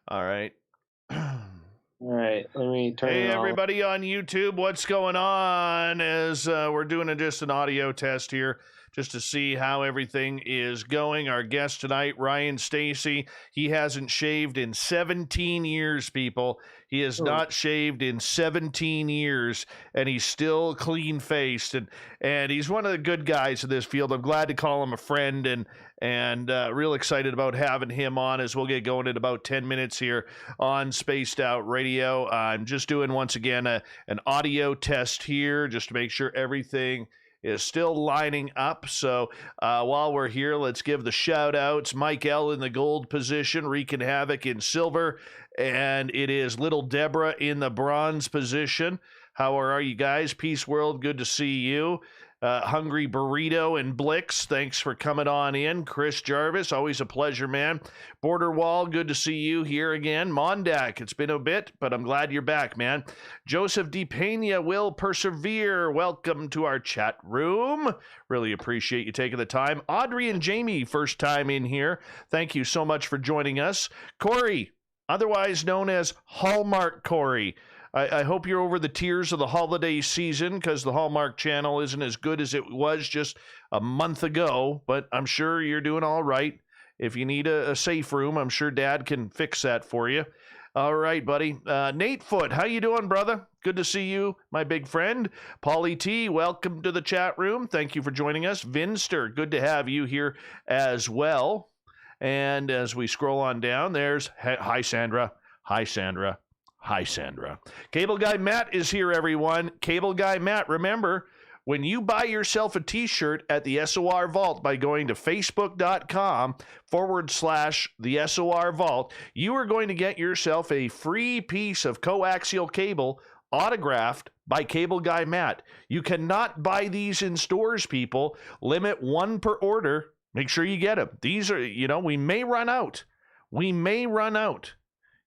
All right. All right, let me turn Hey, it on. everybody on YouTube, what's going on? As we're doing just an audio test here just to see how everything is going. Our guest tonight, Ryan Stacey, he hasn't shaved in 17 years, people. He has not shaved in 17 years, and he's still clean-faced, and he's one of the good guys in this field. I'm glad to call him a friend, and real excited about having him on as we'll get going in about 10 minutes here on Spaced Out Radio. I'm just doing, once again, an audio test here just to make sure everything is still lining up. So while we're here, let's give the shout outs. Mike L in the gold position, wreaking havoc in silver, and it is Little Deborah in the bronze position. How are you guys? Peace World, good to see you. Hungry Burrito and Blix, thanks for coming on in. Chris Jarvis, always a pleasure, man. Border Wall, good to see you here again. Mondak, it's been a bit, but I'm glad you're back, man. Joseph D. Pena will persevere. Welcome to our chat room. Really appreciate you taking the time. Audrey and Jamie, first time in here. Thank you so much for joining us. Corey, otherwise known as Hallmark Corey. I hope you're over the tears of the holiday season because the Hallmark Channel isn't as good as it was just a month ago, but I'm sure you're doing all right. If you need a safe room, I'm sure Dad can fix that for you. All right, buddy. Nate Foot, how you doing, brother? Good to see you, my big friend. Paulie T, welcome to the chat room. Thank you for joining us. Vinster, good to have you here as well. And as we scroll on down, there's, hi, Sandra. Hi, Sandra. Hi, Sandra. Cable Guy Matt is here, everyone. Cable Guy Matt, remember, when you buy yourself a t-shirt at the SOR Vault by going to facebook.com/the SOR Vault, you are going to get yourself a free piece of coaxial cable autographed by Cable Guy Matt. You cannot buy these in stores, people. Limit one per order. Make sure you get them. These are, we may run out. We may run out.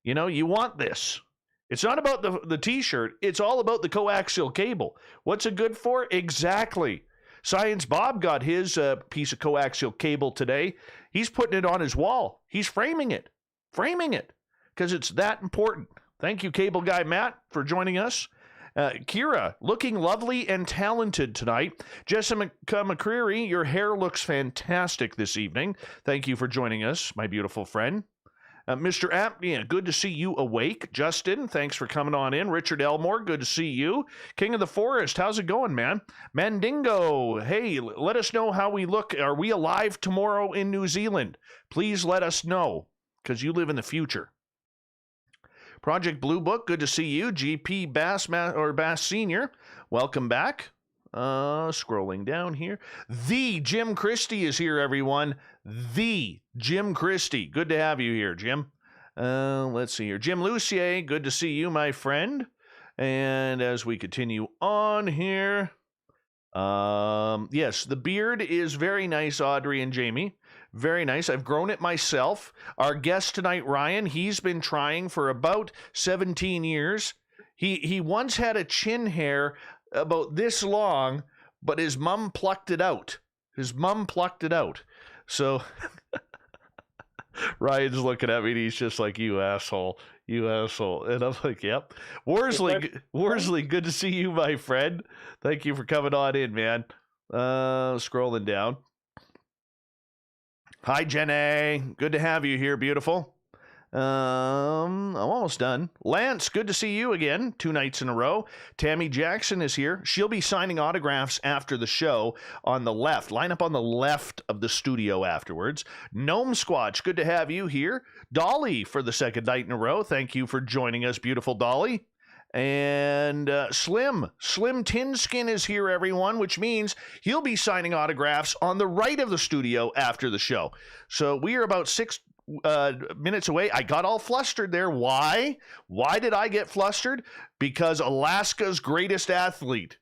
You want this. It's not about the t-shirt. It's all about the coaxial cable. What's it good for? Exactly. Science Bob got his piece of coaxial cable today. He's putting it on his wall. He's framing it, because it's that important. Thank you, Cable Guy Matt, for joining us. Kira, looking lovely and talented tonight. Jessica McCreary, your hair looks fantastic this evening. Thank you for joining us, my beautiful friend. Mr. Apnea, good to see you awake. Justin, thanks for coming on in. Richard Elmore, good to see you. King of the Forest, how's it going, man? Mandingo, hey, let us know how we look. Are we alive tomorrow in New Zealand? Please let us know, because you live in the future. Project Blue Book, good to see you. GP Bass Senior, welcome back. Scrolling down here. The Jim Christie is here, everyone. The Jim Christie. Good to have you here, Jim. Let's see here. Jim Lucier, good to see you, my friend. And as we continue on here, yes, the beard is very nice, Audrey and Jamie. Very nice. I've grown it myself. Our guest tonight, Ryan, he's been trying for about 17 years. He once had a chin hair about this long, but his mom plucked it out. So Ryan's looking at me and he's just like, you asshole. And I'm like, yep. Worsley, good to see you, my friend. Thank you for coming on in, man. Scrolling down. Hi, Jenny. Good to have you here, beautiful. I'm almost done. Lance, good to see you again, 2 nights in a row. Tammy Jackson is here. She'll be signing autographs after the show on the left. Line up on the left of the studio afterwards. Gnome Squatch, good to have you here. Dolly for the 2nd night in a row. Thank you for joining us, beautiful Dolly. And Slim Tinskin is here, everyone, which means he'll be signing autographs on the right of the studio after the show. So we are about 6 minutes away. I got all flustered there. Why did I get flustered? Because Alaska's greatest athlete,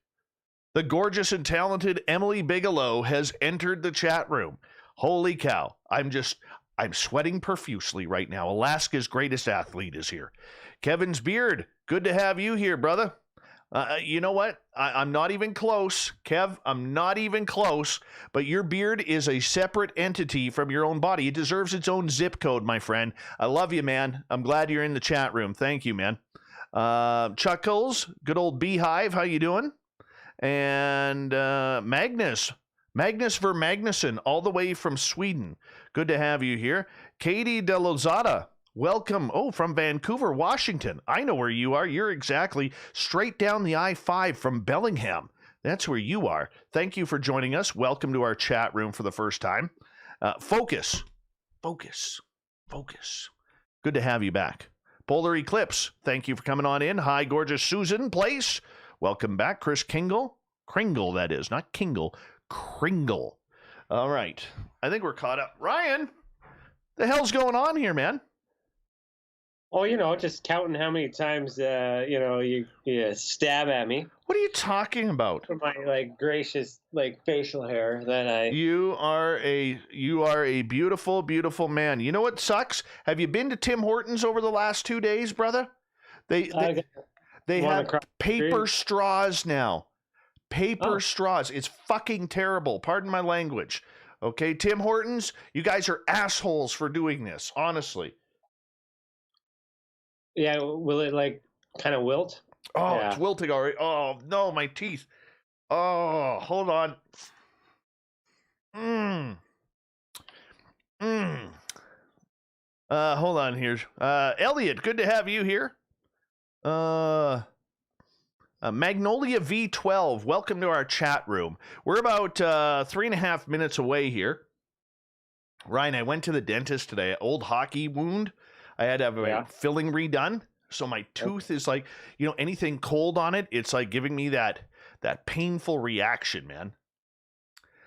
the gorgeous and talented Emily Bigelow, has entered the chat room. Holy cow. I'm sweating profusely right now. Alaska's greatest athlete is here. Kevin's Beard, good to have you here, brother. You know what? I'm not even close, Kev. I'm not even close. But your beard is a separate entity from your own body. It deserves its own zip code, my friend. I love you, man. I'm glad you're in the chat room. Thank you, man. Chuckles, good old Beehive. How you doing? And Magnus Vermagnuson, all the way from Sweden. Good to have you here. Katie De Lozada. Welcome. Oh, from Vancouver, Washington. I know where you are. You're exactly straight down the I-5 from Bellingham. That's where you are. Thank you for joining us. Welcome to our chat room for the first time. Focus. Good to have you back. Polar Eclipse, thank you for coming on in. Hi, gorgeous Susan Place. Welcome back. Chris Kringle, that is, not Kingle. Kringle. All right. I think we're caught up. Ryan, the hell's going on here, man? Oh, just counting how many times, you stab at me. What are you talking about? For my gracious facial hair that I. You are a beautiful, beautiful man. You know what sucks? Have you been to Tim Hortons over the last 2 days, brother? They have paper straws now. Paper straws. It's fucking terrible. Pardon my language. Okay, Tim Hortons, you guys are assholes for doing this. Honestly. Yeah, will it kind of wilt? Oh, yeah. It's wilting already. Oh, no, my teeth. Oh, hold on. Hold on here. Elliot, good to have you here. Magnolia V12, welcome to our chat room. We're about 3.5 minutes away here. Ryan, I went to the dentist today. Old hockey wound. I had to have a filling redone. So my tooth is anything cold on it, it's like giving me that painful reaction, man.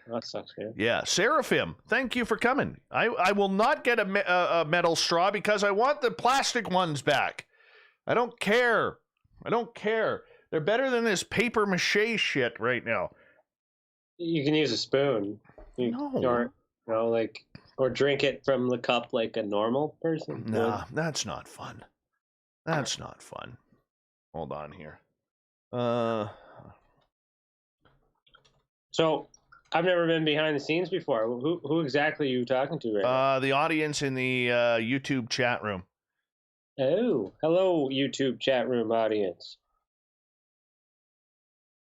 That sucks, man. Yeah. Seraphim, thank you for coming. I will not get a metal straw because I want the plastic ones back. I don't care. They're better than this paper mache shit right now. You can use a spoon. Or drink it from the cup like a normal person. Nah, that's not fun. Hold on here. So, I've never been behind the scenes before. Who exactly are you talking to right now? The audience in the YouTube chat room. Oh, hello, YouTube chat room audience.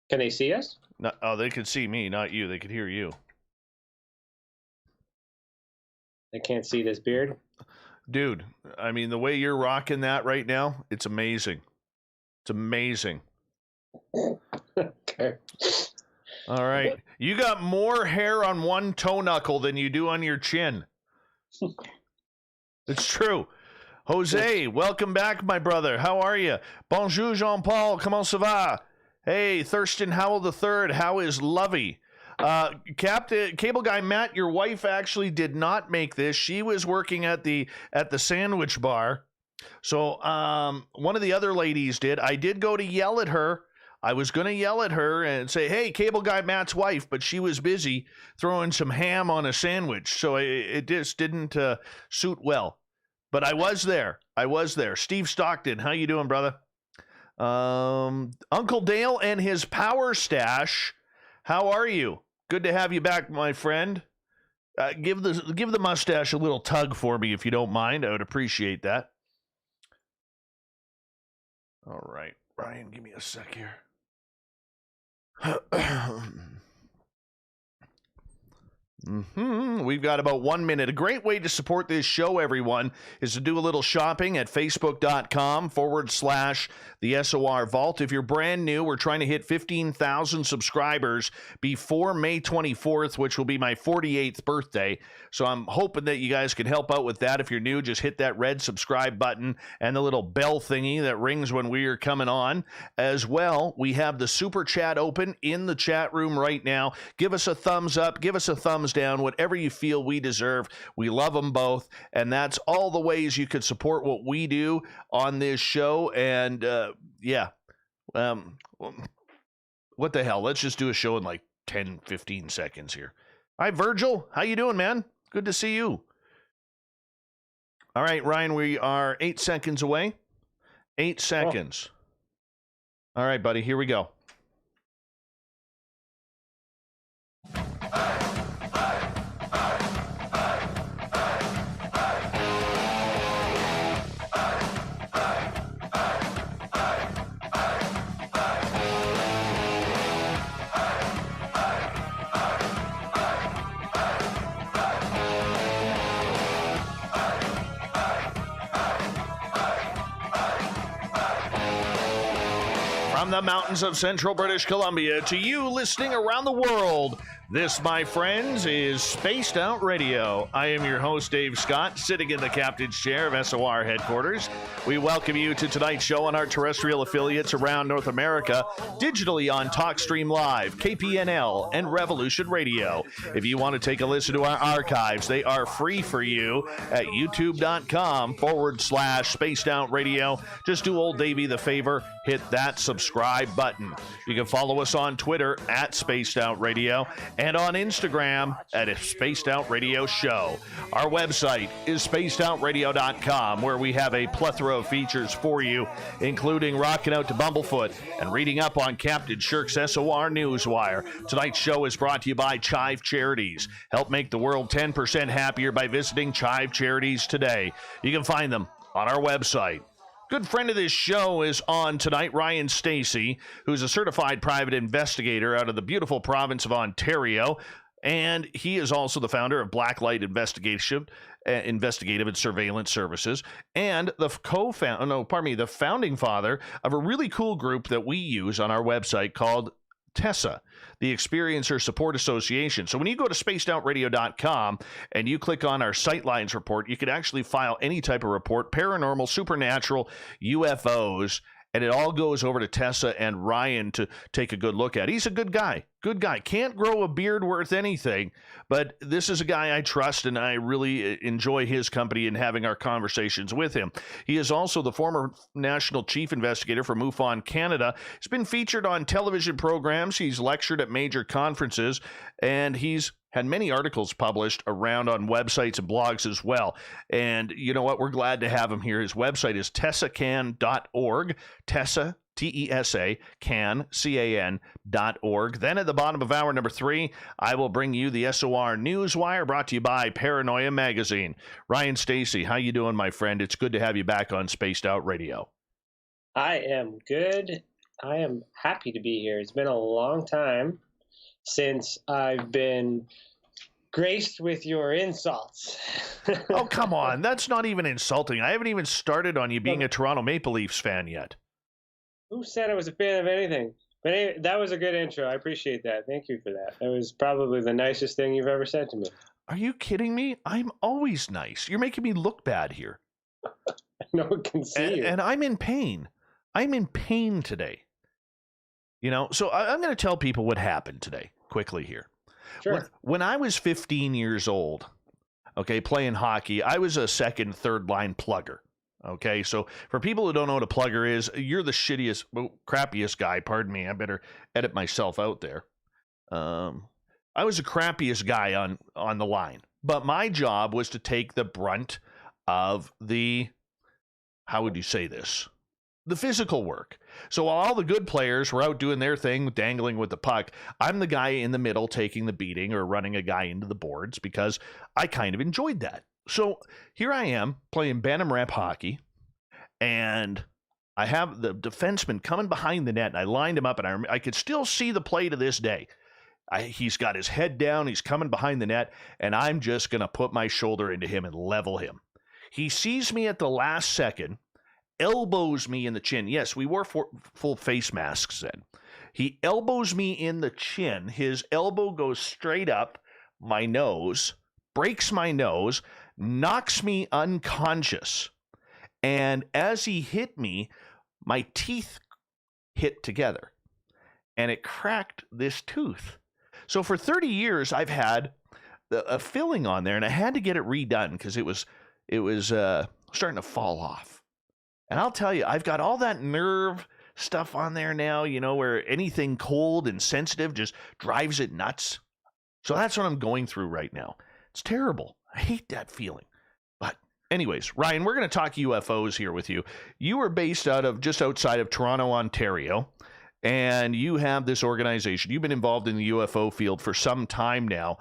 Can they see us? No, they could see me, not you. They could hear you. They can't see this beard? Dude, I mean, the way you're rocking that right now, it's amazing. It's amazing. Okay. All right. You got more hair on one toe knuckle than you do on your chin. It's true. Jose, welcome back, my brother. How are you? Bonjour, Jean-Paul. Comment ça va? Hey, Thurston Howell III. How is Lovey? Captain Cable Guy Matt, your wife actually did not make this. She was working at the sandwich bar. So one of the other ladies did. I did go to yell at her. I was going to yell at her and say, hey, Cable Guy Matt's wife, but she was busy throwing some ham on a sandwich. So it just didn't suit well. But I was there. Steve Stockton, how you doing, brother? Uncle Dale and his power stash. How are you? Good to have you back, my friend. Give the mustache a little tug for me, if you don't mind. I would appreciate that. All right, Ryan, give me a sec here. We've got about 1 minute. A great way to support this show, everyone, is to do a little shopping at facebook.com/the SOR Vault. If you're brand new, we're trying to hit 15,000 subscribers before May 24th, which will be my 48th birthday. So I'm hoping that you guys can help out with that. If you're new, just hit that red subscribe button and the little bell thingy that rings when we are coming on. As well, we have the super chat open in the chat room right now. Give us a thumbs up. Give us a thumbs down, whatever you feel we deserve. We love them both, and that's all the ways you could support what we do on this show. And what the hell, let's just do a show in like 10-15 seconds here. Hi, Virgil, how you doing, man? Good to see you. All right, Ryan, we are 8 seconds away. 8 seconds. All right, buddy, here we go. From the mountains of central British Columbia to you listening around the world, this, my friends, is Spaced Out Radio. I am your host, Dave Scott, sitting in the captain's chair of SOR headquarters. We welcome you to tonight's show on our terrestrial affiliates around North America, digitally on TalkStream Live, KPNL, and Revolution Radio. If you want to take a listen to our archives, they are free for you at youtube.com/Spaced Out Radio. Just do old Davey the favor, hit that subscribe button. You can follow us on Twitter at Spaced Out Radio and on Instagram at Spaced Out Radio Show. Our website is spacedoutradio.com, where we have a plethora of features for you, including rocking out to Bumblefoot and reading up on Captain Shirk's SOR Newswire. Tonight's show is brought to you by Chive Charities. Help make the world 10% happier by visiting Chive Charities today. You can find them on our website. Good friend of this show is on tonight, Ryan Stacey, who's a certified private investigator out of the beautiful province of Ontario, and he is also the founder of Blacklight Investigative and Surveillance Services, and the the founding father of a really cool group that we use on our website called TESA, the Experiencer Support Association. So when you go to spacedoutradio.com and you click on our Sightlines report, you can actually file any type of report, paranormal, supernatural, UFOs, and it all goes over to TESA and Ryan to take a good look at. He's a good guy. Good guy. Can't grow a beard worth anything, but this is a guy I trust, and I really enjoy his company and having our conversations with him. He is also the former National Chief Investigator for MUFON Canada. He's been featured on television programs. He's lectured at major conferences, and he's had many articles published around on websites and blogs as well. And you know what? We're glad to have him here. His website is tesacan.org. TESA, TESA, CAN.org. Then at the bottom of hour number 3, I will bring you the SOR Newswire, brought to you by Paranoia Magazine. Ryan Stacey, how you doing, my friend? It's good to have you back on Spaced Out Radio. I am good. I am happy to be here. It's been a long time since I've been graced with your insults. Oh, come on. That's not even insulting. I haven't even started on you being a Toronto Maple Leafs fan yet. Who said I was a fan of anything? But anyway, that was a good intro. I appreciate that. Thank you for that. That was probably the nicest thing you've ever said to me. Are you kidding me? I'm always nice. You're making me look bad here. No one can see you. And I'm in pain. I'm in pain today. You know, so I'm going to tell people what happened today quickly here. Sure. When I was 15 years old, okay, playing hockey, I was a second, third line plugger. Okay, so for people who don't know what a plugger is, you're the shittiest, crappiest guy. Pardon me. I better edit myself out there. I was the crappiest guy on the line, but my job was to take the brunt of the, how would you say this? The physical work. So while all the good players were out doing their thing, dangling with the puck, I'm the guy in the middle taking the beating or running a guy into the boards because I kind of enjoyed that. So here I am playing Bantam Rep hockey, and I have the defenseman coming behind the net, and I lined him up, and I could still see the play to this day. He's got his head down, he's coming behind the net, and I'm just going to put my shoulder into him and level him. He sees me at the last second, elbows me in the chin. Yes, we wore full face masks then. He elbows me in the chin. His elbow goes straight up my nose, breaks my nose, knocks me unconscious. And as he hit me, my teeth hit together, and it cracked this tooth. So for 30 years, I've had a filling on there, and I had to get it redone because it was starting to fall off. And I'll tell you, I've got all that nerve stuff on there now, you know, where anything cold and sensitive just drives it nuts. So that's what I'm going through right now. It's terrible. I hate that feeling. But Anyways, Ryan, we're going to talk UFOs here with you. You are based out of just outside of Toronto, Ontario, and you have this organization. You've been involved in the UFO field for some time now.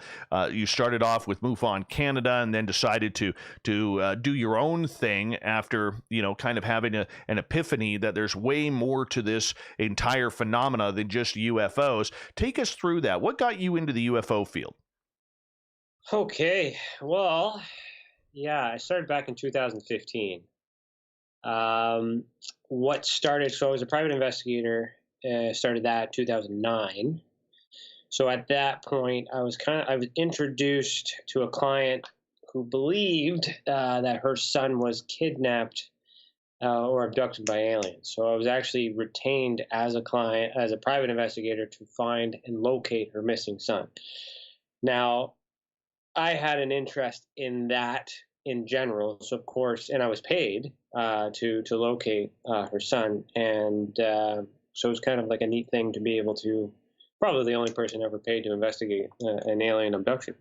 You started off with MUFON Canada, and then decided to do your own thing after kind of having an epiphany that there's way more to this entire phenomena than just UFOs. Take us through that. What got you into the UFO field? Okay, well, yeah, I started back in 2015. What started, so I was a private investigator, started that 2009. So at that point, I was introduced to a client who believed that her son was kidnapped or abducted by aliens. So I was actually retained as a client, as a private investigator, to find and locate her missing son. Now, I had an interest in that in general, so of course, and I was paid to locate her son, and so it was kind of like a neat thing to be able to. Probably the only person ever paid to investigate an alien abduction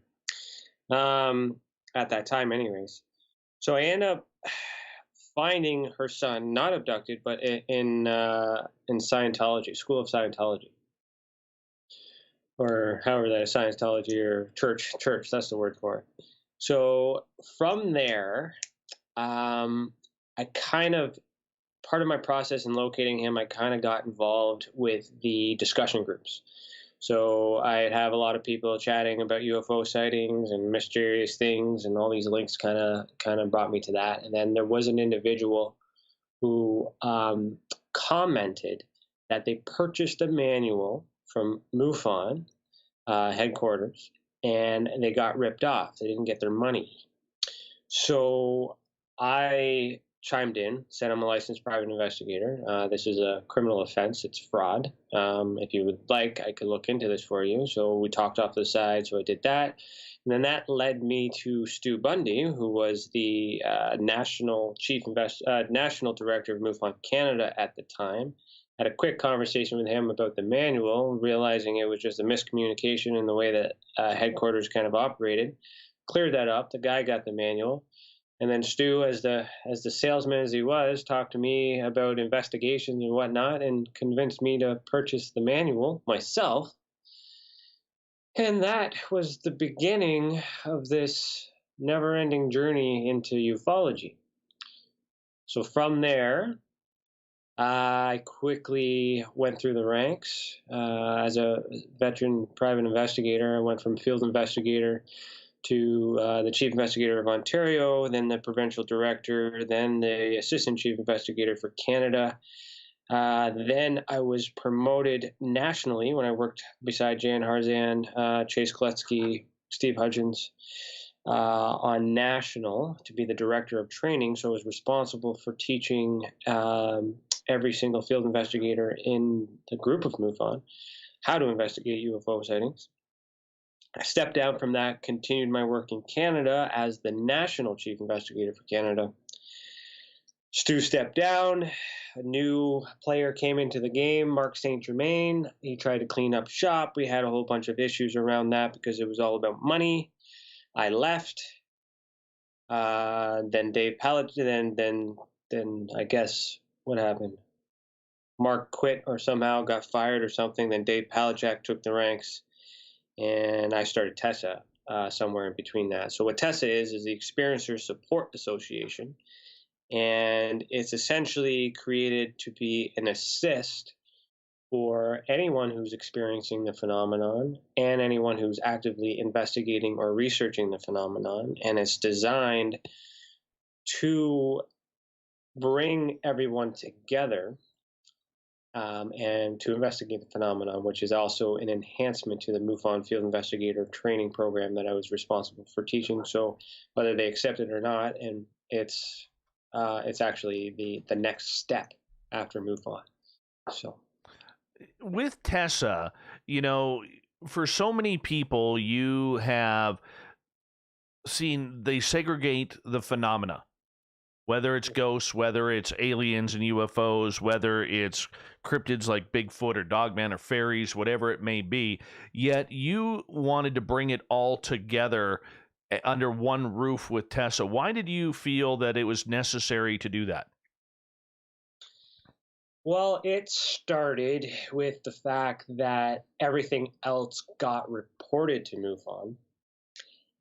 at that time, anyways. So I end up finding her son, not abducted, but in Scientology, School of Scientology, or however that is, Scientology or church, that's the word for it. So from there, I kind of, part of my process in locating him, I kind of got involved with the discussion groups. So I'd have a lot of people chatting about UFO sightings and mysterious things, and all these links kind of brought me to that. And then there was an individual who commented that they purchased a manual from MUFON headquarters, and they got ripped off. They didn't get their money. So I chimed in, said I'm a licensed private investigator. This is a criminal offense. It's fraud. If you would like, I could look into this for you. So we talked off the side. So I did that. And then that led me to Stu Bundy, who was the national director of MUFON Canada at the time. Had a quick conversation with him about the manual, realizing it was just a miscommunication in the way that headquarters kind of operated. Cleared that up. The guy got the manual. And then Stu, as the salesman as he was, talked to me about investigations and whatnot, and convinced me to purchase the manual myself. And that was the beginning of this never-ending journey into ufology. So from there, I quickly went through the ranks as a veteran private investigator. I went from field investigator to the chief investigator of Ontario, then the provincial director, then the assistant chief investigator for Canada. Then I was promoted nationally when I worked beside Jan Harzan, Chase Kletzky, Steve Hudgens on national to be the director of training. So I was responsible for teaching every single field investigator in the group of MUFON how to investigate UFO sightings. I stepped down from that, continued my work in Canada as the national chief investigator for Canada. Stu stepped down. A new player came into the game, Mark St. Germain. He tried to clean up shop. We had a whole bunch of issues around that because it was all about money. I left. Then Dave Pallet. Then I guess what happened? Mark quit or somehow got fired or something. Then Dave Palachuk took the ranks, and I started TESA somewhere in between that. So what TESA is the Experiencer Support Association, and it's essentially created to be an assist for anyone who's experiencing the phenomenon and anyone who's actively investigating or researching the phenomenon. And it's designed to bring everyone together and to investigate the phenomenon, which is also an enhancement to the MUFON Field Investigator training program that I was responsible for teaching. So whether they accept it or not, and it's actually the next step after MUFON. So with TESA, for so many people, you have seen they segregate the phenomena. Whether it's ghosts, whether it's aliens and UFOs, whether it's cryptids like Bigfoot or Dogman or fairies, whatever it may be, yet you wanted to bring it all together under one roof with TESA. Why did you feel that it was necessary to do that? Well, it started with the fact that everything else got reported to MUFON,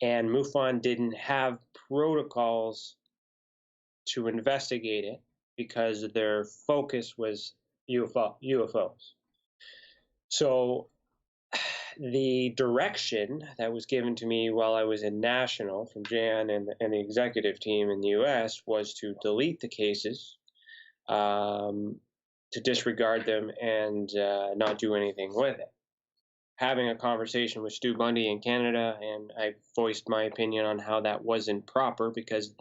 and MUFON didn't have protocols to investigate it because their focus was UFOs. So the direction that was given to me while I was in National from Jan and the executive team in the US was to delete the cases, to disregard them, and not do anything with it. Having a conversation with Stu Bundy in Canada, and I voiced my opinion on how that wasn't proper because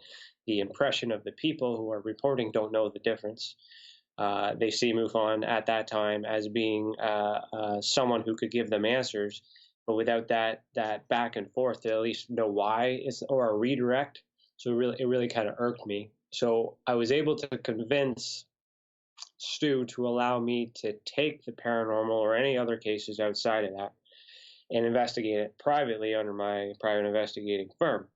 the impression of the people who are reporting don't know the difference. They see MUFON at that time as being someone who could give them answers, but without that back and forth to at least know why it's, or a redirect. So it really kind of irked me. So I was able to convince Stu to allow me to take the paranormal or any other cases outside of that and investigate it privately under my private investigating firm.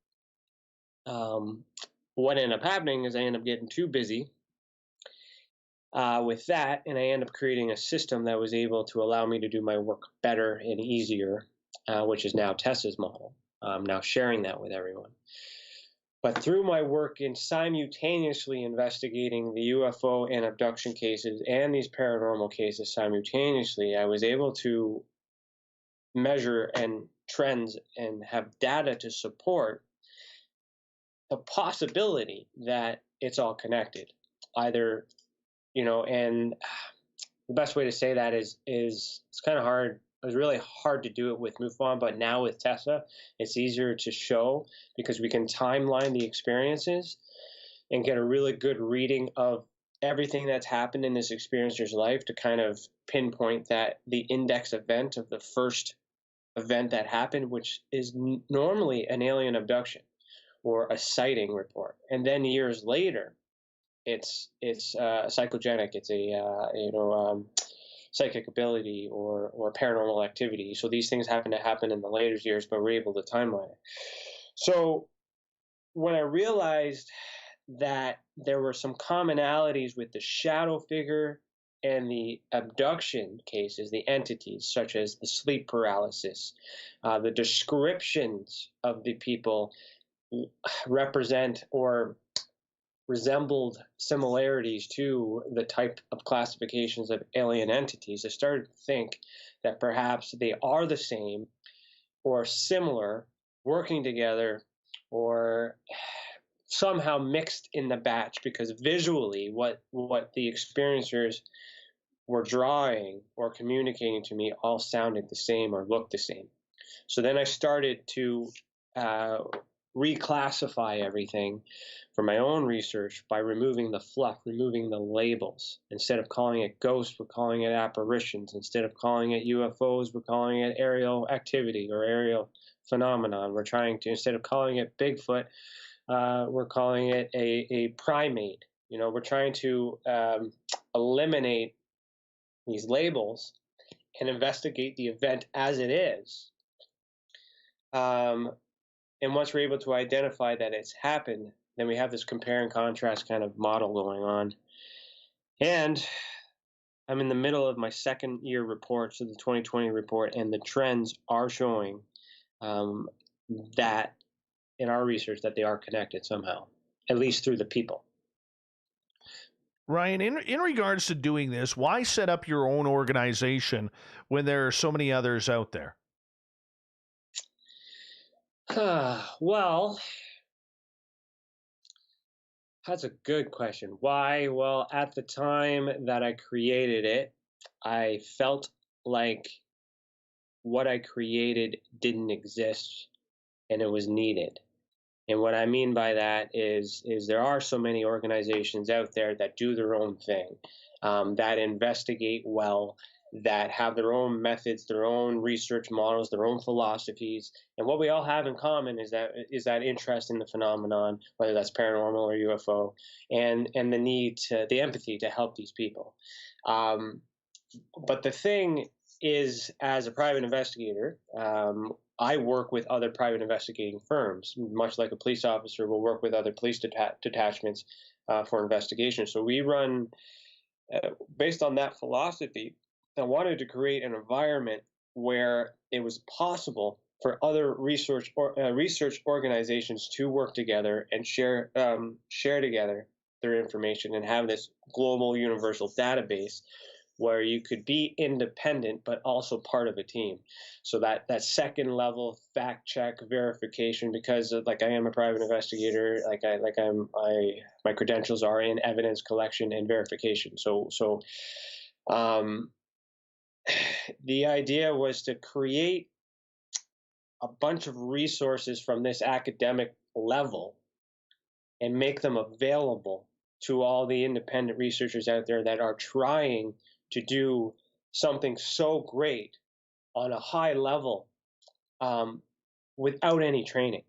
What ended up happening is I ended up getting too busy with that, and I ended up creating a system that was able to allow me to do my work better and easier, which is now TESA's model. I'm now sharing that with everyone. But through my work in simultaneously investigating the UFO and abduction cases and these paranormal cases simultaneously, I was able to measure and trends and have data to support the possibility that it's all connected. Either, and the best way to say that is it's kind of hard. It was really hard to do it with MUFON, but now with TESA, it's easier to show because we can timeline the experiences and get a really good reading of everything that's happened in this experiencer's life to kind of pinpoint that the index event of the first event that happened, which is normally an alien abduction or a sighting report. And then years later, it's psychogenic. It's a psychic ability or paranormal activity. So these things happen in the later years, but we're able to timeline it. So when I realized that there were some commonalities with the shadow figure and the abduction cases, the entities such as the sleep paralysis, the descriptions of the people represent or resembled similarities to the type of classifications of alien entities, I started to think that perhaps they are the same or similar, working together, or somehow mixed in the batch, because visually what the experiencers were drawing or communicating to me all sounded the same or looked the same. So then I started to reclassify everything for my own research by removing the fluff, removing the labels. Instead of calling it ghosts, we're calling it apparitions. Instead of calling it UFOs, we're calling it aerial activity or aerial phenomenon. We're trying to, instead of calling it Bigfoot, we're calling it a primate. We're trying to eliminate these labels and investigate the event as it is. And once we're able to identify that it's happened, then we have this compare and contrast kind of model going on. And I'm in the middle of my second year report, so the 2020 report, and the trends are showing that in our research that they are connected somehow, at least through the people. Ryan, in regards to doing this, why set up your own organization when there are so many others out there? Well, that's a good question. Why? Well, at the time that I created it, I felt like what I created didn't exist and it was needed. And what I mean by that is there are so many organizations out there that do their own thing, that investigate well, that have their own methods, their own research models, their own philosophies. And what we all have in common is that interest in the phenomenon, whether that's paranormal or UFO, and the empathy to help these people. But the thing is, as a private investigator, I work with other private investigating firms, much like a police officer will work with other police detachments for investigation. So we run, based on that philosophy, I wanted to create an environment where it was possible for other research organizations to work together and share together their information and have this global universal database where you could be independent but also part of a team. So that second level fact check verification, because like I am a private investigator, my credentials are in evidence collection and verification. So the idea was to create a bunch of resources from this academic level and make them available to all the independent researchers out there that are trying to do something so great on a high level without any training.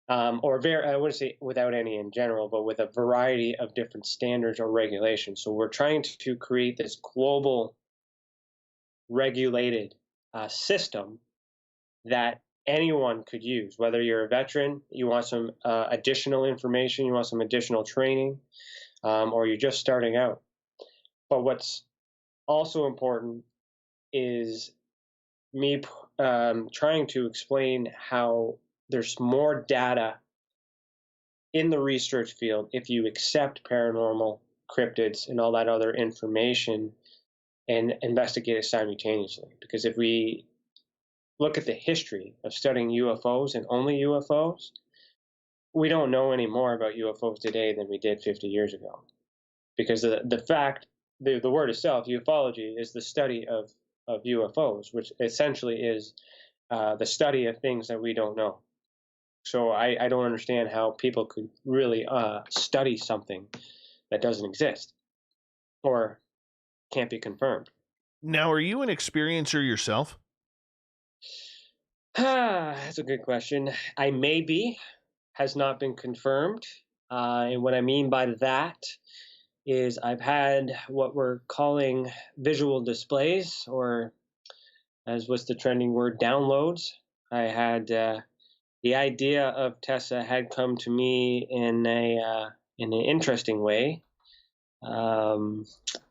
I wouldn't say without any in general, but with a variety of different standards or regulations. So we're trying to create this global regulated system that anyone could use, whether you're a veteran, you want some additional information, you want some additional training, or you're just starting out. But what's also important is me trying to explain how there's more data in the research field if you accept paranormal, cryptids, and all that other information and investigate it simultaneously. Because if we look at the history of studying UFOs and only UFOs, we don't know any more about UFOs today than we did 50 years ago. Because the word itself, ufology, is the study of UFOs, which essentially is the study of things that we don't know. So I don't understand how people could really study something that doesn't exist or can't be confirmed. Now, are you an experiencer yourself? That's a good question. I may be, has not been confirmed. And what I mean by that is I've had what we're calling visual displays, or as what's the trending word, downloads. I had the idea of TESA had come to me in an interesting way.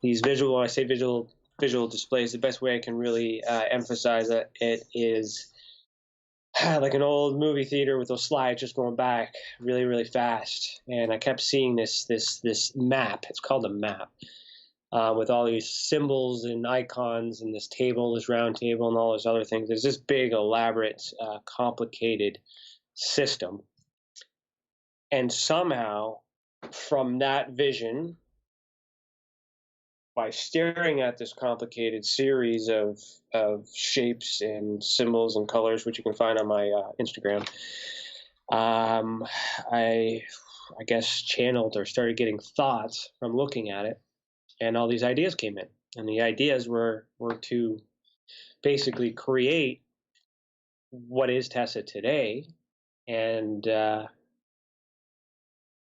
These visual displays. The best way I can really emphasize it is like an old movie theater with those slides just going back really, really fast. And I kept seeing this map. It's called a map, with all these symbols and icons and this table, this round table, and all those other things. There's this big, elaborate, complicated system. And somehow, from that vision, by staring at this complicated series of shapes and symbols and colors, which you can find on my Instagram, I guess channeled or started getting thoughts from looking at it, and all these ideas came in. And the ideas were to basically create what is TESA today, and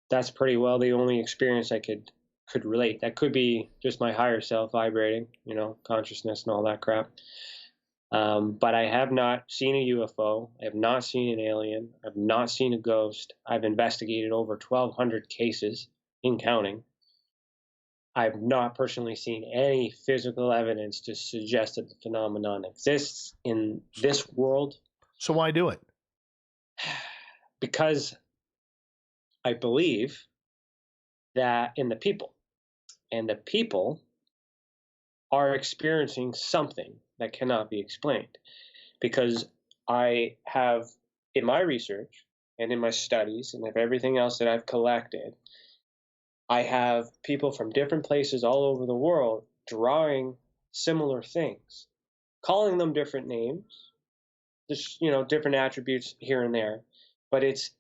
that's pretty well the only experience I could relate. That could be just my higher self vibrating, consciousness and all that crap. But I have not seen a UFO. I have not seen an alien. I've not seen a ghost. I've investigated over 1,200 cases in counting. I've not personally seen any physical evidence to suggest that the phenomenon exists in this world. So why do it? Because I believe that in the people, and the people are experiencing something that cannot be explained. Because I have, in my research and in my studies and of everything else that I've collected, I have people from different places all over the world drawing similar things, calling them different names, just, different attributes here and there. But it's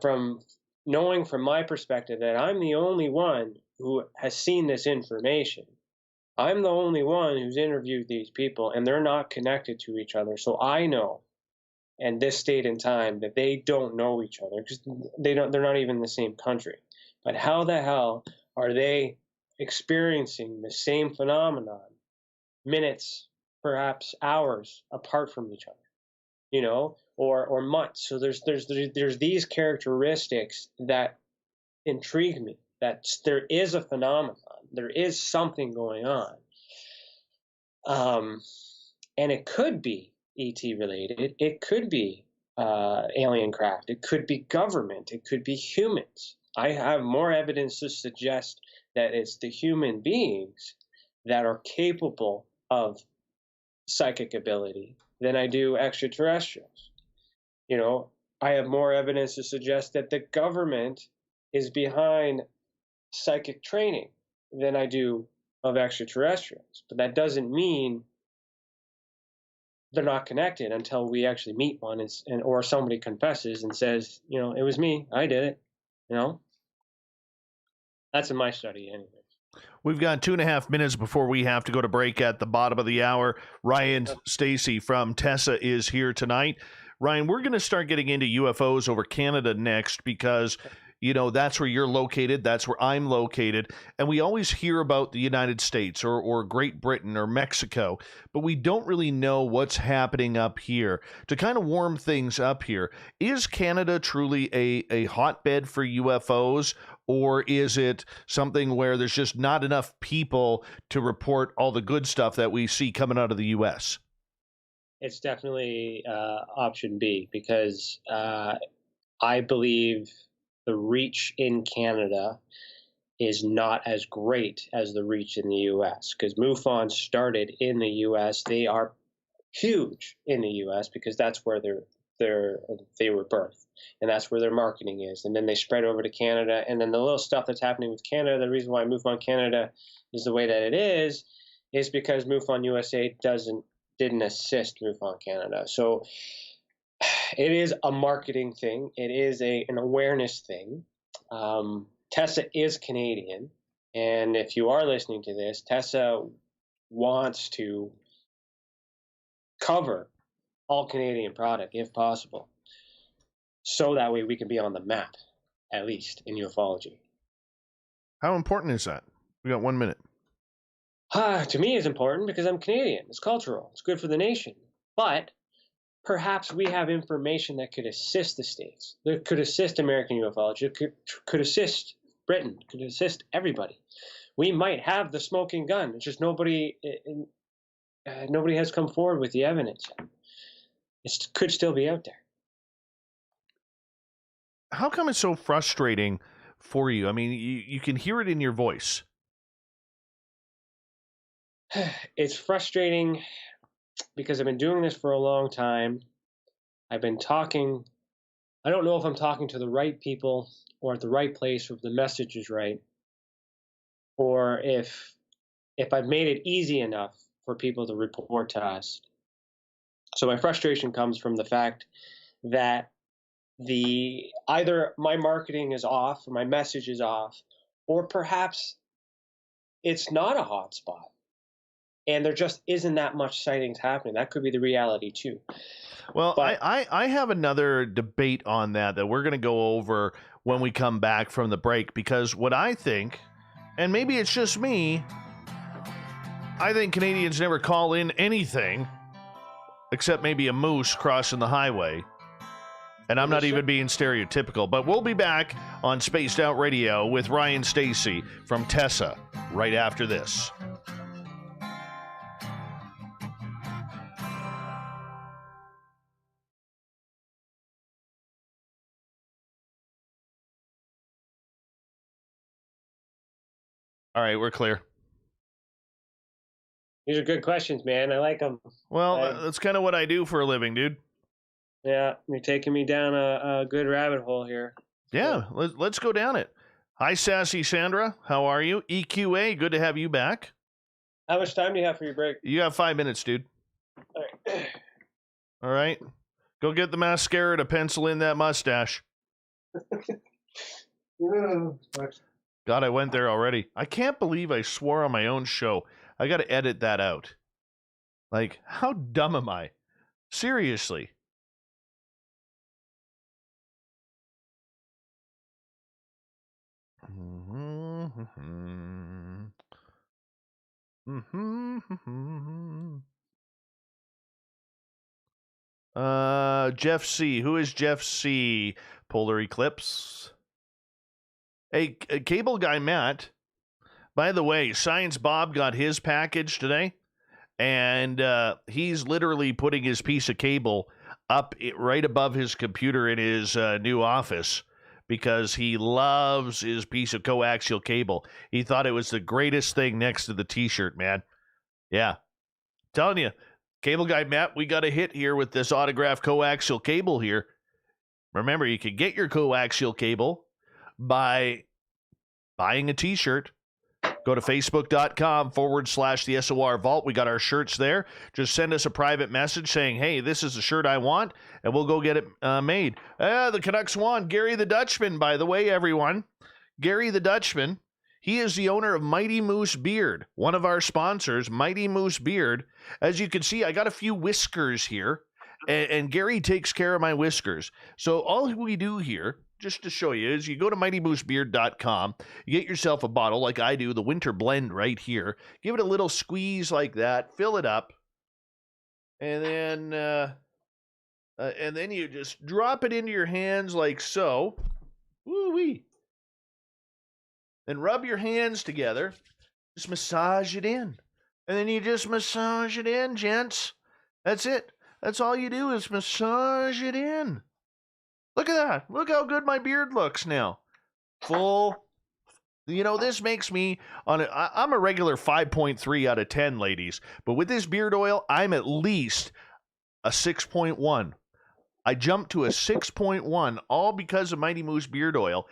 from knowing from my perspective that I'm the only one who has seen this information. I'm the only one who's interviewed these people, and they're not connected to each other. So I know, and this state in time, that they don't know each other because they're not even in the same country. But how the hell are they experiencing the same phenomenon minutes, perhaps hours apart from each other? or months. So there's these characteristics that intrigue me. That there is a phenomenon, there is something going on, and it could be ET related, it could be alien craft, it could be government, it could be humans. I have more evidence to suggest that it's the human beings that are capable of psychic ability than I do extraterrestrials. I have more evidence to suggest that the government is behind psychic training than I do of extraterrestrials. But that doesn't mean they're not connected until we actually meet one, or somebody confesses and says, it was me, I did it. That's in my study anyway. We've got 2.5 minutes before we have to go to break at the bottom of the hour. Ryan Stacey from TESA is here tonight. Ryan, we're going to start getting into UFOs over Canada next because, that's where you're located. That's where I'm located. And we always hear about the United States or Great Britain or Mexico, but we don't really know what's happening up here. To kind of warm things up here, is Canada truly a hotbed for UFOs? Or is it something where there's just not enough people to report all the good stuff that we see coming out of the U.S.? It's definitely option B, because I believe the reach in Canada is not as great as the reach in the U.S. because MUFON started in the U.S. They are huge in the U.S. because that's where they were birthed, and that's where their marketing is. And then they spread over to Canada, and then the little stuff that's happening with Canada, the reason why MUFON Canada is the way that it is because MUFON USA didn't assist MUFON Canada. So it is a marketing thing. It is an awareness thing. TESA is Canadian, and if you are listening to this, TESA wants to cover all Canadian product if possible, so that way we can be on the map, at least in ufology. How important is that? We got 1 minute. To me, it's important because I'm Canadian. It's cultural. It's good for the nation. But perhaps we have information that could assist the States, that could assist American ufology, could assist Britain, could assist everybody. We might have the smoking gun. It's just nobody has come forward with the evidence. It could still be out there. How come it's so frustrating for you? I mean, you can hear it in your voice. It's frustrating because I've been doing this for a long time. I've been talking. I don't know if I'm talking to the right people or at the right place, or if the message is right, or if I've made it easy enough for people to report to us. So my frustration comes from the fact that either my marketing is off, or my message is off, or perhaps it's not a hot spot, and there just isn't that much sightings happening. That could be the reality too. Well, I have another debate on that we're going to go over when we come back from the break, because what I think, and maybe it's just me, I think Canadians never call in anything except maybe a moose crossing the highway. And I'm not even being stereotypical, but we'll be back on Spaced Out Radio with Ryan Stacey from TESA right after this. All right, we're clear. These are good questions, man. I like them. Well, that's kind of what I do for a living, dude. Yeah, you're taking me down a good rabbit hole here. Yeah, let's go down it. Hi, Sassy Sandra. How are you? EQA, good to have you back. How much time do you have for your break? You got 5 minutes, dude. All right. All right. Go get the mascara to pencil in that mustache. God, I went there already. I can't believe I swore on my own show. I got to edit that out. Like, how dumb am I? Seriously. Jeff C. Who is Jeff C? Polar eclipse. Hey, cable guy Matt. By the way, Science Bob got his package today, and he's literally putting his piece of cable up right above his computer in his new office because he loves his piece of coaxial cable. He thought it was the greatest thing next to the T-shirt, man. Yeah. Telling you, cable guy Matt, we got a hit here with this autographed coaxial cable here. Remember, you can get your coaxial cable by buying a T-shirt. Go to facebook.com/the SOR Vault. We got our shirts there. Just send us a private message saying, hey, this is the shirt I want, and we'll go get it made. The Canucks won. Gary the Dutchman, by the way, everyone. Gary the Dutchman, he is the owner of Mighty Moose Beard, one of our sponsors, Mighty Moose Beard. As you can see, I got a few whiskers here, and Gary takes care of my whiskers. So all we do here, just to show you, is you go to mightymoosebeard.com, you get yourself a bottle like I do, the winter blend right here, give it a little squeeze like that, fill it up, and then you just drop it into your hands like so. Woo-wee. Then rub your hands together, just massage it in, and then you just massage it in, gents. That's it. That's all you do is massage it in. Look at that. Look how good my beard looks now. Full. You know, this makes me, I'm a regular 5.3 out of 10, ladies. But with this beard oil, I'm at least a 6.1. I jumped to a 6.1, all because of Mighty Moose Beard Oil.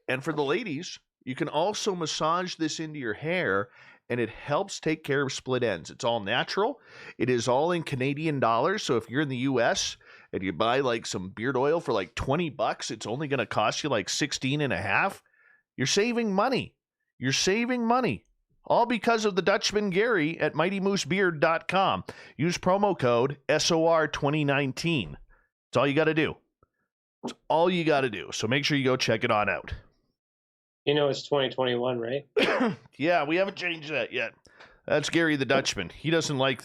And for the ladies, you can also massage this into your hair, and it helps take care of split ends. It's all natural. It is all in Canadian dollars. So if you're in the U.S., and you buy like some beard oil for like $20, it's only going to cost you like 16 and a half. You're saving money. You're saving money. All because of the Dutchman Gary at mightymoosebeard.com. Use promo code SOR2019. That's all you got to do. That's all you got to do. So make sure you go check it on out. You know, it's 2021, right? Yeah, we haven't changed that yet. That's Gary the Dutchman. He doesn't like...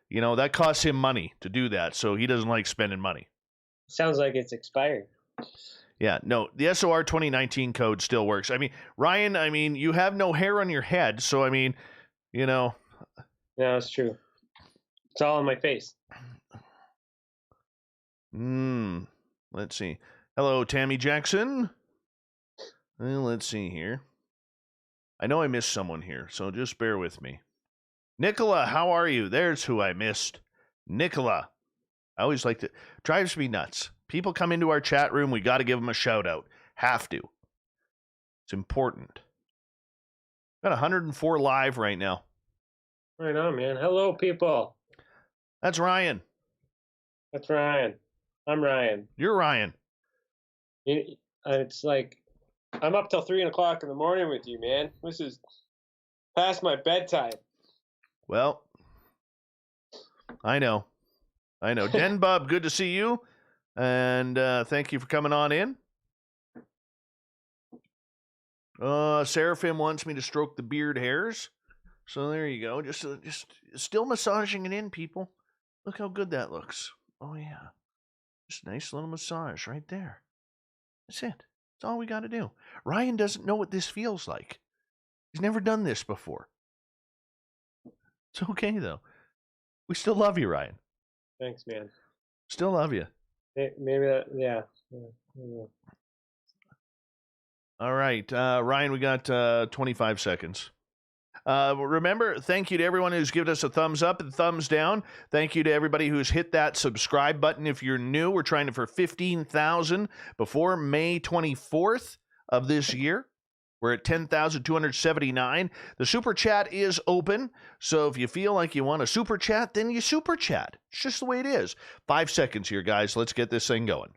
You know, that costs him money to do that, so he doesn't like spending money. Sounds like it's expired. Yeah, no, the SOR 2019 code still works. I mean, Ryan, you have no hair on your head, so, you know. No, it's true. It's all on my face. Let's see. Hello, Tammy Jackson. Let's see here. I know I missed someone here, so just bear with me. Nicola, how are you? There's who I missed. Nicola. I always like to... Drives me nuts. People come into our chat room, we got to give them a shout out. Have to. It's important. Got 104 live right now. Right on, man. Hello, people. That's Ryan. That's Ryan. I'm Ryan. You're Ryan. It's like, I'm up till 3 o'clock in the morning with you, man. This is past my bedtime. Well, I know. Den Bub, good to see you. And thank you for coming on in. Seraphim wants me to stroke the beard hairs. So there you go. Just still massaging it in, people. Look how good that looks. Oh, yeah. Just a nice little massage right there. That's it. That's all we got to do. Ryan doesn't know what this feels like. He's never done this before. It's okay, though. We still love you, Ryan. Thanks, man. Still love you. Maybe that, yeah. All right. Ryan, we got 25 seconds. Remember, thank you to everyone who's given us a thumbs up and thumbs down. Thank you to everybody who's hit that subscribe button. If you're new, we're trying for 15,000 before May 24th of this year. We're at 10,279. The super chat is open. So if you feel like you want a super chat, then you super chat. It's just the way it is. 5 seconds here, guys. Let's get this thing going.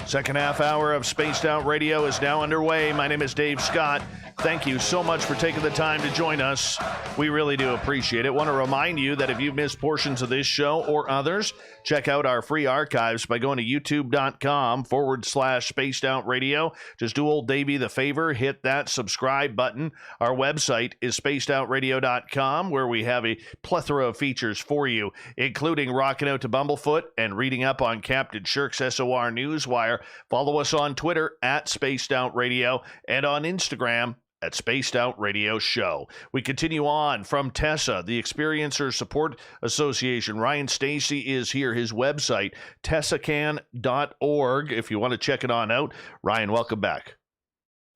Second half hour of Spaced Out Radio is now underway. My name is Dave Scott. thank you so much for taking the time to join us. We really do appreciate it. Want to remind you that if you've missed portions of this show or others, check out our free archives by going to youtube.com/Spaced Out Radio. Just do old Davey the favor, hit that subscribe button. Our website is spacedoutradio.com, where we have a plethora of features for you, including rocking out to Bumblefoot and reading up on Captain Shirk's SOR Newswire. Follow us on Twitter at Spaced Out Radio and on Instagram at Spaced Out Radio Show. We continue on from TESA, the Experiencer Support Association. Ryan Stacey is here. His website, tesacan.org, if you want to check it on out. Ryan, welcome back.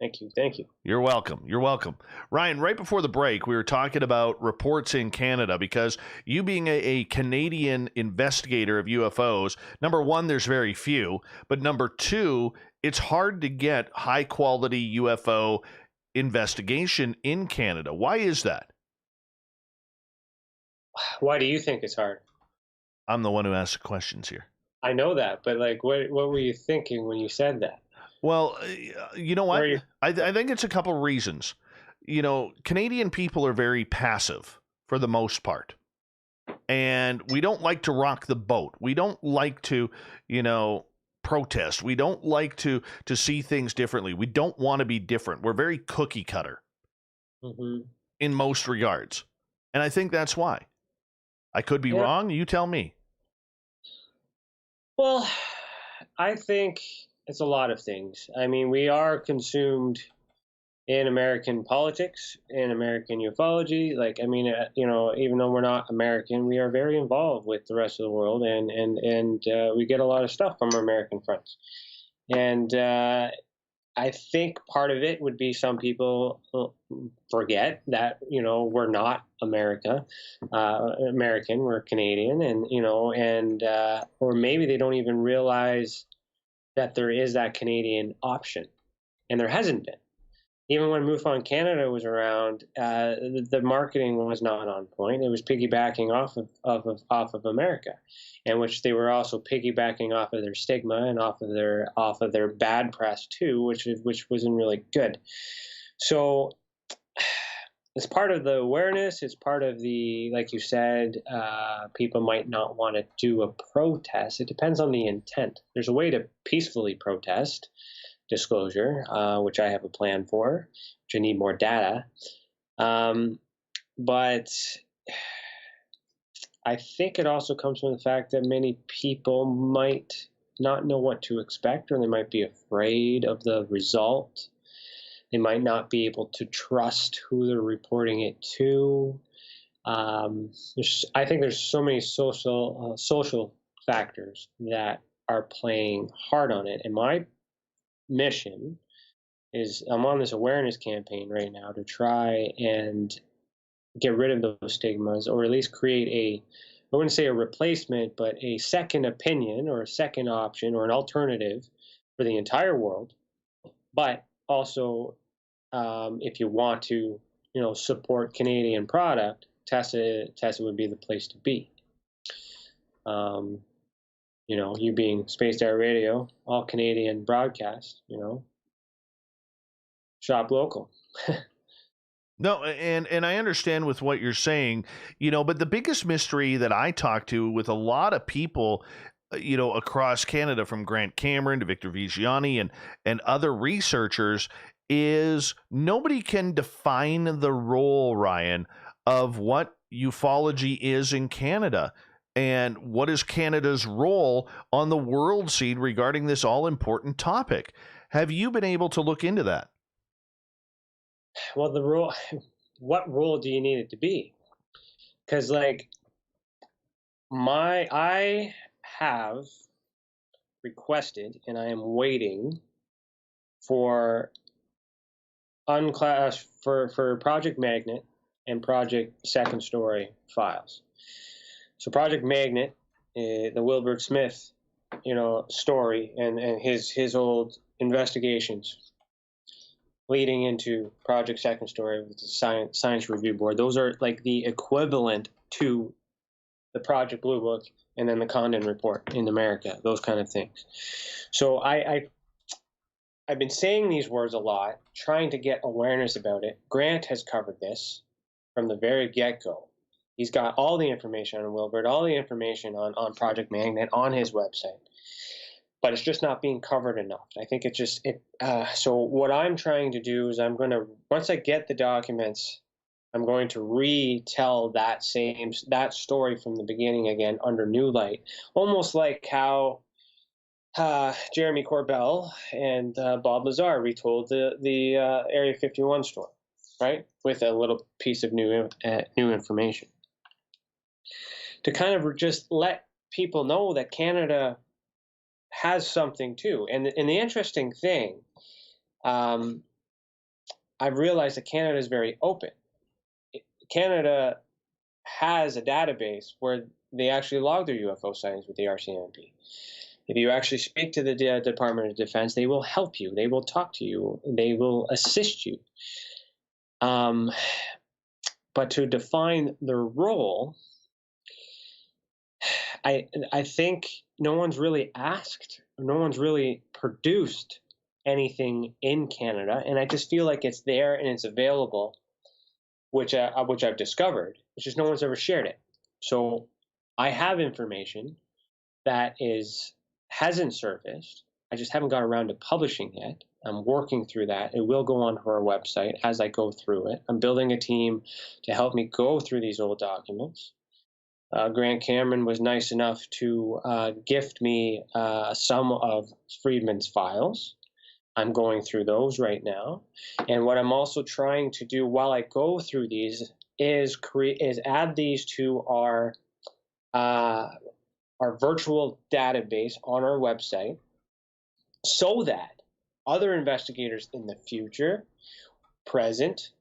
Thank you. Thank you. You're welcome. You're welcome. Ryan, right before the break, we were talking about reports in Canada, because you being a Canadian investigator of UFOs, number one, there's very few, but number two, it's hard to get high-quality UFO investigation in Canada. Why is that? Why do you think it's hard? I'm the one who asks questions here. I know that, but like, what were you thinking when you said that? Well, you know what? I think it's a couple reasons. You know, Canadian people are very passive for the most part. And we don't like to rock the boat. We don't like to, protest. We don't like to see things differently. We don't want to be different. We're very cookie cutter in most regards. And I think that's why. I could be wrong. You tell me. Well, I think it's a lot of things. I mean, we are consumed in American politics, in American ufology. Like, I mean, even though we're not American, we are very involved with the rest of the world, and we get a lot of stuff from our American friends. And I think part of it would be some people forget that, we're not American, we're Canadian, and, or maybe they don't even realize that there is that Canadian option, and there hasn't been. Even when MUFON Canada was around, the marketing was not on point. It was piggybacking off of America, and which they were also piggybacking off of their stigma and off of their bad press too, which wasn't really good. So it's part of the awareness. It's part of the, like you said, people might not want to do a protest. It depends on the intent. There's a way to peacefully protest disclosure, which I have a plan for, which I need more data. But I think it also comes from the fact that many people might not know what to expect, or they might be afraid of the result. They might not be able to trust who they're reporting it to. I think there's so many social factors that are playing hard on it. And my mission is, I'm on this awareness campaign right now to try and get rid of those stigmas, or at least create I wouldn't say a replacement, but a second opinion or a second option or an alternative for the entire world. But also, if you want to, support Canadian product, TESA would be the place to be. You being Spaced Out Radio, all Canadian broadcast, shop local. No, and I understand with what you're saying, but the biggest mystery that I talk to with a lot of people, across Canada, from Grant Cameron to Victor Vigiani and other researchers, is nobody can define the role, Ryan, of what ufology is in Canada. And what is Canada's role on the world scene regarding this all-important topic? Have you been able to look into that? Well, the role, what role do you need it to be? Because, I have requested, and I am waiting for for Project Magnet and Project Second Story files. So Project Magnet, the Wilbert Smith, story, and his old investigations leading into Project Second Story with the Science Review Board. Those are like the equivalent to the Project Blue Book and then the Condon Report in America, those kind of things. So I I've been saying these words a lot, trying to get awareness about it. Grant has covered this from the very get-go. He's got all the information on Wilbert, all the information on Project Magnet on his website, but it's just not being covered enough. I think so what I'm trying to do is once I get the documents, I'm going to retell that story from the beginning again under new light, almost like how Jeremy Corbell and Bob Lazar retold the Area 51 story, right, with a little piece of new information to kind of just let people know that Canada has something too. And the interesting thing, I've realized that Canada is very open. Canada has a database where they actually log their UFO sightings with the RCMP. If you actually speak to the Department of Defense, they will help you. They will talk to you. They will assist you. But to define their role, I think no one's really asked, no one's really produced anything in Canada, and I just feel like it's there and it's available, which I've discovered. It's just no one's ever shared it. So I have information that hasn't surfaced. I just haven't got around to publishing yet. I'm working through that. It will go onto our website as I go through it. I'm building a team to help me go through these old documents. Grant Cameron was nice enough to gift me some of Friedman's files. I'm going through those right now. And what I'm also trying to do while I go through these is add these to our virtual database on our website so that other investigators in the future, present,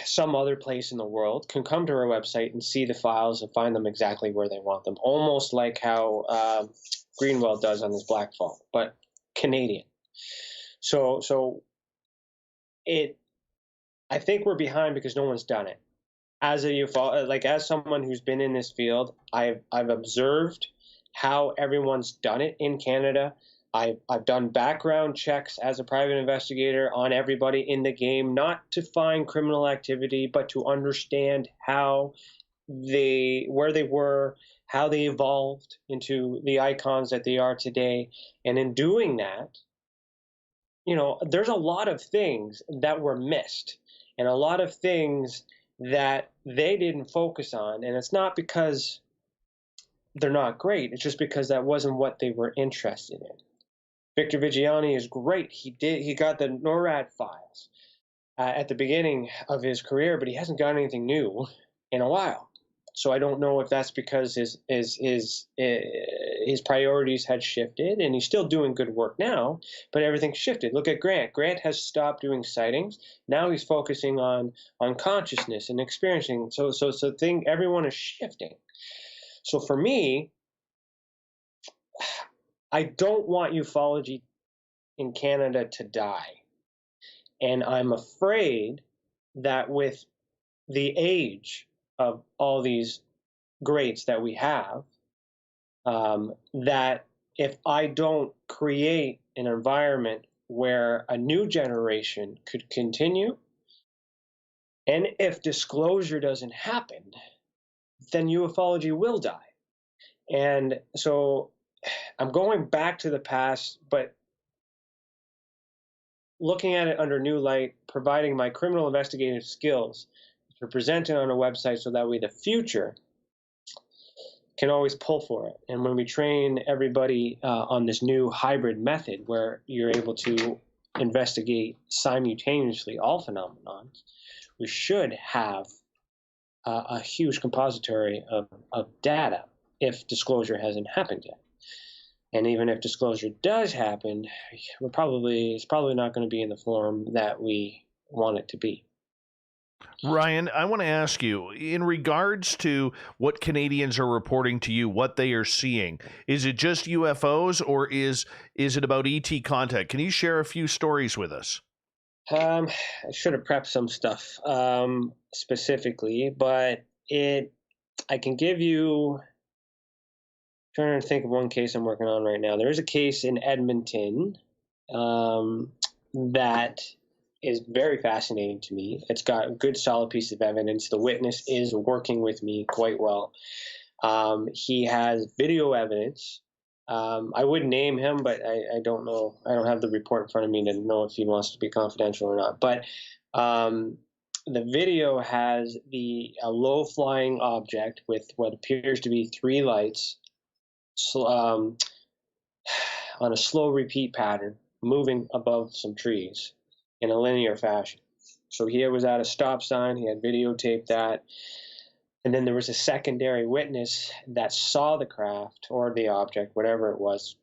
some other place in the world can come to our website and see the files and find them exactly where they want them, almost like how Greenwell does on his Black Vault, but Canadian. So I think we're behind because no one's done it. As a UFO, as someone who's been in this field, I've observed how everyone's done it in Canada. I've done background checks as a private investigator on everybody in the game, not to find criminal activity, but to understand where they were, how they evolved into the icons that they are today. And in doing that, there's a lot of things that were missed and a lot of things that they didn't focus on. And it's not because they're not great. It's just because that wasn't what they were interested in. Victor Viggiani is great. He got the NORAD files at the beginning of his career, but he hasn't got anything new in a while. So I don't know if that's because his priorities had shifted, and he's still doing good work now, but everything's shifted. Look at Grant. Grant has stopped doing sightings. Now he's focusing on consciousness and experiencing. So everyone is shifting. So for me, I don't want ufology in Canada to die. And I'm afraid that with the age of all these greats that we have, that if I don't create an environment where a new generation could continue, and if disclosure doesn't happen, then ufology will die. And so I'm going back to the past, but looking at it under new light, providing my criminal investigative skills to present it on a website so that way the future can always pull for it. And when we train everybody on this new hybrid method where you're able to investigate simultaneously all phenomena, we should have a huge compository of data if disclosure hasn't happened yet. And even if disclosure does happen, it's probably not going to be in the form that we want it to be. Ryan, I want to ask you, in regards to what Canadians are reporting to you, what they are seeing, is it just UFOs or is it about ET contact? Can you share a few stories with us? I should have prepped some stuff specifically, but I can give you. I'm trying to think of one case I'm working on right now. There is a case in Edmonton that is very fascinating to me. It's got a good, solid piece of evidence. The witness is working with me quite well. He has video evidence. I would name him, but I don't know. I don't have the report in front of me to know if he wants to be confidential or not. But the video has a low-flying object with what appears to be 3 lights on a slow repeat pattern moving above some trees in a linear fashion. So he was at a stop sign. He had videotaped that. And then there was a secondary witness that saw the craft or the object, whatever it was,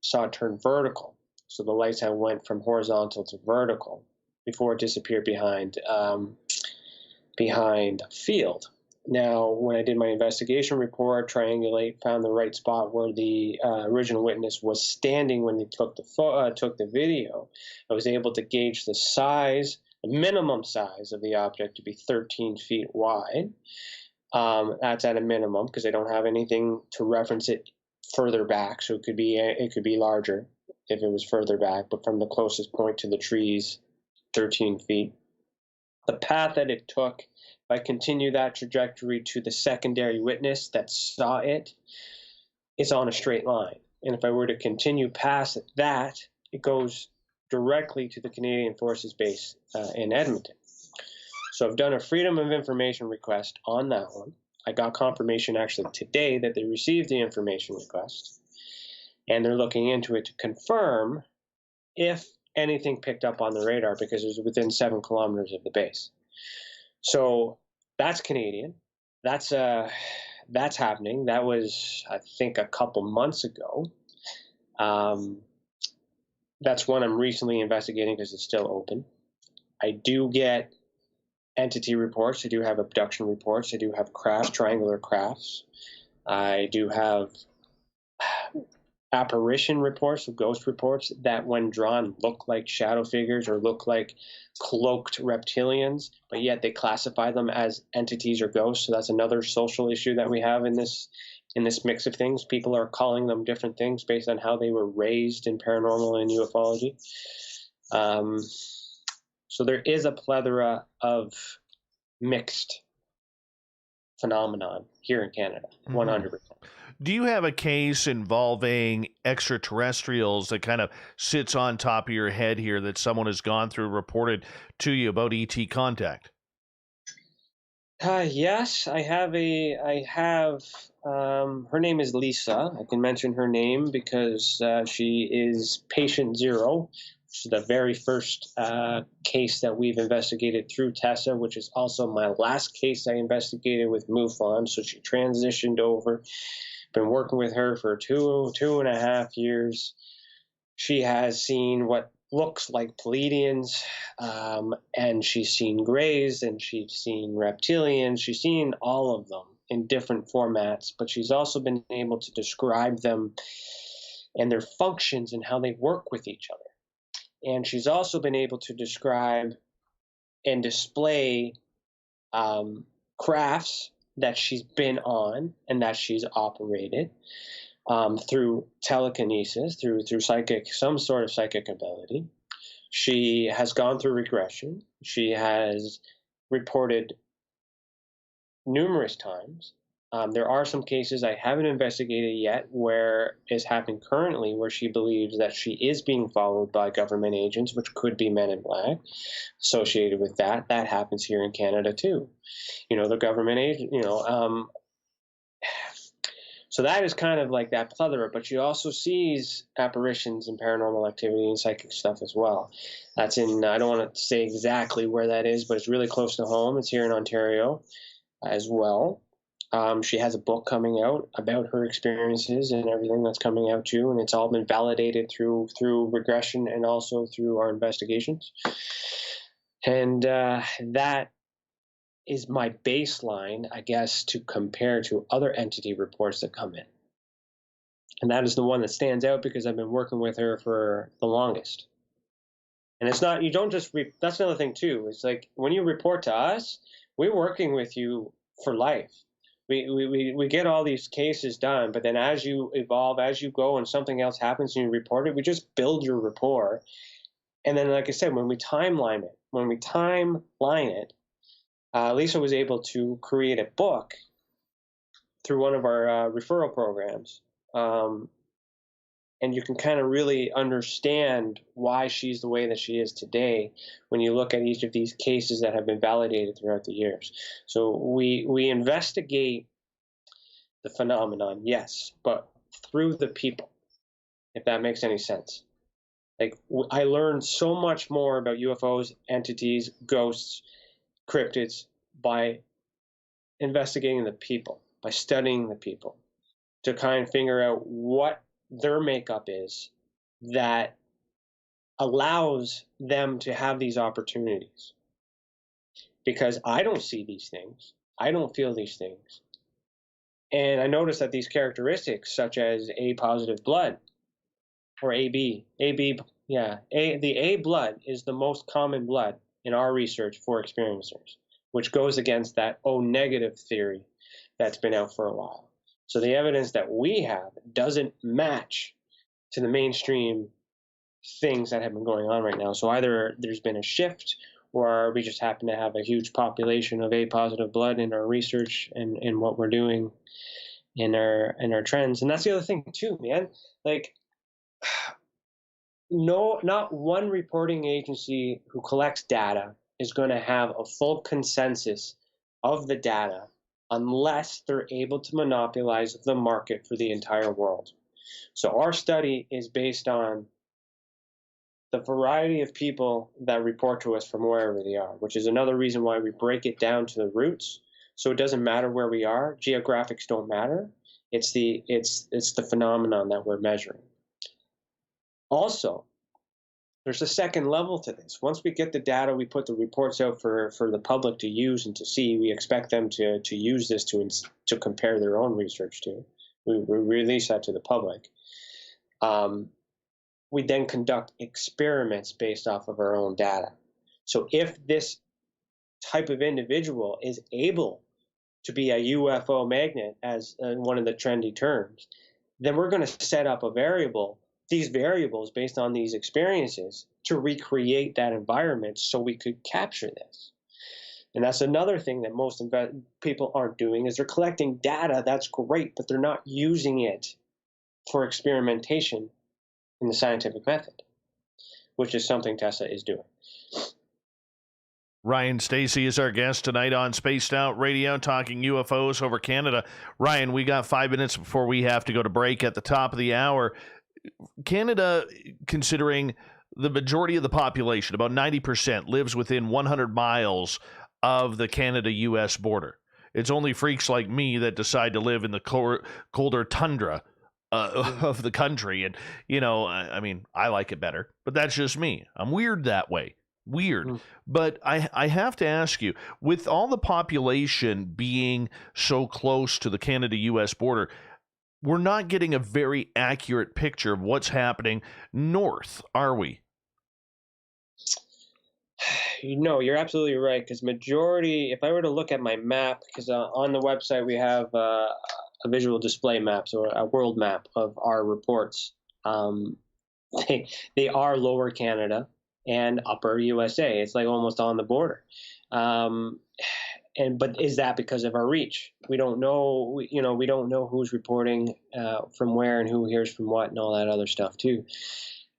saw it turn vertical. So the lights had went from horizontal to vertical before it disappeared behind a field. Now, when I did my investigation report, triangulate, found the right spot where the original witness was standing when they took the video, I was able to gauge the size, the minimum size of the object to be 13 feet wide. That's at a minimum because I don't have anything to reference it further back, so it could be larger if it was further back, but from the closest point to the trees, 13 feet. The path that it took, if I continue that trajectory to the secondary witness that saw it, it's on a straight line. And if I were to continue past that, it goes directly to the Canadian Forces Base in Edmonton. So I've done a Freedom of Information request on that one. I got confirmation actually today that they received the information request, and they're looking into it to confirm if anything picked up on the radar because it was within 7 kilometers of the base. So that's Canadian. That's happening. That was, I think, a couple months ago. That's one I'm recently investigating because it's still open. I do get entity reports. I do have abduction reports. I do have crafts, triangular crafts. I do have apparition reports, ghost reports that when drawn look like shadow figures or look like cloaked reptilians, but yet they classify them as entities or ghosts. So that's another social issue that we have in this mix of things. People are calling them different things based on how they were raised in paranormal and ufology. So there is a plethora of mixed phenomenon here in Canada, 100%. Do you have a case involving extraterrestrials that kind of sits on top of your head here that someone has gone through, reported to you about ET contact? Yes, I have her name is Lisa. I can mention her name because she is patient 0. This is the very first case that we've investigated through TESA, which is also my last case I investigated with MUFON. So she transitioned over. Been working with her for two and a half years. She has seen what looks like Pleiadians, and she's seen Greys, and she's seen reptilians. She's seen all of them in different formats, but she's also been able to describe them and their functions and how they work with each other. And she's also been able to describe and display crafts that she's been on and that she's operated through telekinesis, through some sort of psychic ability. She has gone through regression. She has reported numerous times. There are some cases I haven't investigated yet where it's happening currently where she believes that she is being followed by government agents, which could be men in black associated with that. That happens here in Canada too. The government agent, so that is kind of like that plethora, but she also sees apparitions and paranormal activity and psychic stuff as well. That's in, I don't want to say exactly where that is, but it's really close to home. It's here in Ontario as well. She has a book coming out about her experiences and everything that's coming out too, and it's all been validated through regression and also through our investigations. And that is my baseline, I guess, to compare to other entity reports that come in. And that is the one that stands out because I've been working with her for the longest. And it's not, you don't just, that's another thing too. It's like when you report to us, we're working with you for life. We get all these cases done, but then as you evolve, as you go, and something else happens and you report it, we just build your rapport. And then, like I said, when we timeline it, Lisa was able to create a book through one of our referral programs. And you can kind of really understand why she's the way that she is today when you look at each of these cases that have been validated throughout the years. So we investigate the phenomenon, yes, but through the people, if that makes any sense. Like, I learned so much more about UFOs, entities, ghosts, cryptids by investigating the people, by studying the people, to kind of figure out what their makeup is that allows them to have these opportunities. Because I don't see these things, I don't feel these things. And I noticed that these characteristics, such as A positive blood, or the A blood is the most common blood in our research for experiencers, which goes against that O negative theory that's been out for a while. So the evidence that we have doesn't match to the mainstream things that have been going on right now. So either there's been a shift, or we just happen to have a huge population of A positive blood in our research and in what we're doing in our trends. And that's the other thing too, man. Like, no, not one reporting agency who collects data is going to have a full consensus of the data unless they're able to monopolize the market for the entire world. So our study is based on the variety of people that report to us from wherever they are, which is another reason why we break it down to the roots. So it doesn't matter where we are. Geographics don't matter. It's the phenomenon that we're measuring. Also, there's a second level to this. Once we get the data, we put the reports out for the public to use and to see. We expect them to use this to compare their own research to. We release that to the public. We then conduct experiments based off of our own data. So if this type of individual is able to be a UFO magnet, as one of the trendy terms, then we're going to set up these variables based on these experiences to recreate that environment so we could capture this. And that's another thing that most people aren't doing, is they're collecting data. That's great, but they're not using it for experimentation in the scientific method, which is something TESA is doing. Ryan Stacey is our guest tonight on Spaced Out Radio, talking UFOs over Canada. Ryan, we got 5 minutes before we have to go to break at the top of the hour. Canada, considering the majority of the population, about 90%, lives within 100 miles of the Canada-U.S. border. It's only freaks like me that decide to live in the colder tundra of the country. And, I mean, I like it better, but that's just me. I'm weird that way. Weird. But I have to ask you, with all the population being so close to the Canada-U.S. border, we're not getting a very accurate picture of what's happening north, are we? No, you're absolutely right, because majority, if I were to look at my map, because on the website we have a visual display map, so a world map of our reports. They are lower Canada and upper USA. It's like almost on the border. But is that because of our reach? We don't know. We don't know who's reporting from where and who hears from what and all that other stuff too.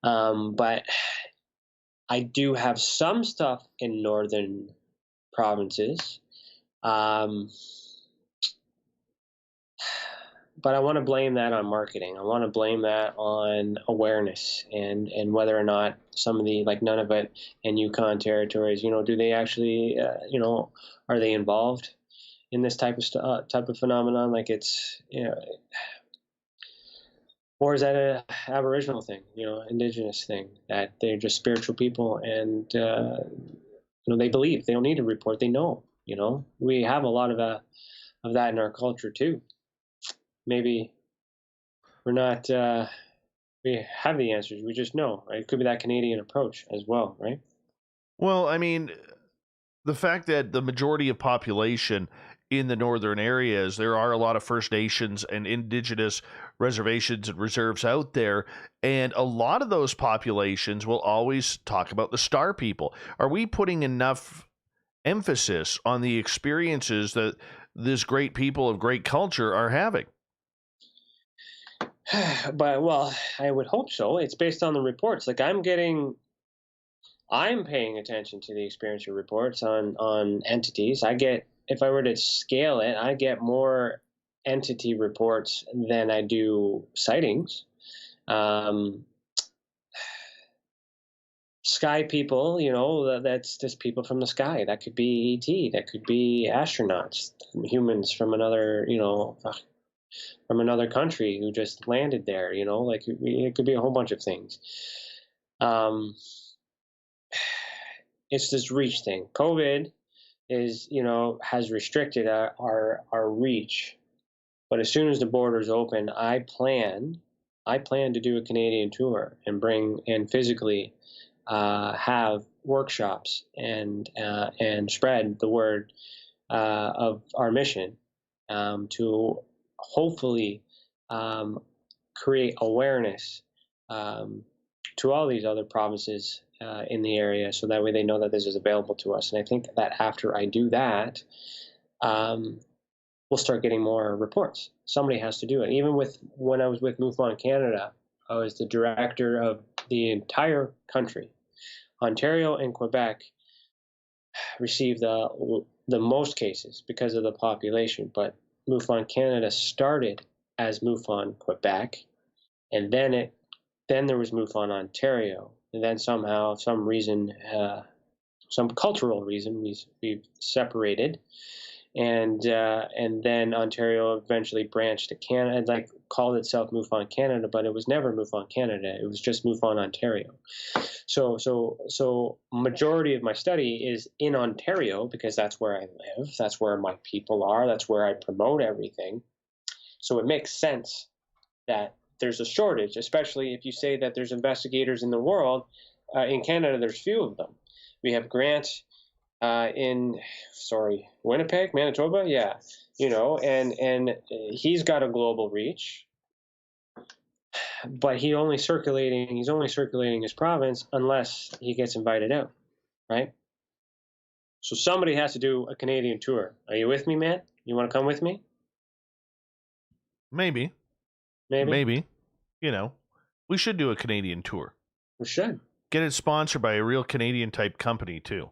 But I do have some stuff in northern provinces. But I want to blame that on marketing. I want to blame that on awareness and whether or not some of the, like Nunavut and Yukon territories, do they actually, are they involved in this type of phenomenon? Like it's, or is that a Aboriginal thing, Indigenous thing, that they're just spiritual people and, they believe they don't need to report. They know, we have a lot of that in our culture too. Maybe we're not, we have the answers. We just know, right? It could be that Canadian approach as well, right? Well, I mean, the fact that the majority of population in the northern areas. There are a lot of First Nations and Indigenous reservations and reserves out there, and a lot of those populations will always talk about the star people. Are we putting enough emphasis on the experiences that this great people of great culture are having? But well, I would hope so. It's based on the reports. Like I'm paying attention to the experiencer reports on entities. If I were to scale it, I get more entity reports than I do sightings. Sky people, that's just people from the sky. That could be ET. That could be astronauts, humans from another, from another country who just landed there. Like it could be a whole bunch of things. It's this reach thing. COVID has restricted our reach. But as soon as the borders open, I plan to do a Canadian tour and physically have workshops and spread the word of our mission to hopefully create awareness to all these other provinces in the area, so that way they know that this is available to us. And I think that after I do that, we'll start getting more reports. Somebody has to do it. Even when I was with MUFON Canada, I was the director of the entire country. Ontario and Quebec received the most cases because of the population, but MUFON Canada started as MUFON Quebec, and then there was MUFON Ontario, and then somehow, some reason, some cultural reason, we've separated, and then Ontario eventually branched to Canada, and like called itself MUFON Canada, but it was never MUFON Canada. It was just MUFON Ontario. So majority of my study is in Ontario because that's where I live. That's where my people are. That's where I promote everything. So it makes sense that there's a shortage, especially if you say that there's investigators in the world. In Canada, there's few of them. We have Grant Winnipeg, Manitoba, yeah, and he's got a global reach, but he's only circulating his province unless he gets invited out, right? So somebody has to do a Canadian tour. Are you with me, man? You want to come with me? Maybe. We should do a Canadian tour. We should. Get it sponsored by a real Canadian type company too.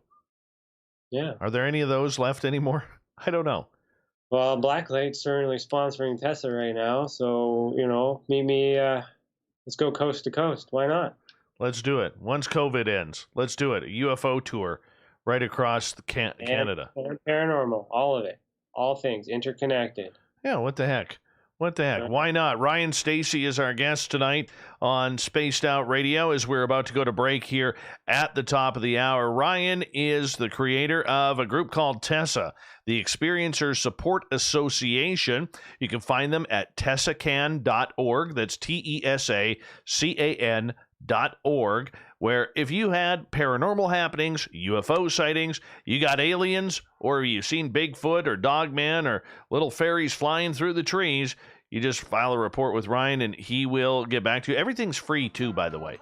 Yeah. Are there any of those left anymore? I don't know. Well, Blacklight's certainly sponsoring TESA right now, so meet me. Let's go coast to coast. Why not? Let's do it. Once COVID ends, let's do it. A UFO tour right across Canada. And paranormal, all of it. All things interconnected. Yeah, what the heck? Why not? Ryan Stacey is our guest tonight on Spaced Out Radio as we're about to go to break here at the top of the hour. Ryan is the creator of a group called TESA, the Experiencer Support Association. You can find them at tesacan.org. That's TESACAN.org, where if you had paranormal happenings, UFO sightings, you got aliens, or you've seen Bigfoot or Dogman or little fairies flying through the trees, you just file a report with Ryan and he will get back to you. Everything's free too, by the way.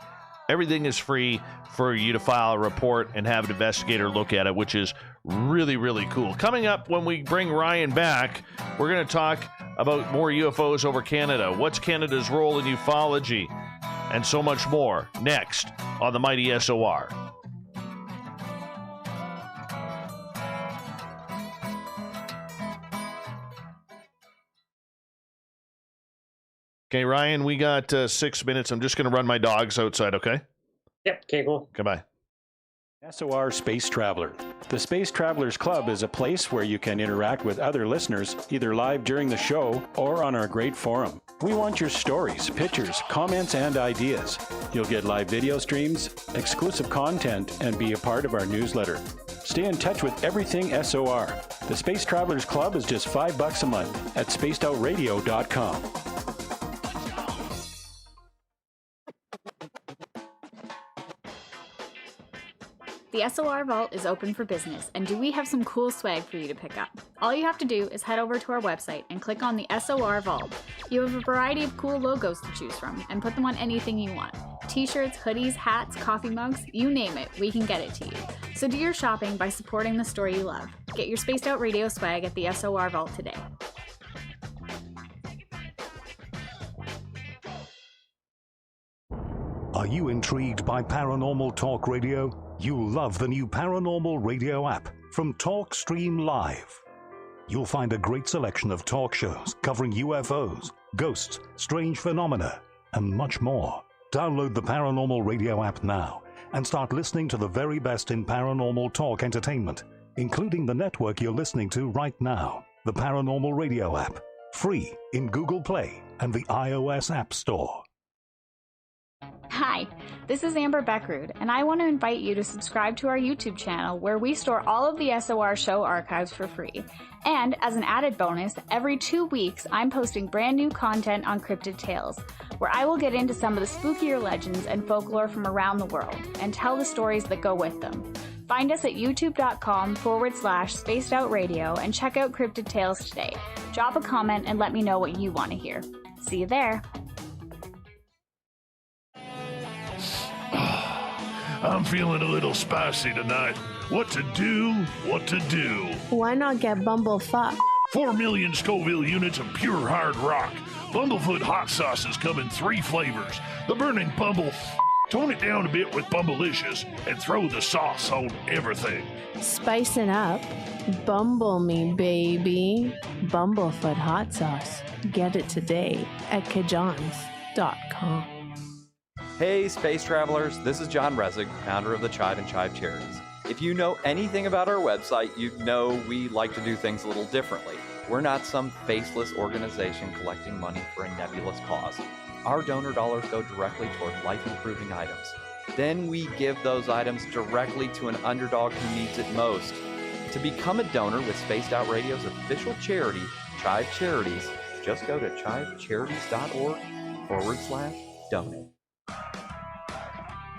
Everything is free for you to file a report and have an investigator look at it, which is really, really cool. Coming up when we bring Ryan back, we're going to talk about more UFOs over Canada. What's Canada's role in ufology? And so much more next on the Mighty SOR. Okay, Ryan, we got 6 minutes. I'm just going to run my dogs outside, okay? Yep, okay, cool. Goodbye. SOR Space Traveler. The Space Travelers Club is a place where you can interact with other listeners, either live during the show or on our great forum. We want your stories, pictures, comments, and ideas. You'll get live video streams, exclusive content, and be a part of our newsletter. Stay in touch with everything SOR. The Space Travelers Club is just $5 a month at spacedoutradio.com. The SOR Vault is open for business, and do we have some cool swag for you to pick up? All you have to do is head over to our website and click on the SOR Vault. You have a variety of cool logos to choose from and put them on anything you want. T-shirts, hoodies, hats, coffee mugs, you name it, we can get it to you. So do your shopping by supporting the story you love. Get your Spaced Out Radio swag at the SOR Vault today. Are you intrigued by Paranormal Talk Radio? You'll love the new Paranormal Radio app from TalkStream Live. You'll find a great selection of talk shows covering UFOs, ghosts, strange phenomena, and much more. Download the Paranormal Radio app now and start listening to the very best in paranormal talk entertainment, including the network you're listening to right now, the Paranormal Radio app, free in Google Play and the iOS App Store. Hi, this is Amber Beckrud, and I want to invite you to subscribe to our YouTube channel where we store all of the SOR show archives for free. And as an added bonus, every 2 weeks I'm posting brand new content on Cryptid Tales, where I will get into some of the spookier legends and folklore from around the world and tell the stories that go with them. Find us at youtube.com/spacedoutradio and check out Cryptid Tales today. Drop a comment and let me know what you want to hear. See you there. I'm feeling a little spicy tonight. What to do? What to do? Why not get Bumblefuck? 4 million Scoville units of pure hard rock. Bumblefoot hot sauces come in 3 flavors. The burning Bumble. Tone it down a bit with Bumblicious and throw the sauce on everything. Spice it up. Bumble me, baby. Bumblefoot hot sauce. Get it today at kajans.com. Hey, space travelers, this is John Resig, founder of the Chive and Chive Charities. If you know anything about our website, you know we like to do things a little differently. We're not some faceless organization collecting money for a nebulous cause. Our donor dollars go directly toward life-improving items. Then we give those items directly to an underdog who needs it most. To become a donor with Spaced Out Radio's official charity, Chive Charities, just go to chivecharities.org/donate.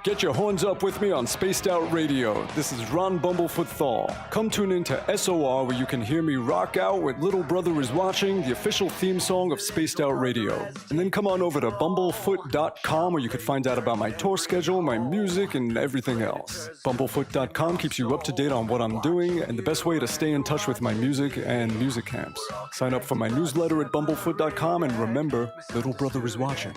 Get your horns up with me on Spaced Out Radio. This is Ron Bumblefoot Thal. Come tune in to SOR where you can hear me rock out with Little Brother Is Watching, the official theme song of Spaced Out Radio. And then come on over to bumblefoot.com where you can find out about my tour schedule, my music, and everything else. Bumblefoot.com keeps you up to date on what I'm doing and the best way to stay in touch with my music and music camps. Sign up for my newsletter at bumblefoot.com and remember, Little Brother Is Watching.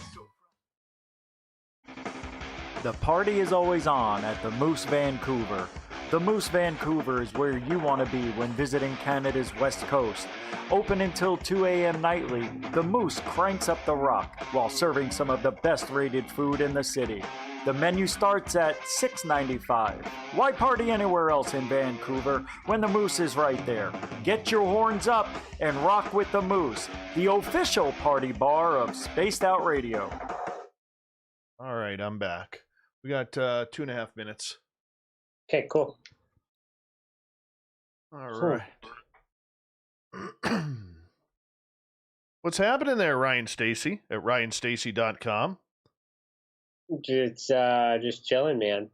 The party is always on at the Moose Vancouver. The Moose Vancouver is where you want to be when visiting Canada's West Coast. Open until 2 a.m. nightly, the Moose cranks up the rock while serving some of the best rated food in the city. The menu starts at $6.95. Why party anywhere else in Vancouver when the Moose is right there? Get your horns up and rock with the Moose, the official party bar of Spaced Out Radio. All right, I'm back. We got 2.5 minutes. Okay, cool. All right. What's happening there, Ryan Stacey, at ryanstacey.com? It's just chilling, man.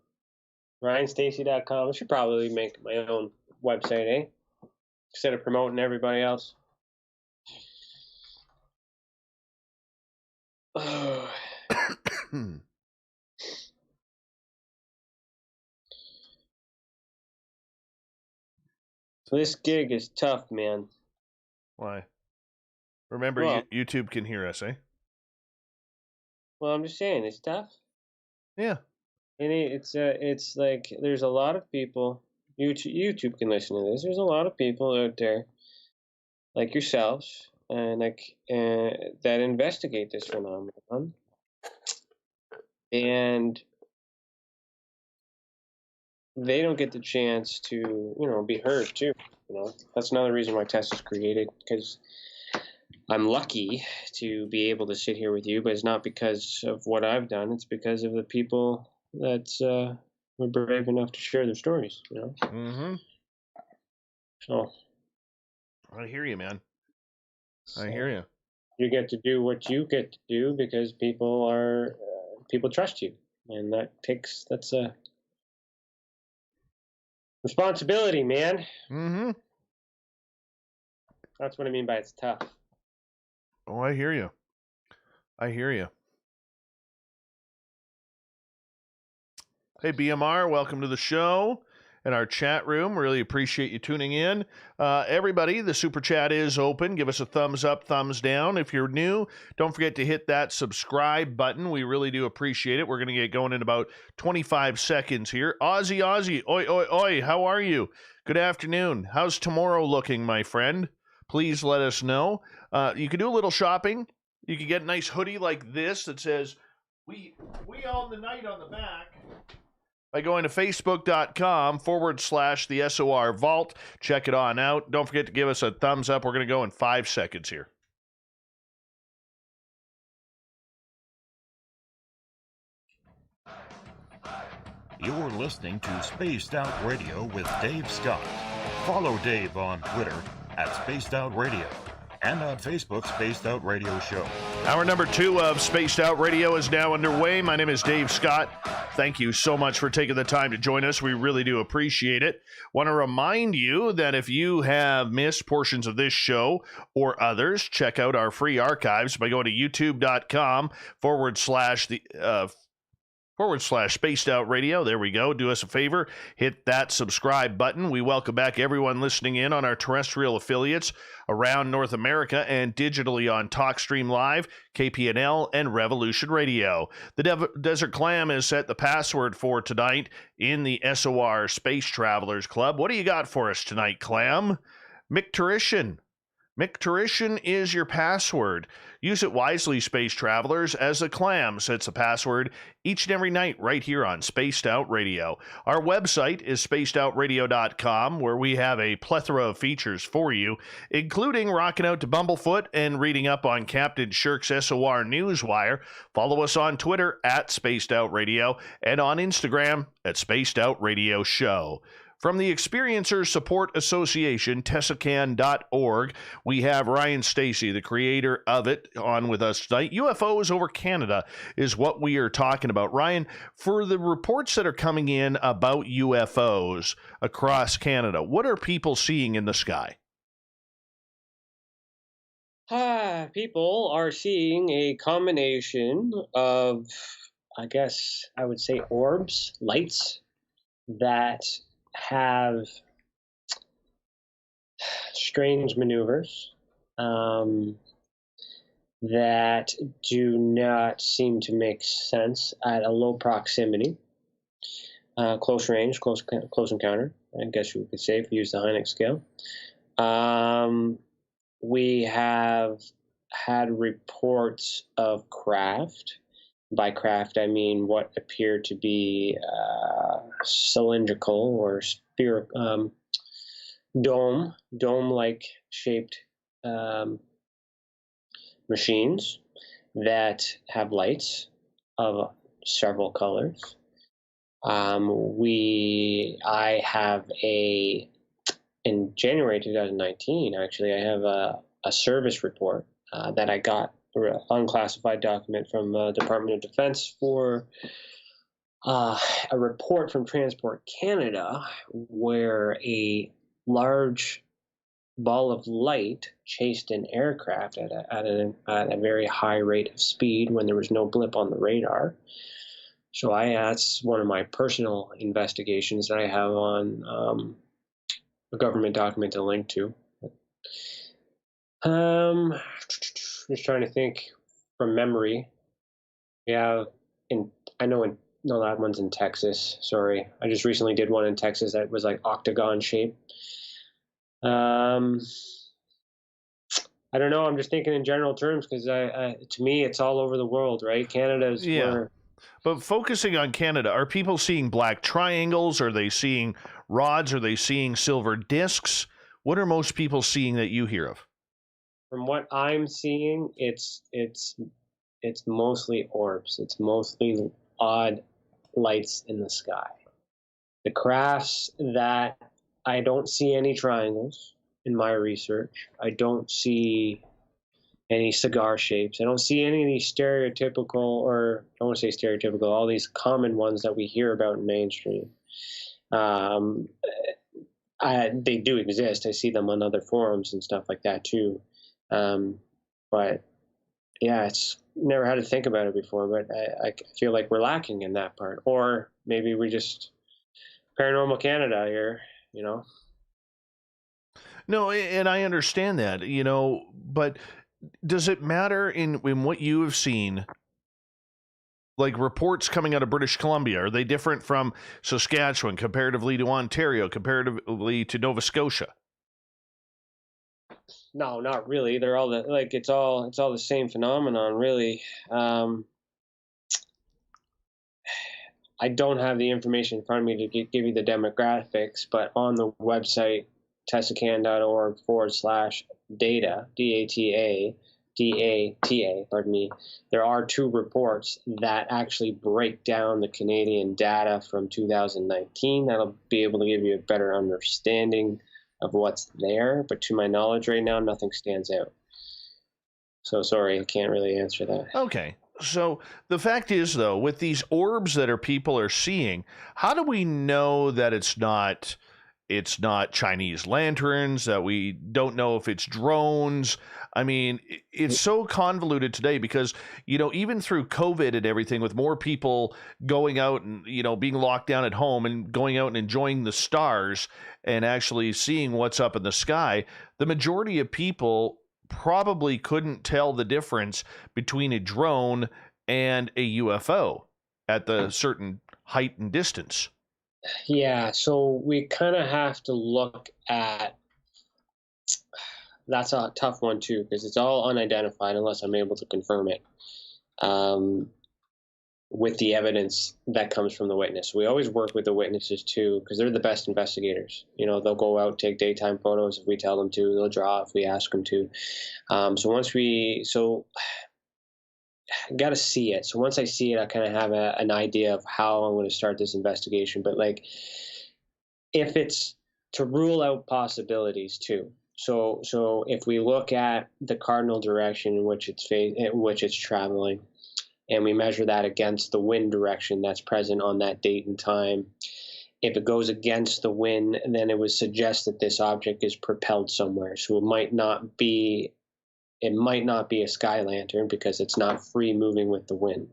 ryanstacey.com. I should probably make my own website, eh? Instead of promoting everybody else. So this gig is tough, man. Why? Remember, Well- YouTube can hear us, eh? Well, I'm just saying, it's tough. Yeah. And it's like there's a lot of people. YouTube can listen to this. There's a lot of people out there, like yourselves, and that investigate this phenomenon, and they don't get the chance to, be heard too. That's another reason why TESA is created, because I'm lucky to be able to sit here with you, but it's not because of what I've done. It's because of the people that were brave enough to share their stories, Mm-hmm. So I hear you, man. I hear you. You get to do what you get to do because people trust you, and that's a responsibility, man. Mm-hmm. That's what I mean by it's tough. Oh, I hear you. I hear you. Hey, BMR, welcome to the show and our chat room. Really appreciate you tuning in. Everybody, the super chat is open. Give us a thumbs up, thumbs down. If you're new, don't forget to hit that subscribe button. We really do appreciate it. We're going to get going in about 25 seconds here. Aussie, oi, oi, oi, how are you? Good afternoon. How's tomorrow looking, my friend? Please let us know. You can do a little shopping. You can get a nice hoodie like this that says, we own the night on the back, by going to facebook.com/the SOR Vault. Check it on out. Don't forget to give us a thumbs up. We're going to go in 5 seconds here. You're listening to Spaced Out Radio with Dave Scott. Follow Dave on Twitter at Spaced Out Radio and on Facebook, Spaced Out Radio Show. Hour number 2 of Spaced Out Radio is now underway. My name is Dave Scott. Thank you so much for taking the time to join us. We really do appreciate it. Want to remind you that if you have missed portions of this show or others, check out our free archives by going to youtube.com/Spaced Out Radio. There we go. Do us a favor. Hit that subscribe button. We welcome back everyone listening in on our terrestrial affiliates around North America and digitally on TalkStream Live, KPNL, and Revolution Radio. The Desert Clam has set the password for tonight in the SOR Space Travelers Club. What do you got for us tonight, Clam? McTuration. McTuration is your password. Use it wisely, space travelers, as the Clam sets the password each and every night right here on Spaced Out Radio. Our website is spacedoutradio.com, where we have a plethora of features for you, including rocking out to Bumblefoot and reading up on Captain Shirk's SOR Newswire. Follow us on Twitter at Spaced Out Radio and on Instagram at Spaced Out Radio Show. From the Experiencers Support Association, TESACAN.org, we have Ryan Stacey, the creator of it, on with us tonight. UFOs over Canada is what we are talking about. Ryan, for the reports that are coming in about UFOs across Canada, what are people seeing in the sky? People are seeing a combination of, I guess I would say, orbs, lights, that have strange maneuvers that do not seem to make sense at a low proximity, close range, close encounter, I guess you could say if you use the Hynek scale. We have had reports of craft. By craft, I mean what appear to be cylindrical or dome-like shaped machines that have lights of several colors. I have in January 2019, actually, I have a service report that I got, unclassified document from Department of Defense for a report from Transport Canada where a large ball of light chased an aircraft at a very high rate of speed when there was no blip on the radar. So that's one of my personal investigations that I have on a government document to link to. Just trying to think from memory. Yeah, that one's in Texas. Sorry, I just recently did one in Texas that was like octagon shape. I don't know. I'm just thinking in general terms because to me, it's all over the world, right? Canada's where. But focusing on Canada, are people seeing black triangles? Are they seeing rods? Are they seeing silver discs? What are most people seeing that you hear of? From what I'm seeing, it's mostly orbs. It's mostly odd lights in the sky. The crafts that I don't see any triangles in my research. I don't see any cigar shapes. I don't see any of these stereotypical, or I don't want to say stereotypical, all these common ones that we hear about in mainstream. They do exist. I see them on other forums and stuff like that too. But yeah, it's never had to think about it before, but I feel like we're lacking in that part. Or maybe we just Paranormal Canada here, you know? No, and I understand that, you know, but does it matter in what you have seen? Like reports coming out of British Columbia, are they different from Saskatchewan comparatively to Ontario, comparatively to Nova Scotia? No, not really. They're all it's all the same phenomenon, really. I don't have the information in front of me to give you the demographics, but on the website tesacan.org/data, DATA, pardon me, there are 2 reports that actually break down the Canadian data from 2019. That'll be able to give you a better understanding of what's there, but to my knowledge right now, nothing stands out. So sorry, I can't really answer that. Okay. So the fact is, though, with these orbs that people are seeing, how do we know that it's not Chinese lanterns, that we don't know if it's drones? I mean, it's so convoluted today because, you know, even through COVID and everything, with more people going out and, you know, being locked down at home and going out and enjoying the stars and actually seeing what's up in the sky, the majority of people probably couldn't tell the difference between a drone and a UFO at the certain height and distance. Yeah, so we kind of have to look at, that's a tough one too, because it's all unidentified unless I'm able to confirm it with the evidence that comes from the witness. We always work with the witnesses too, because they're the best investigators. You know, they'll go out, take daytime photos if we tell them to, they'll draw if we ask them to. So I got to see it. So once I see it, I kind of have an idea of how I'm going to start this investigation. But like, if it's to rule out possibilities too. So if we look at the cardinal direction in which it's traveling, and we measure that against the wind direction that's present on that date and time, if it goes against the wind, then it would suggest that this object is propelled somewhere. So it might not be a sky lantern because it's not free moving with the wind.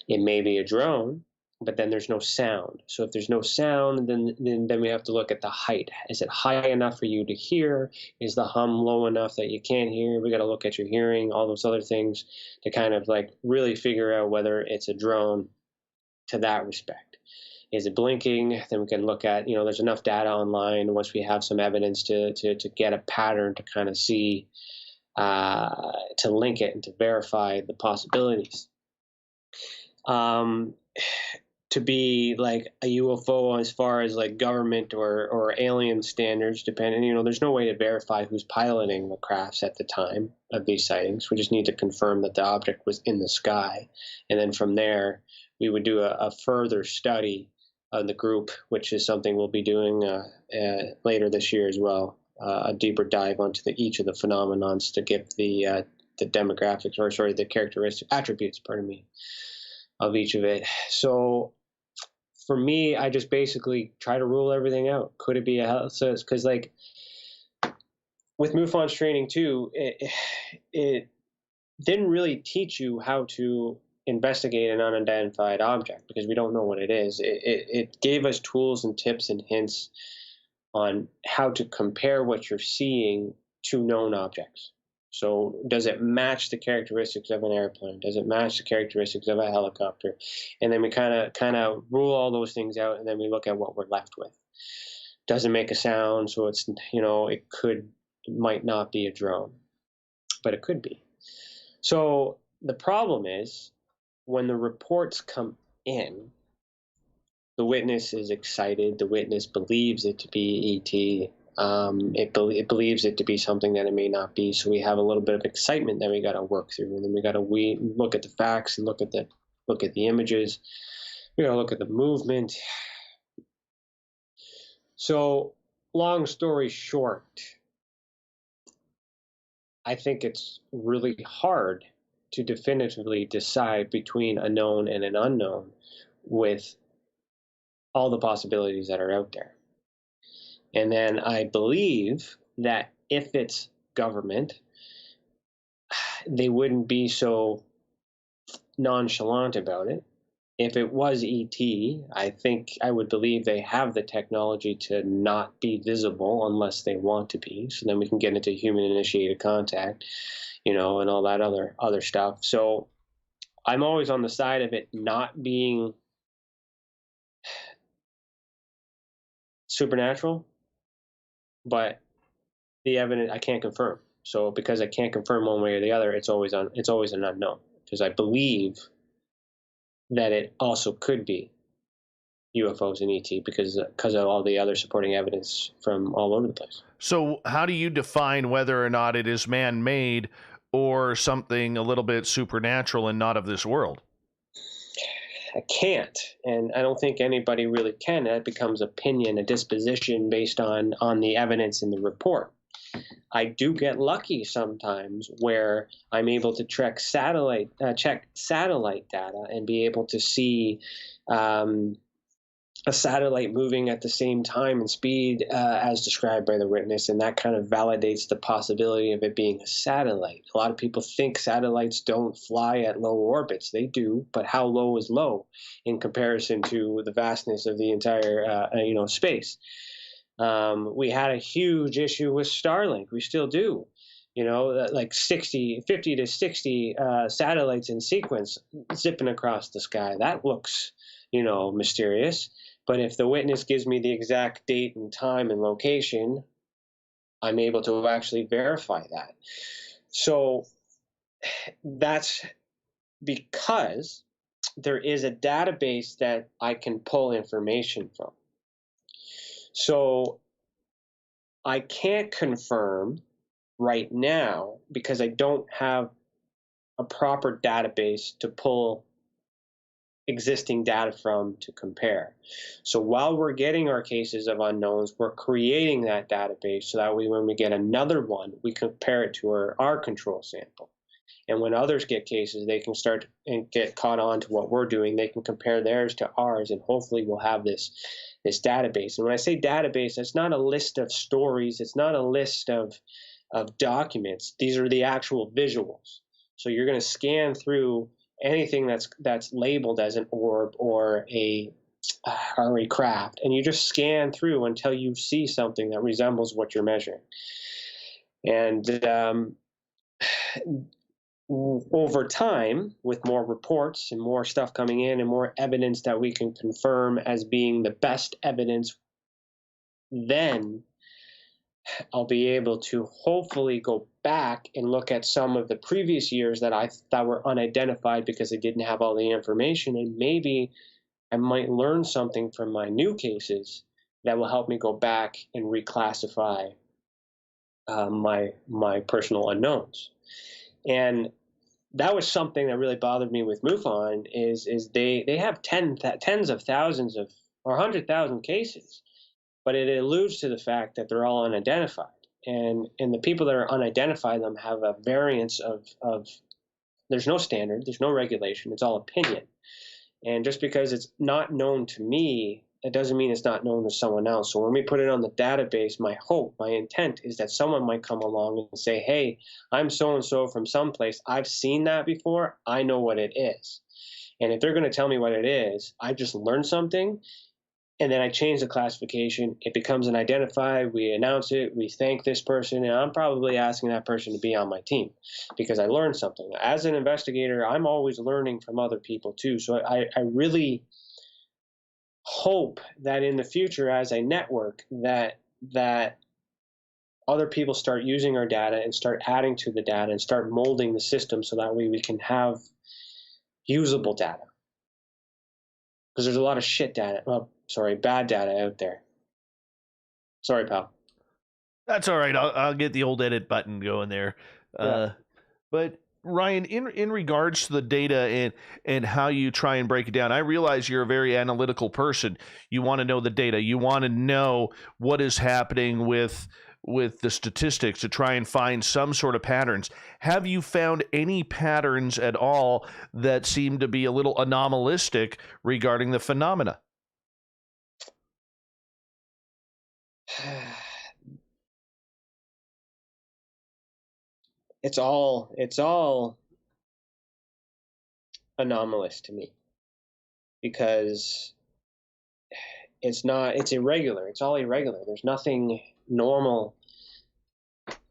It may be a drone, but then there's no sound. So if there's no sound, then we have to look at the height. Is it high enough for you to hear? Is the hum low enough that you can't hear? We got to look at your hearing, all those other things to kind of like really figure out whether it's a drone to that respect. Is it blinking? Then we can look at, you know, there's enough data online once we have some evidence to get a pattern to kind of see, to link it and to verify the possibilities. To be like a UFO as far as like government or alien standards, depending, you know, there's no way to verify who's piloting the crafts at the time of these sightings. We just need to confirm that the object was in the sky. And then from there, we would do a further study of the group, which is something we'll be doing later this year as well. A deeper dive onto each of the phenomenons to give the demographics, or sorry, the characteristic attributes, pardon me, of each of it. So for me, I just basically try to rule everything out. Could it be a health? Because like with MUFON's training too, it didn't really teach you how to investigate an unidentified object because we don't know what it is. It gave us tools and tips and hints on how to compare what you're seeing to known objects. So does it match the characteristics of an airplane? Does it match the characteristics of a helicopter? And then we kind of rule all those things out, and then we look at what we're left with. Does it make a sound? So it's, you know, it might not be a drone, but it could be. So the problem is when the reports come in, the witness is excited. The witness believes it to be ET. It believes it to be something that it may not be. So we have a little bit of excitement that we got to work through, and then we got to look at the facts and look at the images. We got to look at the movement. So, long story short, I think it's really hard to definitively decide between a known and an unknown with all the possibilities that are out there. And then I believe that if it's government, they wouldn't be so nonchalant about it. If it was ET, I think I would believe they have the technology to not be visible unless they want to be. So then we can get into human-initiated contact, and all that other stuff. So I'm always on the side of it not being supernatural, but the evidence I can't confirm. So because I can't confirm one way or the other, it's always an unknown. Because I believe that it also could be UFOs and ET because of all the other supporting evidence from all over the place. So how do you define whether or not it is man-made or something a little bit supernatural and not of this world? I can't, and I don't think anybody really can. That becomes opinion, a disposition based on the evidence in the report. I do get lucky sometimes where I'm able to check satellite data and be able to see a satellite moving at the same time and speed as described by the witness, and that kind of validates the possibility of it being a satellite. A lot of people think satellites don't fly at low orbits. They do, but how low is low in comparison to the vastness of the entire space? We had a huge issue with Starlink. We still do. Like 50 to 60 satellites in sequence zipping across the sky. That looks, mysterious. But if the witness gives me the exact date and time and location, I'm able to actually verify that. So that's because there is a database that I can pull information from. So I can't confirm right now because I don't have a proper database to pull existing data from to compare. So while we're getting our cases of unknowns, we're creating that database so that when we get another one, we compare it to our control sample. And when others get cases, they can start and get caught on to what we're doing. They can compare theirs to ours, and hopefully we'll have this database. And when I say database, it's not a list of stories. It's not a list of documents. These are the actual visuals. So you're going to scan through anything that's labeled as an orb or a craft, and you just scan through until you see something that resembles what you're measuring. And over time, with more reports and more stuff coming in and more evidence that we can confirm as being the best evidence, then I'll be able to hopefully go back and look at some of the previous years that I thought were unidentified because I didn't have all the information, and maybe I might learn something from my new cases that will help me go back and reclassify my personal unknowns. And that was something that really bothered me with MUFON is they have tens of thousands of or 100,000 cases, but it alludes to the fact that they're all unidentified. And the people that are unidentified them have a variance of there's no standard, there's no regulation, it's all opinion. And just because it's not known to me, it doesn't mean it's not known to someone else. So when we put it on the database, my hope, my intent is that someone might come along and say, hey, I'm so-and-so from someplace. I've seen that before. I know what it is. And if they're going to tell me what it is, I just learned something. And then I change the classification. It becomes an identified. We announce it. We thank this person. And I'm probably asking that person to be on my team because I learned something. As an investigator, I'm always learning from other people too. So I really hope that in the future, as I network, that other people start using our data and start adding to the data and start molding the system so that way we can have usable data. Because there's a lot of shit data. Bad data out there. Sorry, pal. That's all right. I'll get the old edit button going there. Yeah. But Ryan, in regards to the data and how you try and break it down, I realize you're a very analytical person. You want to know the data. You want to know what is happening with the statistics to try and find some sort of patterns. Have you found any patterns at all that seem to be a little anomalistic regarding the phenomena? it's all anomalous to me, because it's irregular. It's all irregular. There's nothing normal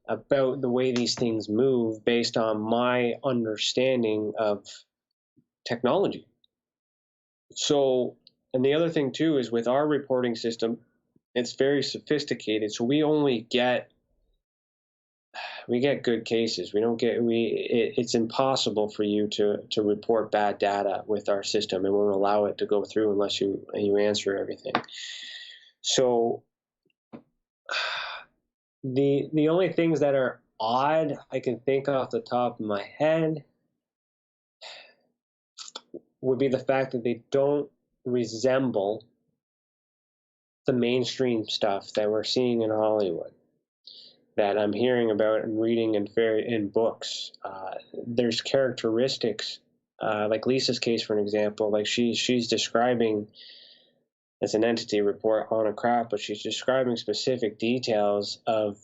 about the way these things move based on my understanding of technology. So, and the other thing too is with our reporting system, it's very sophisticated. So we get good cases. It's impossible for you to report bad data with our system, and won't allow it to go through unless you answer everything. So the only things that are odd I can think off the top of my head would be the fact that they don't resemble the mainstream stuff that we're seeing in Hollywood, that I'm hearing about and reading in books. There's characteristics, like Lisa's case, for an example. Like she's describing, it's an entity report on a craft, but she's describing specific details of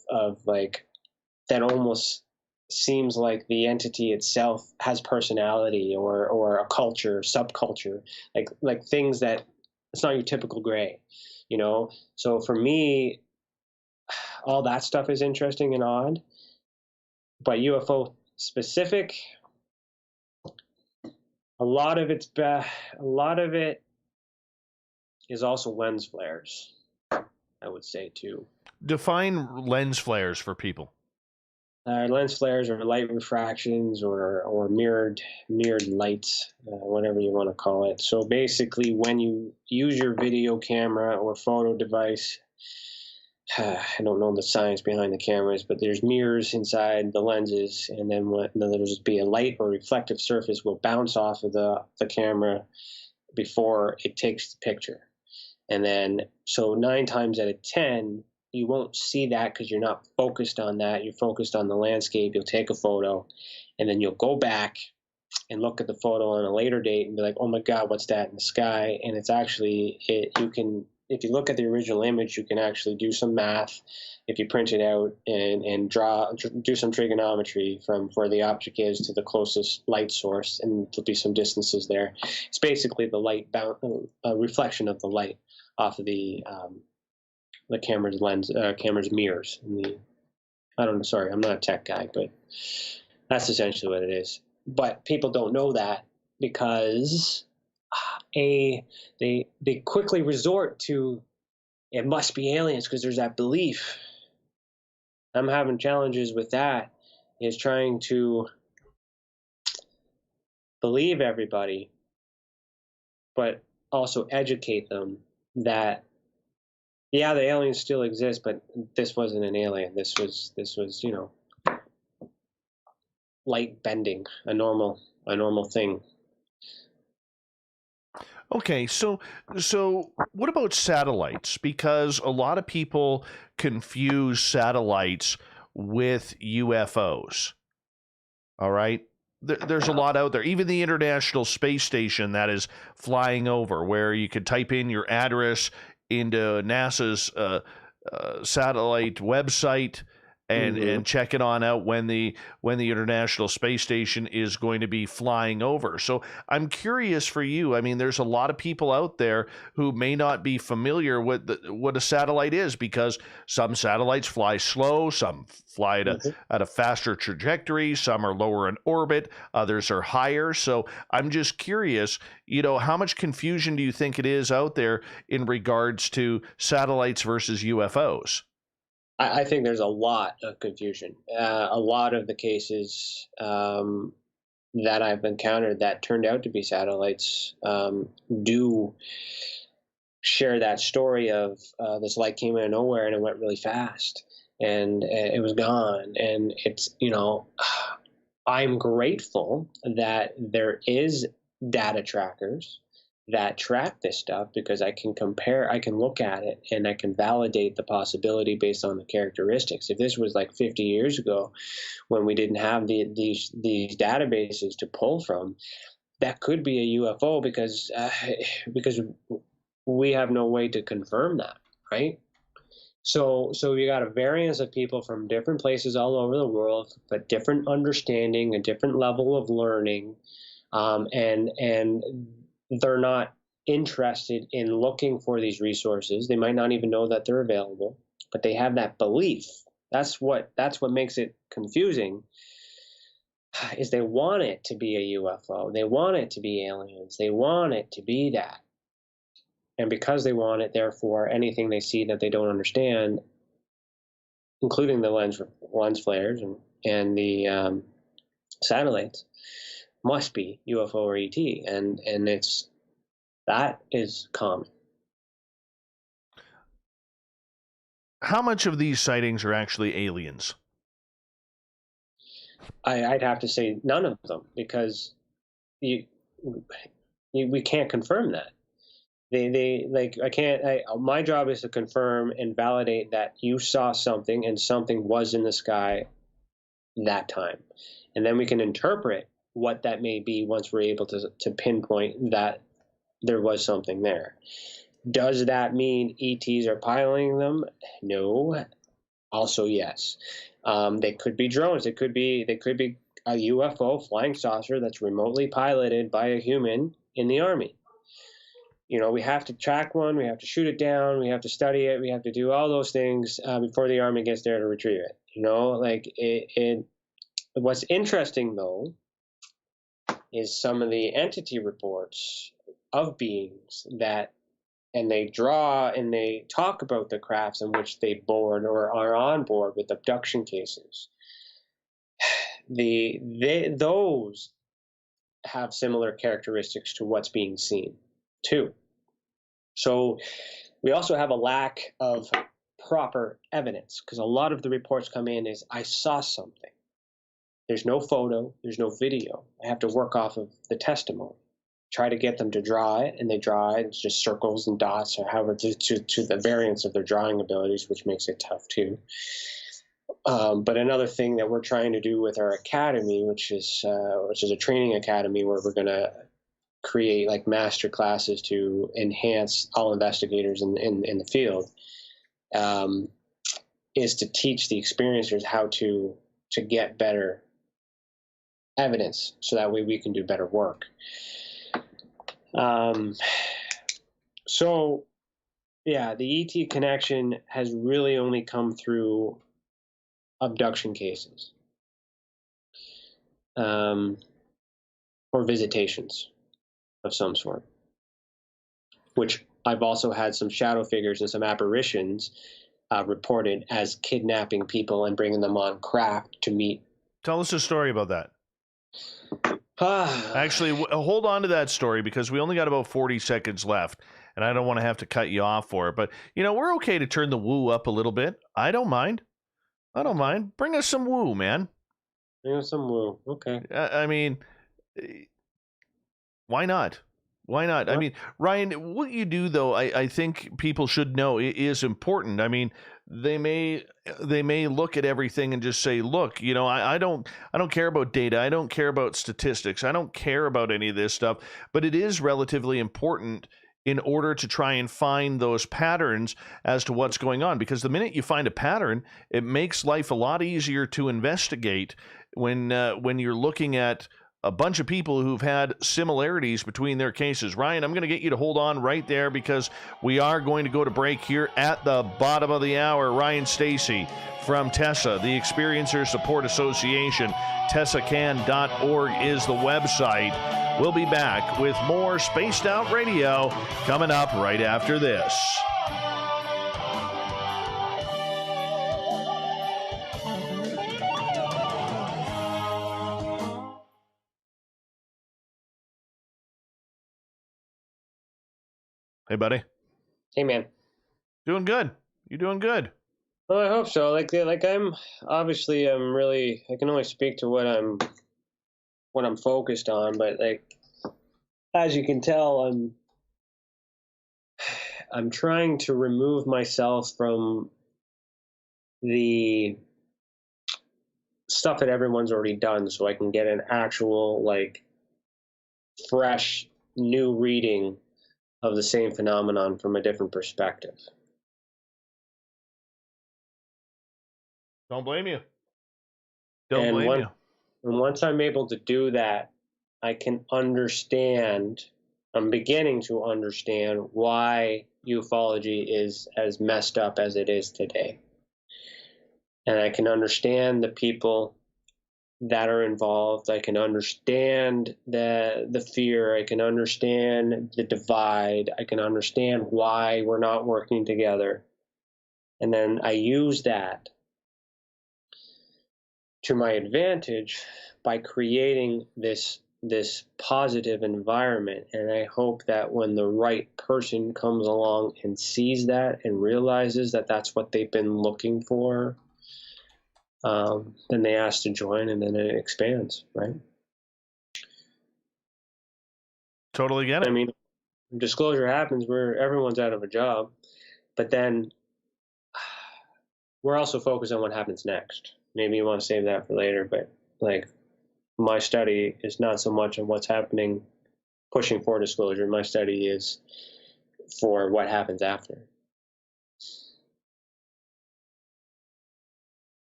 like that almost seems like the entity itself has personality or a culture, subculture, like things that it's not your typical gray, you know? So for me, all that stuff is interesting and odd, but UFO specific, a lot of it is also lens flares, I would say too. Define lens flares for people. Lens flares are light refractions or mirrored lights, whatever you want to call it. So basically, when you use your video camera or photo device, I don't know the science behind the cameras, but there's mirrors inside the lenses, and then there'll just be a light or reflective surface will bounce off of the camera before it takes the picture. And then, so 9 times out of 10, you won't see that because you're not focused on that. You're focused on the landscape. You'll take a photo, and then you'll go back and look at the photo on a later date and be like, oh my God, what's that in the sky? And it's actually, if you look at the original image, you can actually do some math if you print it out and do some trigonometry from where the object is to the closest light source, and there'll be some distances there. It's basically the light reflection of the light off of the camera's lens, camera's mirrors. Sorry, I'm not a tech guy, but that's essentially what it is. But people don't know that because they quickly resort to, it must be aliens because there's that belief. I'm having challenges with that, is trying to believe everybody, but also educate them that, yeah, the aliens still exist, but this wasn't an alien. This was, you know, light bending, a normal thing. Okay, so what about satellites? Because a lot of people confuse satellites with UFOs. All right? There's a lot out there. Even the International Space Station that is flying over, where you could type in your address into NASA's satellite website and check it on out when the International Space Station is going to be flying over. So I'm curious for you. I mean, there's a lot of people out there who may not be familiar with what a satellite is, because some satellites fly slow, some fly at a faster trajectory, some are lower in orbit, others are higher. So I'm just curious, you know, how much confusion do you think it is out there in regards to satellites versus UFOs? I think there's a lot of confusion. A lot of the cases that I've encountered that turned out to be satellites do share that story of this light came out of nowhere and it went really fast and it was gone. And it's, you know, I'm grateful that there is data trackers that track this stuff, because I can compare, I can look at it and I can validate the possibility based on the characteristics. If this was like 50 years ago when we didn't have these databases to pull from, that could be a UFO because we have no way to confirm that, right? So you got a variance of people from different places all over the world, but different understanding, a different level of learning, and they're not interested in looking for these resources. They might not even know that they're available, but they have that belief. That's what makes it confusing. Is they want it to be a UFO. They want it to be aliens. They want it to be that. And because they want it, therefore, anything they see that they don't understand, including the lens flares and the satellites, must be UFO or ET. And that is common. How much of these sightings are actually aliens? I'd have to say none of them, because we can't confirm that. My job is to confirm and validate that you saw something and something was in the sky that time. And then we can interpret what that may be once we're able to pinpoint that there was something there. Does that mean ETs are piloting them? No. Also, yes. They could be drones. They could be a UFO flying saucer that's remotely piloted by a human in the Army. You know, we have to track one, we have to shoot it down, we have to study it, we have to do all those things before the Army gets there to retrieve it. You know, like what's interesting though is some of the entity reports of beings that, and they draw and they talk about the crafts in which they board or are on board with abduction cases. Those have similar characteristics to what's being seen too. So we also have a lack of proper evidence, because a lot of the reports come in is, I saw something. There's no photo, there's no video. I have to work off of the testimony. Try to get them to draw it, and they draw it. It's just circles and dots, or however, to the variance of their drawing abilities, which makes it tough too. But another thing that we're trying to do with our academy, which is a training academy where we're going to create like master classes to enhance all investigators in the field, is to teach the experiencers how to get better evidence, so that way we can do better work. So yeah, the ET connection has really only come through abduction cases, or visitations of some sort, which I've also had some shadow figures and some apparitions reported as kidnapping people and bringing them on craft to meet. Tell us a story about that. Actually, hold on to that story, because we only got about 40 seconds left, and I don't want to have to cut you off for it. But, you know, we're okay to turn the woo up a little bit. I don't mind. Bring us some woo, man. Bring us some woo. Okay. I mean, why not? Why not? I mean, Ryan, what you do, though, I think people should know is important. I mean, they may look at everything and just say, look, you know, I don't care about data. I don't care about statistics. I don't care about any of this stuff. But it is relatively important in order to try and find those patterns as to what's going on. Because the minute you find a pattern, it makes life a lot easier to investigate when you're looking at a bunch of people who've had similarities between their cases. Ryan, I'm going to get you to hold on right there, because we are going to go to break here at the bottom of the hour. Ryan Stacey from TESA, the Experiencer Support Association. TESACAN.org is the website. We'll be back with more Spaced Out Radio coming up right after this. Hey, buddy. Hey, man. Doing good. You doing good? Well, I hope so. Like I'm really, I can only speak to what I'm focused on, but like, as you can tell, I'm trying to remove myself from the stuff that everyone's already done, so I can get an actual, like, fresh new reading of the same phenomenon from a different perspective. Don't blame you. Don't blame you. And once I'm able to do that, I can understand, I'm beginning to understand why ufology is as messed up as it is today. And I can understand the people that are involved. I can understand the fear. I can understand the divide. I can understand why we're not working together. And then I use that to my advantage by creating this positive environment. And I hope that when the right person comes along and sees that and realizes that that's what they've been looking for, then they ask to join, and then it expands, right? Totally get it. I mean, disclosure happens where everyone's out of a job, but then we're also focused on what happens next. Maybe you want to save that for later, but like, my study is not so much on what's happening, pushing for disclosure. My study is for what happens after.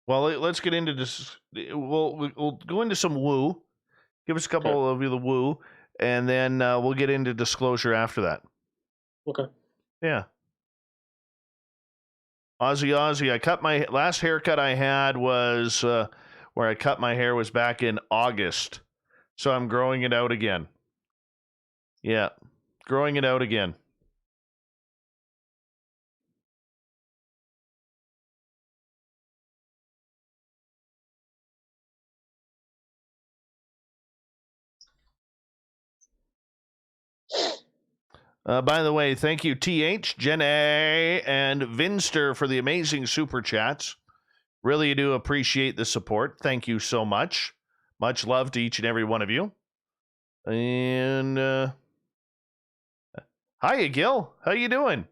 Well, let's get into this. We'll go into some woo. Give us a couple of the woo, and then we'll get into disclosure after that. Okay. Yeah. Aussie. I cut my last haircut I had was where I cut my hair was back in August. So I'm growing it out again. Yeah. Growing it out again. By the way, thank you, TH, Jen A, and Vinster for the amazing super chats. Really do appreciate the support. Thank you so much. Much love to each and every one of you. And hiya, Gil. How you doing?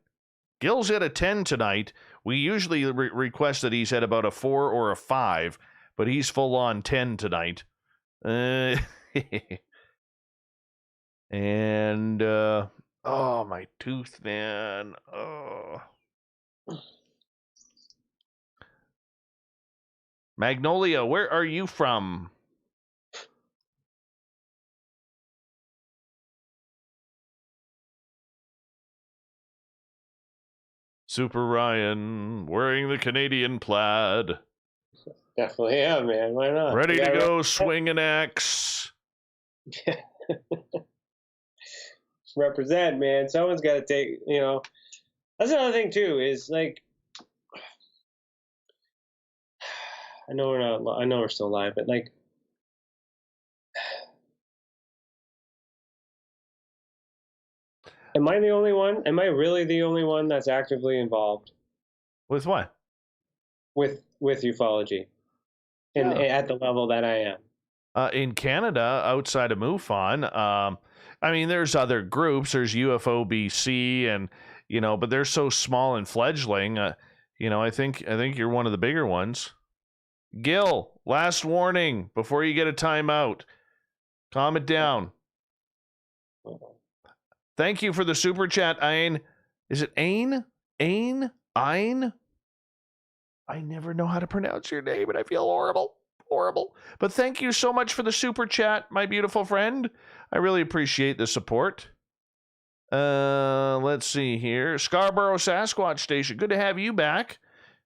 Gil's at a 10 tonight. We usually request that he's at about a 4 or a 5, but he's full on 10 tonight. And oh, my tooth, man. Oh. Magnolia, where are you from? Super Ryan, wearing the Canadian plaid. Definitely am, man. Why not? Ready to go swing an axe. Represent, man. Someone's got to take, that's another thing too, is like, I know we're still alive, but like, am I the only one? Am I really the only one that's actively involved? With what? With ufology, at the level that I am. In Canada, outside of MUFON, I mean, there's other groups. There's UFO BC, and but they're so small and fledgling. I think you're one of the bigger ones. Gil, last warning before you get a timeout. Calm it down. Thank you for the super chat, Ein. Is it Ein? Ein? Ein? I never know how to pronounce your name, and I feel horrible. But thank you so much for the super chat, my beautiful friend. I really appreciate the support. Let's see here. Scarborough Sasquatch Station. Good to have you back.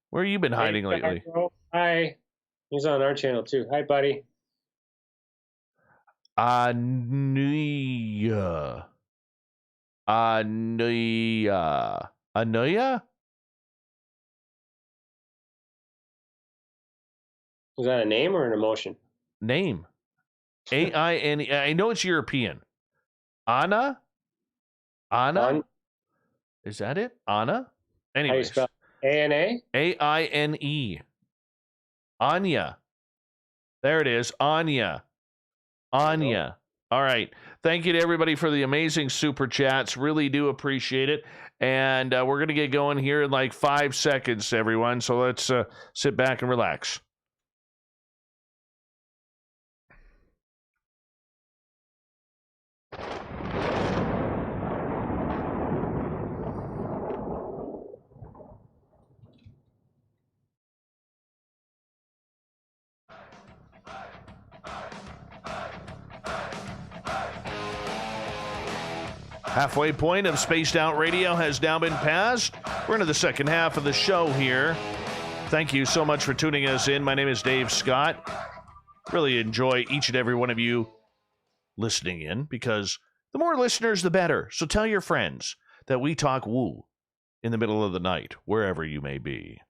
Where have you been hiding lately? Hi. He's on our channel too. Hi, buddy. Anuya. Is that a name or an emotion? Name. A-I-N-E. I know it's European. Anna? Is that it? Anna? Anyways. How you spell A-N-A? A-I-N-E. Anya. There it is. Anya. All right. Thank you to everybody for the amazing super chats. Really do appreciate it. And we're going to get going here in like 5 seconds, everyone. So let's sit back and relax. Halfway point of Spaced Out Radio has now been passed. We're into the second half of the show here. Thank you so much for tuning us in. My name is Dave Scott. Really enjoy each and every one of you listening in, because the more listeners, the better. So tell your friends that we talk woo in the middle of the night, wherever you may be.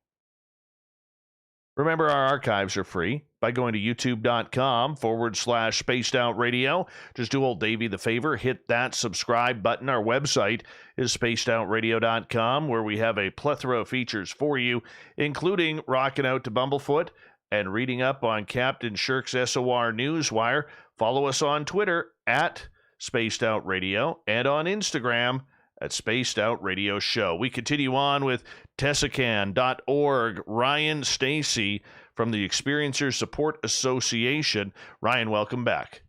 Remember, our archives are free by going to youtube.com/Spaced Out Radio. Just do old Davey the favor, hit that subscribe button. Our website is spacedoutradio.com, where we have a plethora of features for you, including rocking out to Bumblefoot and reading up on Captain Shirk's SOR Newswire. Follow us on Twitter at Spaced Out Radio and on Instagram at Spaced Out Radio Show. We continue on with TESACAN.org. Ryan Stacey from the Experiencers Support Association. Ryan, welcome back.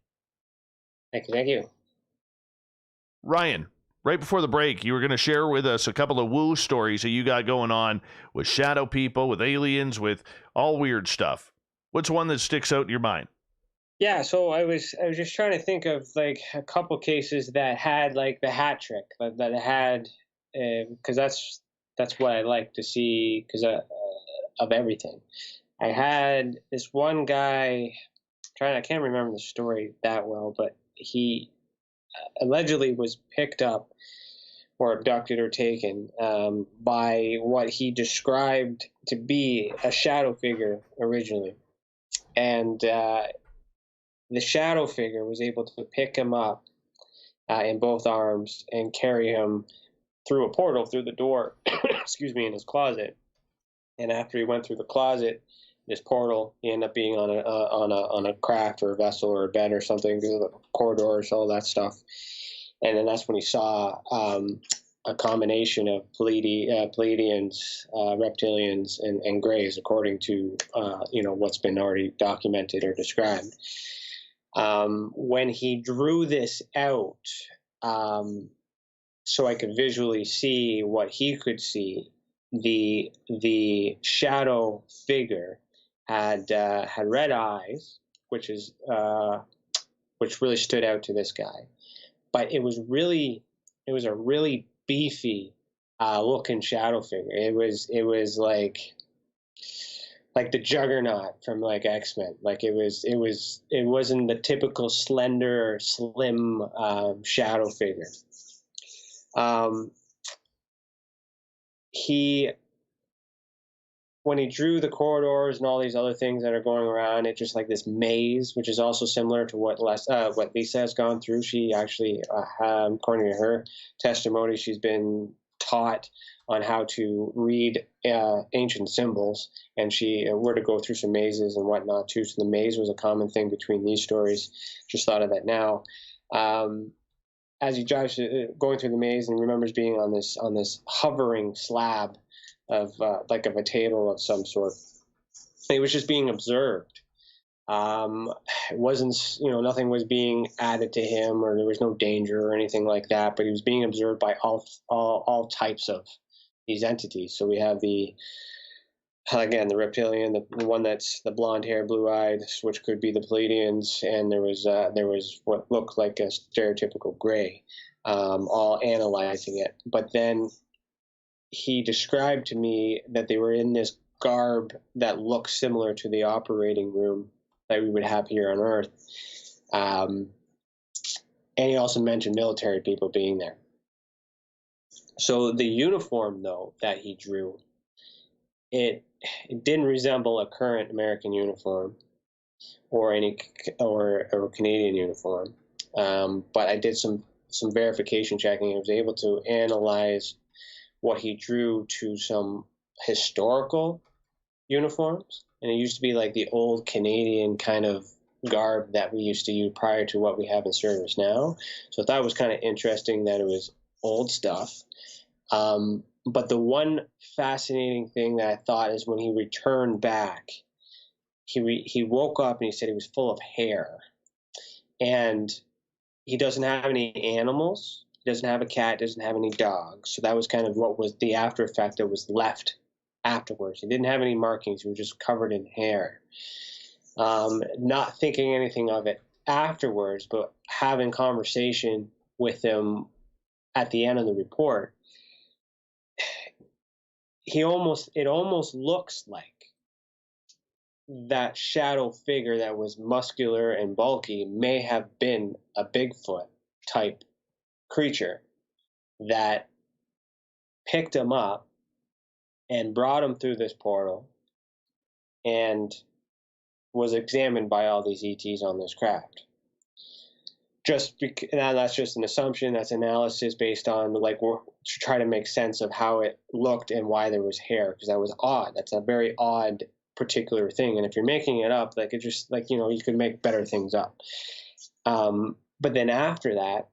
Thank you. Ryan, right before the break, you were going to share with us a couple of woo stories that you got going on with shadow people, with aliens, with all weird stuff. What's one that sticks out in your mind? Yeah, so I was just trying to think of like a couple cases that had like the hat trick, that had, because that's what I like to see because of everything. I had this one guy, I can't remember the story that well, but he allegedly was picked up or abducted or taken by what he described to be a shadow figure originally. And the shadow figure was able to pick him up in both arms and carry him through a portal, through the door, in his closet. And after he went through the closet, this portal, he ended up being on a craft or a vessel or a bed or something, the corridors, all that stuff. And then that's when he saw a combination of Pleiadians, reptilians, and Greys, according to what's been already documented or described. When he drew this out, so I could visually see what he could see, the shadow figure had red eyes, which really stood out to this guy. But it was a really beefy looking shadow figure. It was like the Juggernaut from like X-Men. Like it wasn't the typical slender, slim shadow figure. When he drew the corridors and all these other things that are going around, it's just like this maze, which is also similar to what Lisa has gone through. She actually, according to her testimony, she's been taught on how to read ancient symbols, and she were to go through some mazes and whatnot too. So the maze was a common thing between these stories. Just thought of that now. As he drives, going through the maze, and remembers being on this hovering slab of a table of some sort. He was just being observed. It wasn't, nothing was being added to him, or there was no danger or anything like that. But he was being observed by all types of these entities. So we have the reptilian, the one that's the blonde hair, blue eyed, which could be the Pleiadians, and there was what looked like a stereotypical Grey, all analyzing it. But then he described to me that they were in this garb that looked similar to the operating room that we would have here on Earth. And he also mentioned military people being there. So the uniform, though, that he drew, it didn't resemble a current American uniform or Canadian uniform. But I did some verification checking and was able to analyze what he drew to some historical uniforms. And it used to be like the old Canadian kind of garb that we used to use prior to what we have in service now. So I thought it was kind of interesting that it was old stuff. But the one fascinating thing that I thought is when he returned back, he woke up and he said he was full of hair. And he doesn't have any animals. He doesn't have a cat, doesn't have any dogs. So that was kind of what was the after effect that was left afterwards. He didn't have any markings. He was just covered in hair. Not thinking anything of it afterwards, but having conversation with him at the end of the report, it almost looks like that shadow figure that was muscular and bulky may have been a Bigfoot type creature that picked him up and brought him through this portal and was examined by all these ETs on this craft. Now that's just an assumption. That's analysis based on to try to make sense of how it looked and why there was hair, because that was odd. That's a very odd particular thing. And if you're making it up, it just you could make better things up. But then after that,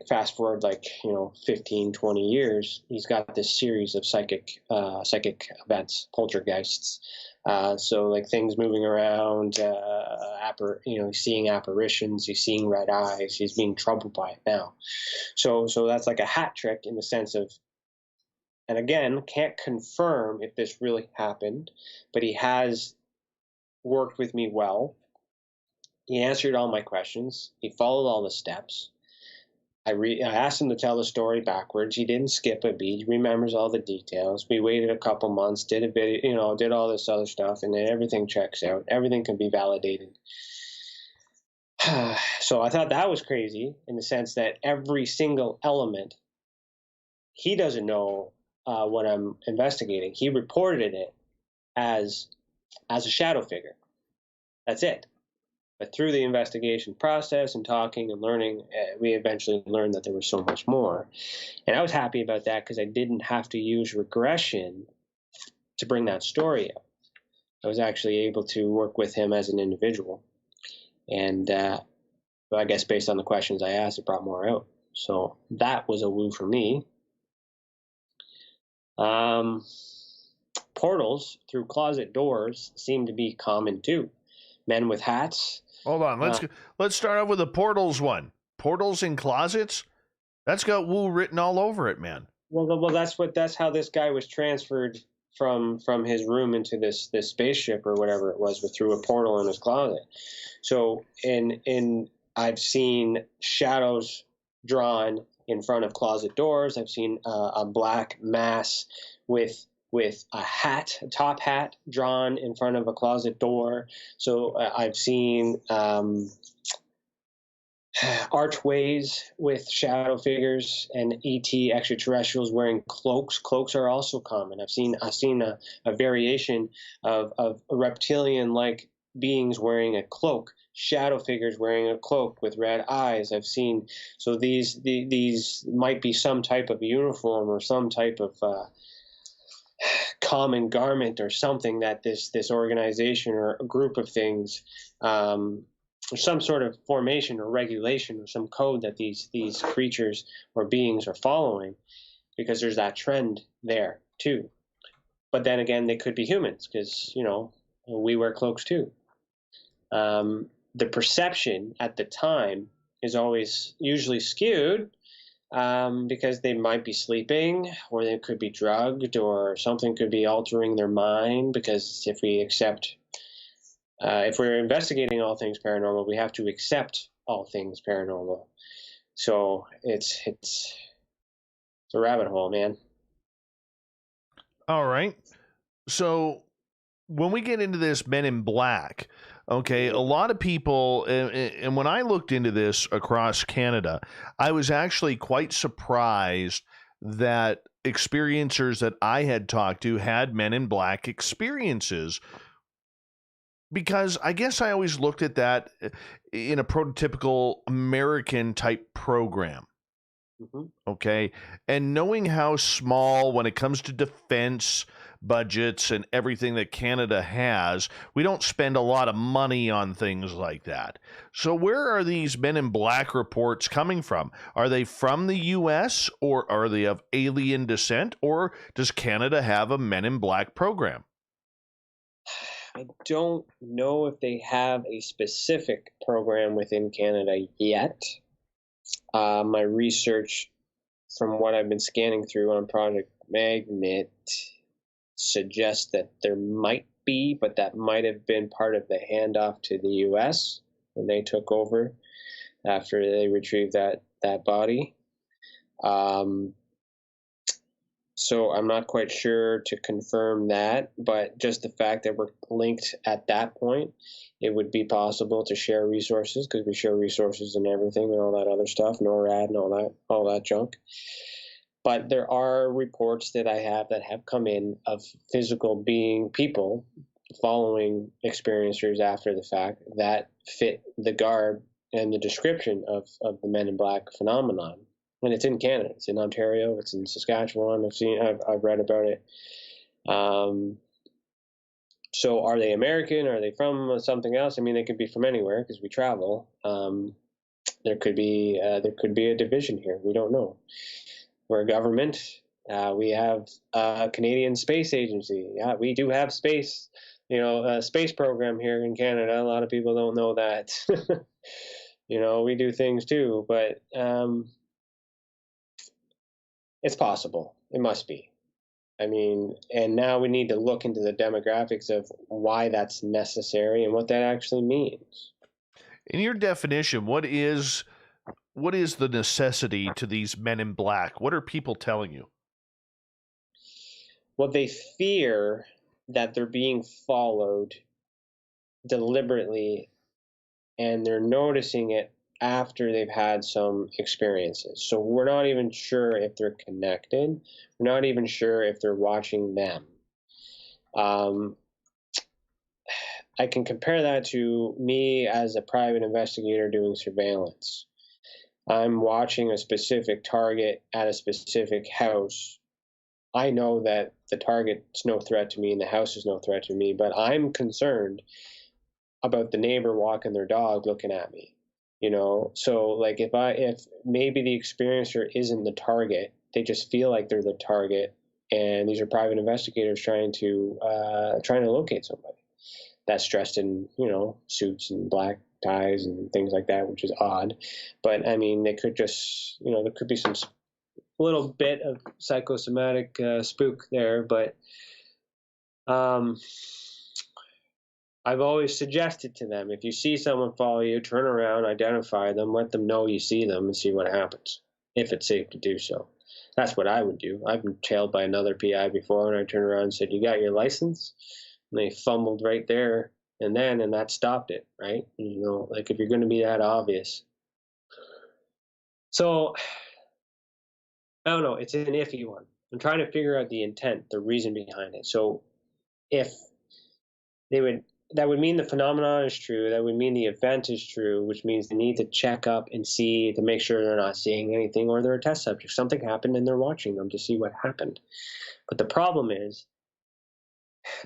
fast forward 15, 20 years, he's got this series of psychic events, poltergeists. So things moving around, he's seeing apparitions, he's seeing red eyes, he's being troubled by it now. So that's like a hat trick in the sense of, and again, can't confirm if this really happened, but he has worked with me well. He answered all my questions. He followed all the steps. I asked him to tell the story backwards. He didn't skip a beat. He remembers all the details. We waited a couple months, did a bit, did all this other stuff, and then everything checks out. Everything can be validated. So I thought that was crazy in the sense that every single element, he doesn't know what I'm investigating. He reported it as a shadow figure. That's it. But through the investigation process and talking and learning, we eventually learned that there was so much more. And I was happy about that because I didn't have to use regression to bring that story out. I was actually able to work with him as an individual. And I guess based on the questions I asked, it brought more out. So that was a woo for me. Portals through closet doors seem to be common too. Men with hats. Hold on. Let's start off with the portals one. Portals in closets? That's got woo written all over it, man. Well, that's how this guy was transferred from his room into this spaceship or whatever it was, through a portal in his closet. So I've seen shadows drawn in front of closet doors. I've seen a black mass with a top hat drawn in front of a closet door. So I've seen archways with shadow figures and ET extraterrestrials wearing cloaks. Cloaks are also common. I've seen a variation of reptilian-like beings wearing a cloak, shadow figures wearing a cloak with red eyes. I've seen, so these might be some type of uniform or some type of common garment or something that this organization or a group of things, or some sort of formation or regulation or some code that these creatures or beings are following, because there's that trend there too. But then again, they could be humans because, we wear cloaks too. The perception at the time is always usually skewed because they might be sleeping, or they could be drugged, or something could be altering their mind. Because if we're investigating all things paranormal, we have to accept all things paranormal. So it's a rabbit hole, man. All right. So when we get into this Men in Black, okay, a lot of people, and when I looked into this across Canada, I was actually quite surprised that experiencers that I had talked to had Men in Black experiences, because I guess I always looked at that in a prototypical American type program. Mm-hmm. Okay. And knowing how small, when it comes to defense budgets and everything that Canada has, we don't spend a lot of money on things like that. So where are these Men in Black reports coming from? Are they from the US, or are they of alien descent, or does Canada have a Men in Black program? I don't know if they have a specific program within Canada yet. My research, from what I've been scanning through on Project Magnet, suggests that there might be, but that might have been part of the handoff to the US when they took over after they retrieved that body. So I'm not quite sure to confirm that, but just the fact that we're linked at that point, it would be possible to share resources, because we share resources and everything and all that other stuff, NORAD and all that junk. But there are reports that I have that have come in of physical people following experiencers after the fact that fit the garb and the description of the Men in Black phenomenon. And it's in Canada. It's in Ontario. It's in Saskatchewan. I've read about it. So are they American? Are they from something else? I mean, they could be from anywhere because we travel. There could be a division here. We don't know. We're a government. We have a Canadian Space Agency. Yeah, we do have space. A space program here in Canada. A lot of people don't know that. We do things too, but it's possible. It must be. I mean, and now we need to look into the demographics of why that's necessary and what that actually means. In your definition, what is the necessity to these Men in Black? What are people telling you? Well, they fear that they're being followed deliberately, and they're noticing it after they've had some experiences. So we're not even sure if they're connected. We're not even sure if they're watching them. I can compare that to me as a private investigator doing surveillance. I'm watching a specific target at a specific house. I know that the target's no threat to me and the house is no threat to me, but I'm concerned about the neighbor walking their dog looking at me. So like if maybe the experiencer isn't the target, they just feel like they're the target, and these are private investigators trying to locate somebody that's dressed in suits and black ties and things like that, which is odd. But I mean, they could just there could be some little bit of psychosomatic spook there, but I've always suggested to them, if you see someone follow you, turn around, identify them, let them know you see them, and see what happens, if it's safe to do so. That's what I would do. I've been tailed by another PI before, and I turned around and said, "You got your license?" And they fumbled right there and then, and that stopped it, right? Like if you're going to be that obvious. So, I don't know. It's an iffy one. I'm trying to figure out the intent, the reason behind it. So if that would mean the phenomenon is true. That would mean the event is true, which means they need to check up and see to make sure they're not seeing anything, or they're a test subject. Something happened and they're watching them to see what happened. But the problem is,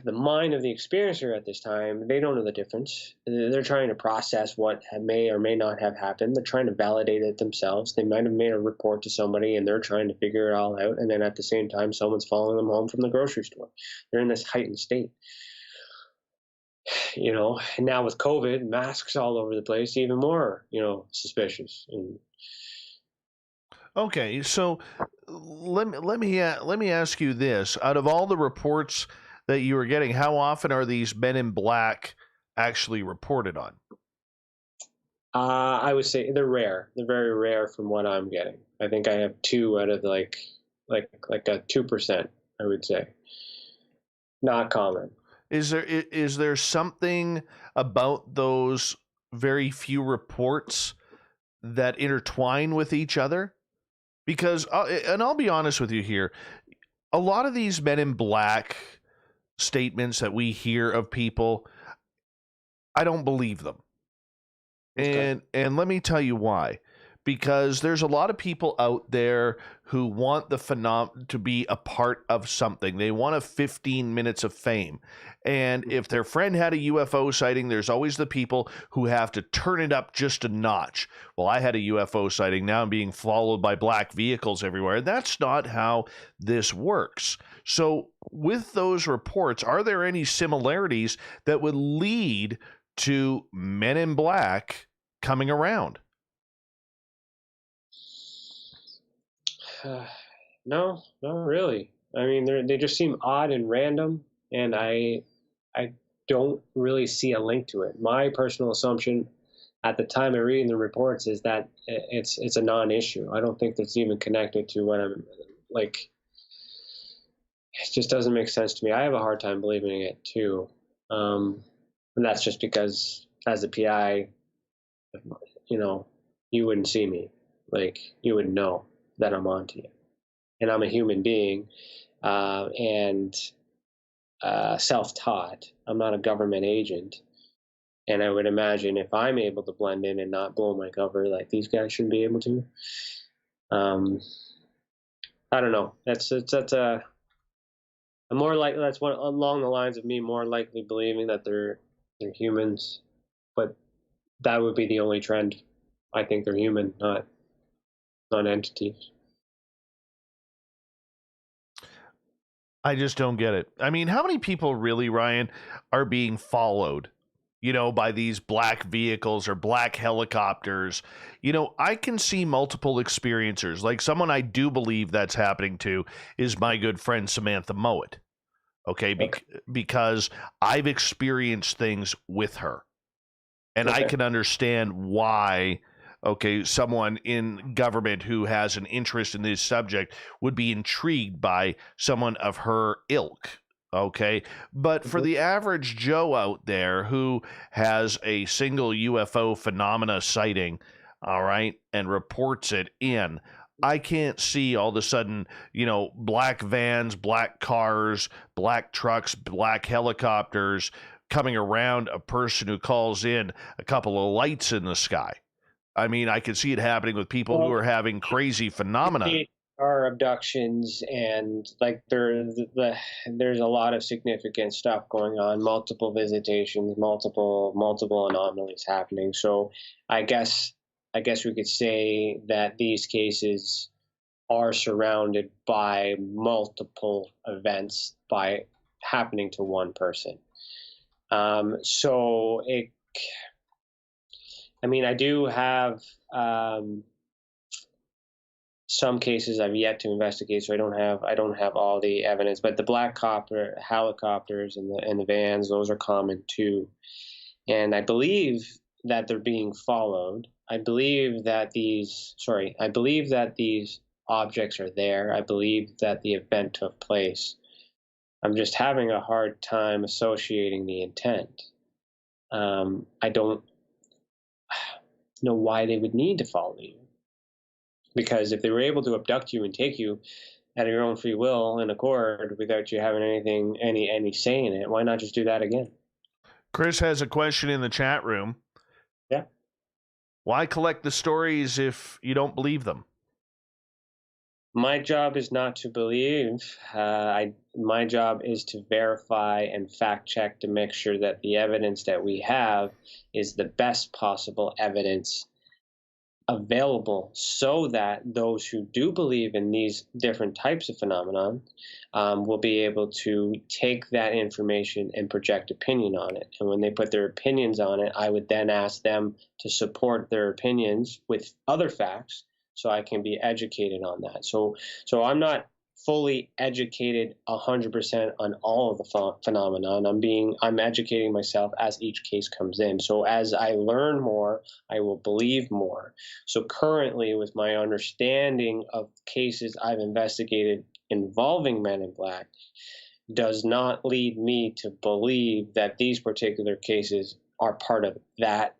the mind of the experiencer at this time, they don't know the difference. They're trying to process what may or may not have happened. They're trying to validate it themselves. They might have made a report to somebody and they're trying to figure it all out. And then at the same time, someone's following them home from the grocery store. They're in this heightened state. And now with COVID, masks all over the place, even more, suspicious. Okay, so let me ask you this: out of all the reports that you are getting, how often are these Men in Black actually reported on? I would say they're rare. They're very rare from what I'm getting. I think I have 2 out of like a 2%. I would say, not common. Is there something about those very few reports that intertwine with each other? Because, and I'll be honest with you here, a lot of these Men in Black statements that we hear of people, I don't believe them. Okay. And let me tell you why. Because there's a lot of people out there who want the phenomenon to be a part of something. They want 15 minutes of fame. And if their friend had a UFO sighting, there's always the people who have to turn it up just a notch. Well, I had a UFO sighting. Now I'm being followed by black vehicles everywhere. That's not how this works. So with those reports, are there any similarities that would lead to Men in Black coming around? No, not really. I mean, they just seem odd and random, and I don't really see a link to it. My personal assumption, at the time of reading the reports is that it's a non-issue. I don't think that's even connected to what I'm like. It just doesn't make sense to me. I have a hard time believing it too, and that's just because as a PI, you wouldn't see me, like you would know that I'm onto you, and I'm a human being, and self-taught. I'm not a government agent. And I would imagine if I'm able to blend in and not blow my cover, like these guys should be able to. I don't know. That's a I'm more like that's what along the lines of me more likely believing that they're humans, but that would be the only trend. I think they're human, not entities. I just don't get it. I mean, how many people really, Ryan, are being followed, by these black vehicles or black helicopters? I can see multiple experiencers. Like someone I do believe that's happening to is my good friend Samantha Mowat. Okay, because I've experienced things with her. And I can understand why, someone in government who has an interest in this subject would be intrigued by someone of her ilk. Okay. But for the average Joe out there who has a single UFO phenomena sighting, all right, and reports it in, I can't see all of a sudden, black vans, black cars, black trucks, black helicopters coming around a person who calls in a couple of lights in the sky. I mean, I can see it happening with people who are having crazy phenomena. Are abductions, and like there's a lot of significant stuff going on, multiple visitations, multiple anomalies happening. So I guess we could say that these cases are surrounded by multiple events by happening to one person. So I do have some cases I've yet to investigate, so I don't have all the evidence. But the black helicopters and the vans, those are common too. And I believe that they're being followed. I believe that these objects are there. I believe that the event took place. I'm just having a hard time associating the intent. I don't know why they would need to follow you. Because if they were able to abduct you and take you at your own free will and accord without you having any say in it, why not just do that again? Chris has a question in the chat room. Yeah. Why collect the stories if you don't believe them? My job is not to believe. My job is to verify and fact check to make sure that the evidence that we have is the best possible evidence available, so that those who do believe in these different types of phenomenon will be able to take that information and project opinion on it. And when they put their opinions on it, I would then ask them to support their opinions with other facts, so I can be educated on that. So I'm not fully educated 100% on all of the phenomenon. I'm educating myself as each case comes in. So as I learn more, I will believe more. So currently, with my understanding of cases I've investigated involving Men in Black, does not lead me to believe that these particular cases are part of that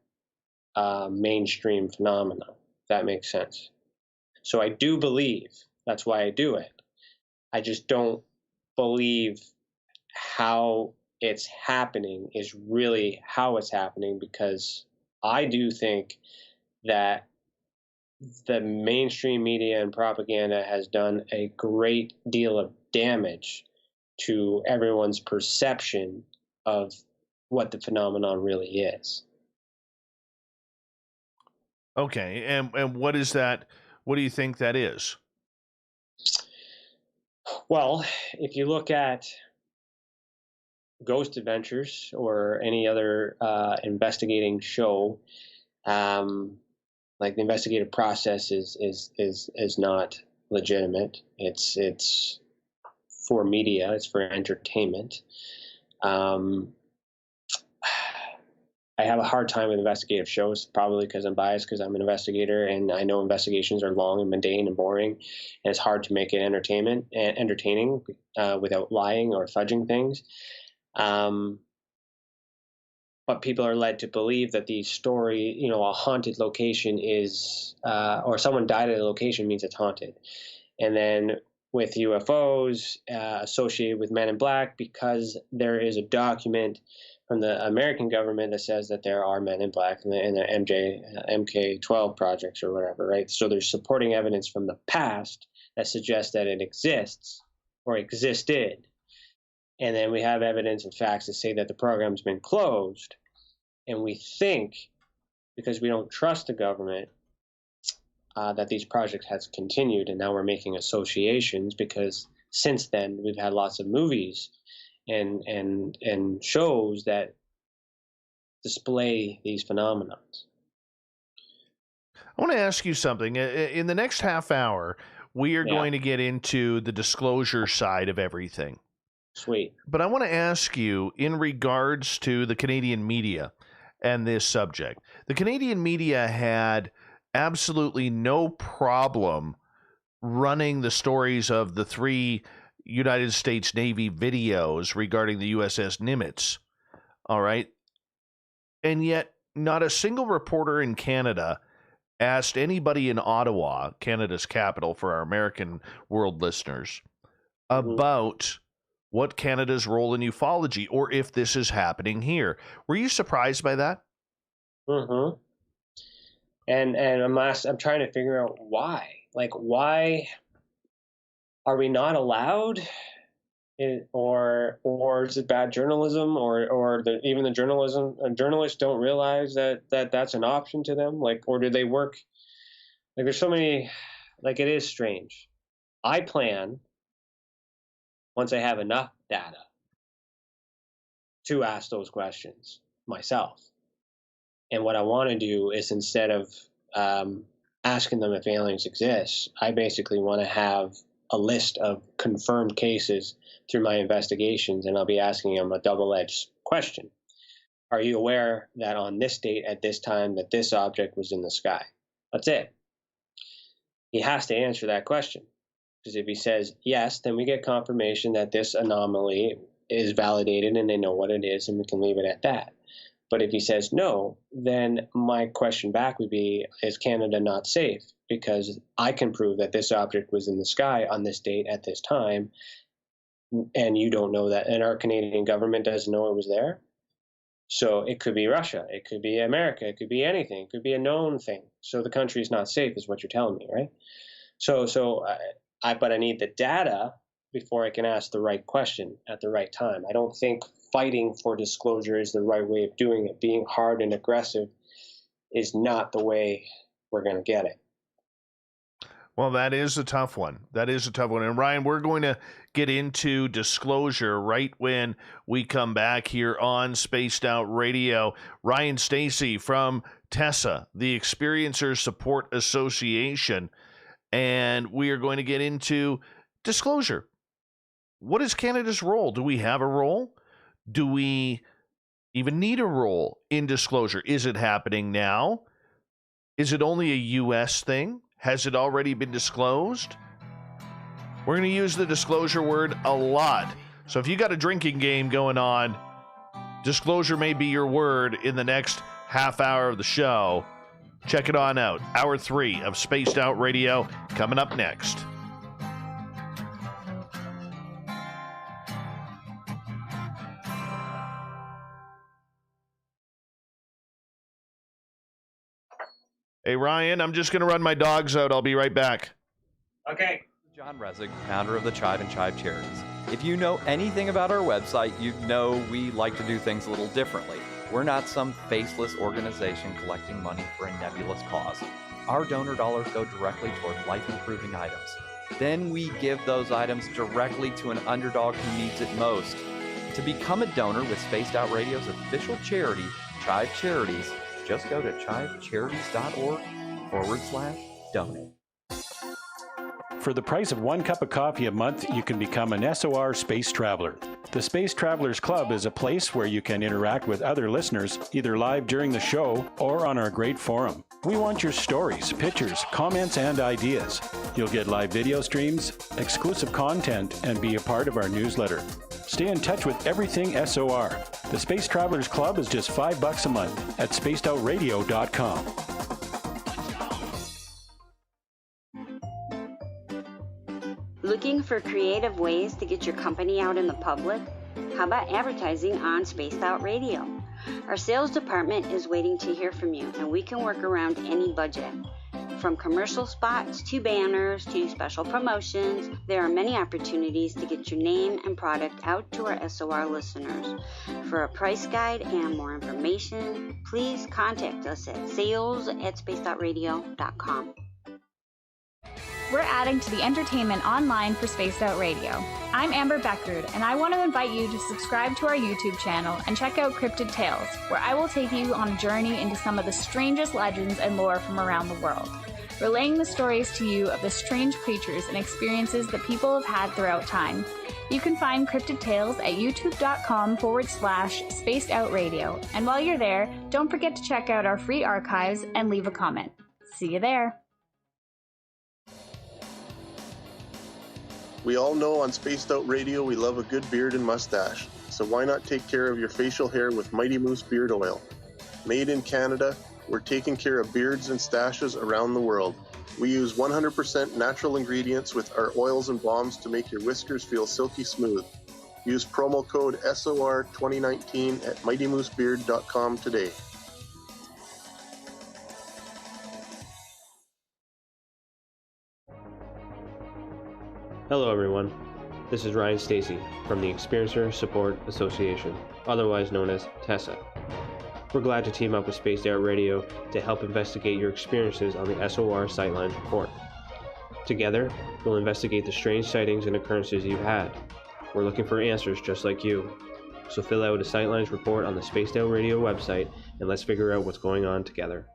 mainstream phenomenon. If that makes sense. So I do believe, that's why I do it. I just don't believe how it's happening is really how it's happening, because I do think that the mainstream media and propaganda has done a great deal of damage to everyone's perception of what the phenomenon really is. Okay, and what is that? What do you think that is? Well, if you look at Ghost Adventures or any other investigating show, like the investigative process is not legitimate. It's for media. It's for entertainment. I have a hard time with investigative shows, probably because I'm biased, because I'm an investigator, and I know investigations are long and mundane and boring, and it's hard to make it entertaining without lying or fudging things. But people are led to believe that the story, a haunted location is, or someone died at a location means it's haunted. And then with UFOs associated with Men in Black, because there is a document from the American government that says that there are Men in Black in the MK-12 projects or whatever, right? So there's supporting evidence from the past that suggests that it exists or existed. And then we have evidence and facts that say that the program's been closed. And we think, because we don't trust the government, that these projects have continued. And now we're making associations, because since then we've had lots of movies and shows that display these phenomena. I want to ask you something. In the next half hour, we are going to get into the disclosure side of everything. Sweet. But I want to ask you, in regards to the Canadian media and this subject, the Canadian media had absolutely no problem running the stories of the 3 United States Navy videos regarding the USS Nimitz. All right. And yet not a single reporter in Canada asked anybody in Ottawa, Canada's capital for our American world listeners, about what Canada's role in ufology, or if this is happening here. Were you surprised by that? Mm-hmm. And I'm trying to figure out why. Like, why are we not allowed? Or is it bad journalism? Or even the journalists don't realize that that's an option to them? Like, or do they work? Like, there's so many. Like, it is strange. I plan, once I have enough data, to ask those questions myself. And what I want to do is, instead of asking them if aliens exist, I basically want to have a list of confirmed cases through my investigations, and I'll be asking them a double-edged question. Are you aware that on this date at this time that this object was in the sky? That's it. He has to answer that question. Because if he says yes, then we get confirmation that this anomaly is validated and they know what it is, and we can leave it at that. But if he says no, then my question back would be, is Canada not safe? Because I can prove that this object was in the sky on this date at this time, and you don't know that, and our Canadian government doesn't know it was there. So it could be Russia, it could be America, it could be anything, it could be a known thing. So the country is not safe, is what you're telling me, right? But I need the data before I can ask the right question at the right time. I don't think fighting for disclosure is the right way of doing it. Being hard and aggressive is not the way we're going to get it. Well, that is a tough one. That is a tough one. And Ryan, we're going to get into disclosure right when we come back here on Spaced Out Radio. Ryan Stacey from TESA, the Experiencers Support Association. And we are going to get into disclosure. What is Canada's role? Do we have a role? Do we even need a role in disclosure? Is it happening now? Is it only a U.S. thing? Has it already been disclosed? We're going to use the disclosure word a lot. So if you got a drinking game going on, disclosure may be your word in the next half hour of the show. Check it on out. Hour 3 of Spaced Out Radio coming up next. Hey, Ryan, I'm just going to run my dogs out. I'll be right back. Okay. John Resig, founder of the Chive and Chive Charities. If you know anything about our website, you know we like to do things a little differently. We're not some faceless organization collecting money for a nebulous cause. Our donor dollars go directly toward life-improving items. Then we give those items directly to an underdog who needs it most. To become a donor with Spaced Out Radio's official charity, Chive Charities, just go to chivecharities.org/donate. For the price of 1 cup of coffee a month, you can become an SOR Space Traveler. The Space Travelers Club is a place where you can interact with other listeners, either live during the show or on our great forum. We want your stories, pictures, comments, and ideas. You'll get live video streams, exclusive content, and be a part of our newsletter. Stay in touch with everything SOR. The Space Travelers Club is just $5 a month at spacedoutradio.com. Looking for creative ways to get your company out in the public? How about advertising on Spaced Out Radio? Our sales department is waiting to hear from you, and we can work around any budget. From commercial spots to banners to special promotions, there are many opportunities to get your name and product out to our SOR listeners. For a price guide and more information, please contact us at sales@spacedoutradio.com. We're adding to the entertainment online for Spaced Out Radio. I'm Amber Beckrud, and I want to invite you to subscribe to our YouTube channel and check out Cryptid Tales, where I will take you on a journey into some of the strangest legends and lore from around the world, relaying the stories to you of the strange creatures and experiences that people have had throughout time. You can find Cryptid Tales at youtube.com/Spaced Out Radio. And while you're there, don't forget to check out our free archives and leave a comment. See you there. We all know on Spaced Out Radio we love a good beard and mustache, so why not take care of your facial hair with Mighty Moose Beard Oil? Made in Canada, we're taking care of beards and stashes around the world. We use 100% natural ingredients with our oils and balms to make your whiskers feel silky smooth. Use promo code SOR2019 at mightymoosebeard.com today. Hello everyone, this is Ryan Stacey from the Experiencer Support Association, otherwise known as TESA. We're glad to team up with Spaced Out Radio to help investigate your experiences on the SOR Sightlines report. Together, we'll investigate the strange sightings and occurrences you've had. We're looking for answers just like you. So fill out a Sightlines report on the Spaced Out Radio website and let's figure out what's going on together.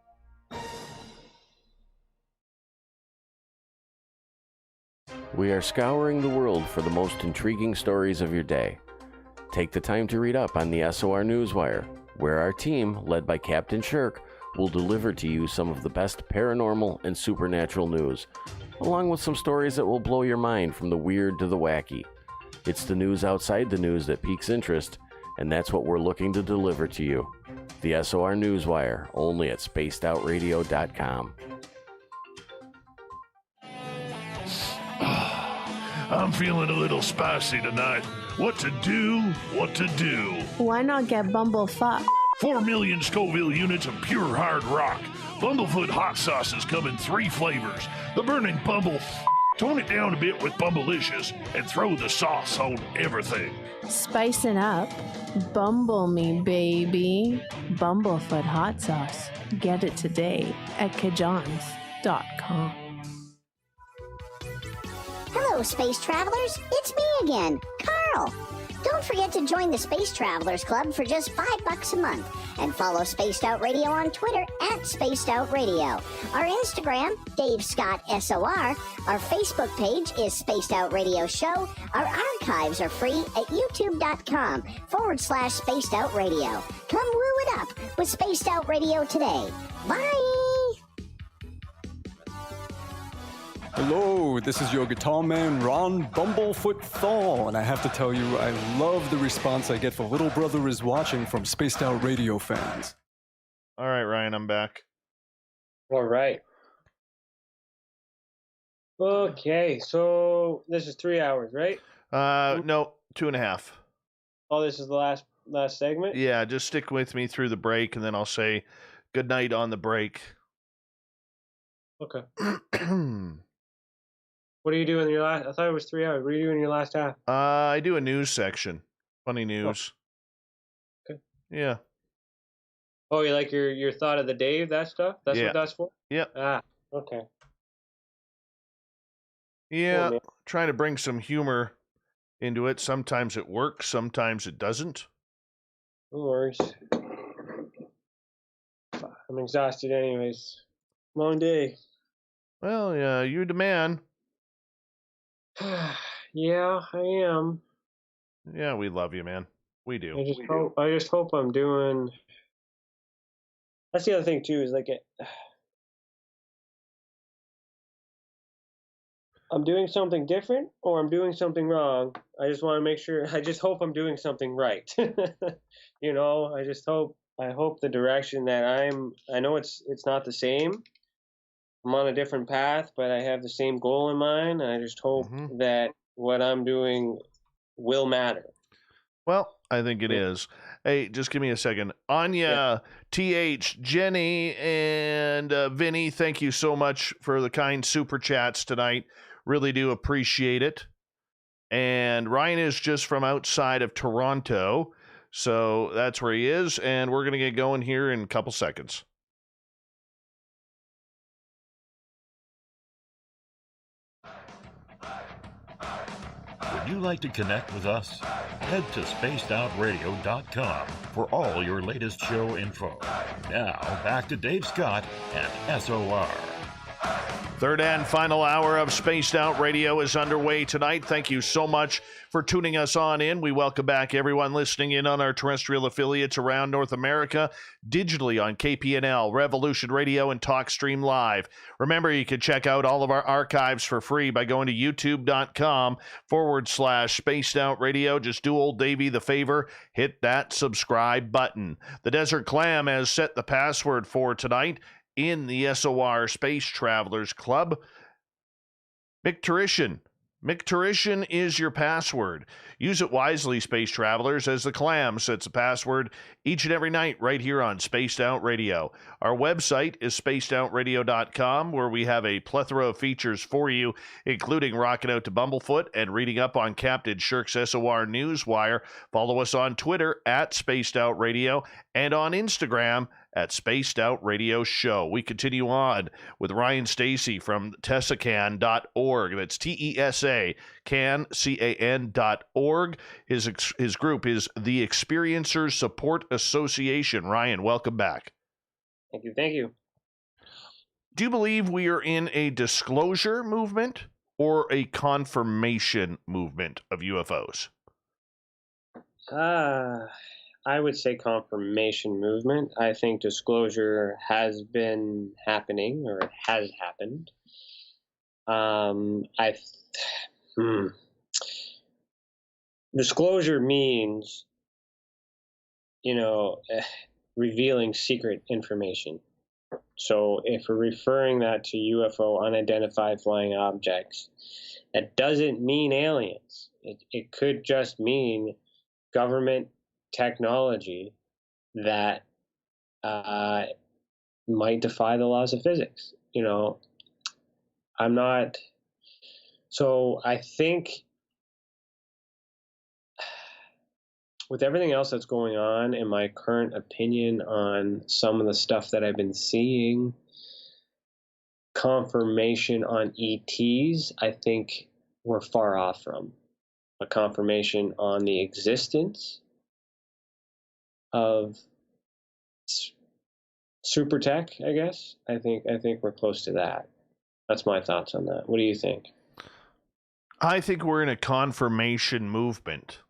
We are scouring the world for the most intriguing stories of your day. Take the time to read up on the SOR Newswire, where our team, led by Captain Shirk, will deliver to you some of the best paranormal and supernatural news, along with some stories that will blow your mind from the weird to the wacky. It's the news outside the news that piques interest, and that's what we're looking to deliver to you. The SOR Newswire, only at spacedoutradio.com. I'm feeling a little spicy tonight. What to do? What to do? Why not get bumblefuck? 4 million Scoville units of pure hard rock. Bumblefoot hot sauces come in 3 flavors. The burning bumble. Tone it down a bit with Bumblicious and throw the sauce on everything. Spicing up. Bumble me, baby. Bumblefoot hot sauce. Get it today at kajans.com. Hello, space travelers. It's me again, Carl. Don't forget to join the Space Travelers Club for just $5 a month and follow Spaced Out Radio on Twitter at Spaced Out Radio. Our Instagram, Dave Scott SOR. Our Facebook page is Spaced Out Radio Show. Our archives are free at youtube.com/Spaced Out Radio. Come woo it up with Spaced Out Radio today. Bye! Hello, this is your guitar man, Ron Bumblefoot Thor, and I have to tell you, I love the response I get for Little Brother is Watching from Spaced Out Radio fans. All right, Ryan, I'm back. All right. Okay, so this is 3 hours, right? No, 2.5. Oh, this is the last segment? Yeah, just stick with me through the break, and then I'll say good night on the break. Okay. What are you doing in your last? I thought it was 3 hours. What are you doing in your last half? I do a news section. Funny news. Oh. Okay. Yeah. Oh, you like your thought of the Dave, that stuff? That's Yeah. what that's for? Yep. Ah, okay. Yeah, trying to bring some humor into it. Sometimes it works, sometimes it doesn't. No worries. I'm exhausted anyways. Long day. Well, yeah, you're the man. Yeah, I am. Yeah, we love you, man. We do. I just hope I'm doing. That's the other thing too. Is like I'm doing something different or I'm doing something wrong. I just want to make sure. I just hope I'm doing something right. You know, I hope the direction that I know it's not the same. I'm on a different path, but I have the same goal in mind, and I just hope that what I'm doing will matter. Well, I think it is. Hey, just give me a second. Anya, TH, Jenny, and Vinny, thank you so much for the kind super chats tonight. Really do appreciate it. And Ryan is just from outside of Toronto, so that's where he is, and we're going to get going here in a couple seconds. Would you like to connect with us? Head to spacedoutradio.com for all your latest show info. Now, back to Dave Scott and SOR. Third and final hour of Spaced Out Radio is underway tonight. Thank you so much for tuning us on in. We welcome back everyone listening in on our terrestrial affiliates around North America, digitally on KPNL, Revolution Radio, and TalkStream Live. Remember, you can check out all of our archives for free by going to youtube.com/Spaced Out Radio. Just do old Davey the favor, hit that subscribe button. The Desert Clam has set the password for tonight in the SOR Space Travelers Club. McTurishan is your password. Use it wisely, Space Travelers, as the Clam sets a password each and every night right here on Spaced Out Radio. Our website is spacedoutradio.com, where we have a plethora of features for you, including rocking out to Bumblefoot and reading up on Captain Shirk's SOR Newswire. Follow us on Twitter at Spaced Out Radio and on Instagram at Spaced Out Radio Show. We continue on with Ryan Stacey from TESACAN.org. That's TESA CAN.org. His group is the Experiencers Support Association. Ryan, welcome back. Thank you. Do you believe we are in a disclosure movement or a confirmation movement of UFOs? I would say confirmation movement. I think disclosure has been happening, or it has happened. Disclosure means, revealing secret information. So if we're referring that to UFO, unidentified flying objects, that doesn't mean aliens. It could just mean government technology that might defy the laws of physics. So I think with everything else that's going on, and my current opinion on some of the stuff that I've been seeing, confirmation on ETs, I think we're far off from. A confirmation on the existence of super tech, I guess. I think we're close to that. That's my thoughts on that. What do you think? I think we're in a confirmation movement.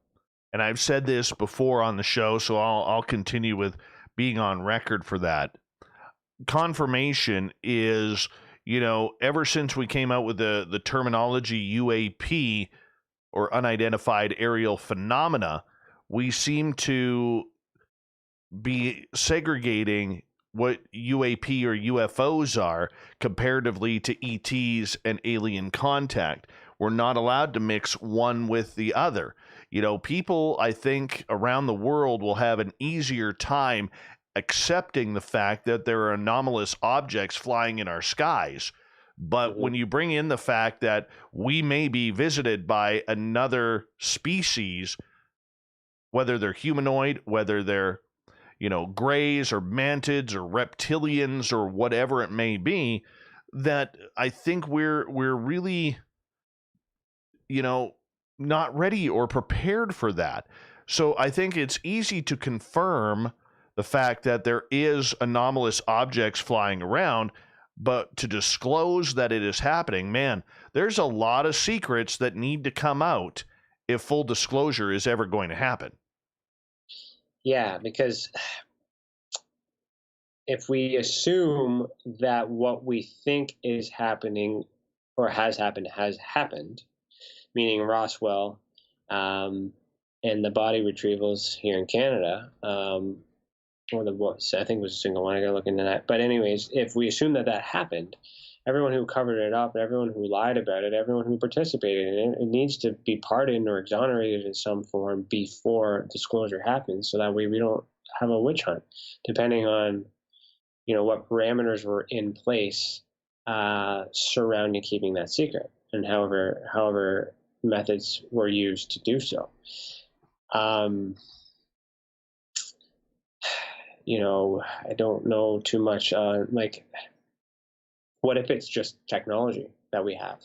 And I've said this before on the show, so I'll continue with being on record for that. Confirmation is, ever since we came out with the terminology UAP, or unidentified aerial phenomena, we seem to be segregating what UAP or UFOs are comparatively to ETs and alien contact. We're not allowed to mix one with the other. People, I think, around the world will have an easier time accepting the fact that there are anomalous objects flying in our skies. But when you bring in the fact that we may be visited by another species, whether they're humanoid, whether they're, grays or mantids or reptilians or whatever it may be, that I think we're really, not ready or prepared for that. So I think it's easy to confirm the fact that there is anomalous objects flying around, But to disclose that it is happening, man, there's a lot of secrets that need to come out if full disclosure is ever going to happen. Yeah, because if we assume that what we think is happening or has happened, meaning Roswell and the body retrievals here in Canada, or I think it was a single one. I gotta look into that. But anyways, if we assume that happened, everyone who covered it up, everyone who lied about it, everyone who participated in it, it needs to be pardoned or exonerated in some form before disclosure happens, so that way we don't have a witch hunt, depending on what parameters were in place surrounding keeping that secret, and however methods were used to do so. I don't know too much. What if it's just technology that we have,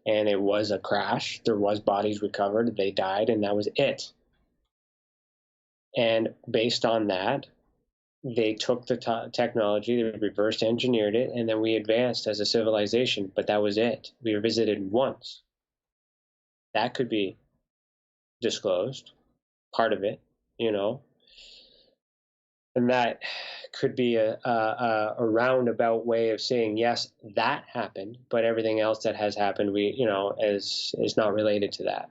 and it was a crash? There was bodies recovered, they died, and that was it. And based on that, they took the technology, they reverse engineered it, and then we advanced as a civilization. But that was it. We were visited once. That could be disclosed, part of it, and that could be a roundabout way of saying, yes, that happened, but everything else that has happened, is not related to that.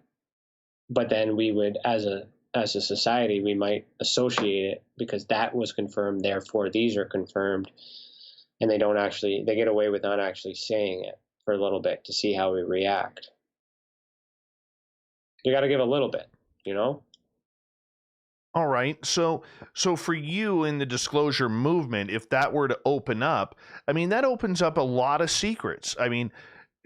But then we would, as a society, we might associate it because that was confirmed, therefore these are confirmed, and they get away with not actually saying it for a little bit to see how we react. You got to give a little bit, All right. So for you in the disclosure movement, if that were to open up, I mean, that opens up a lot of secrets. I mean,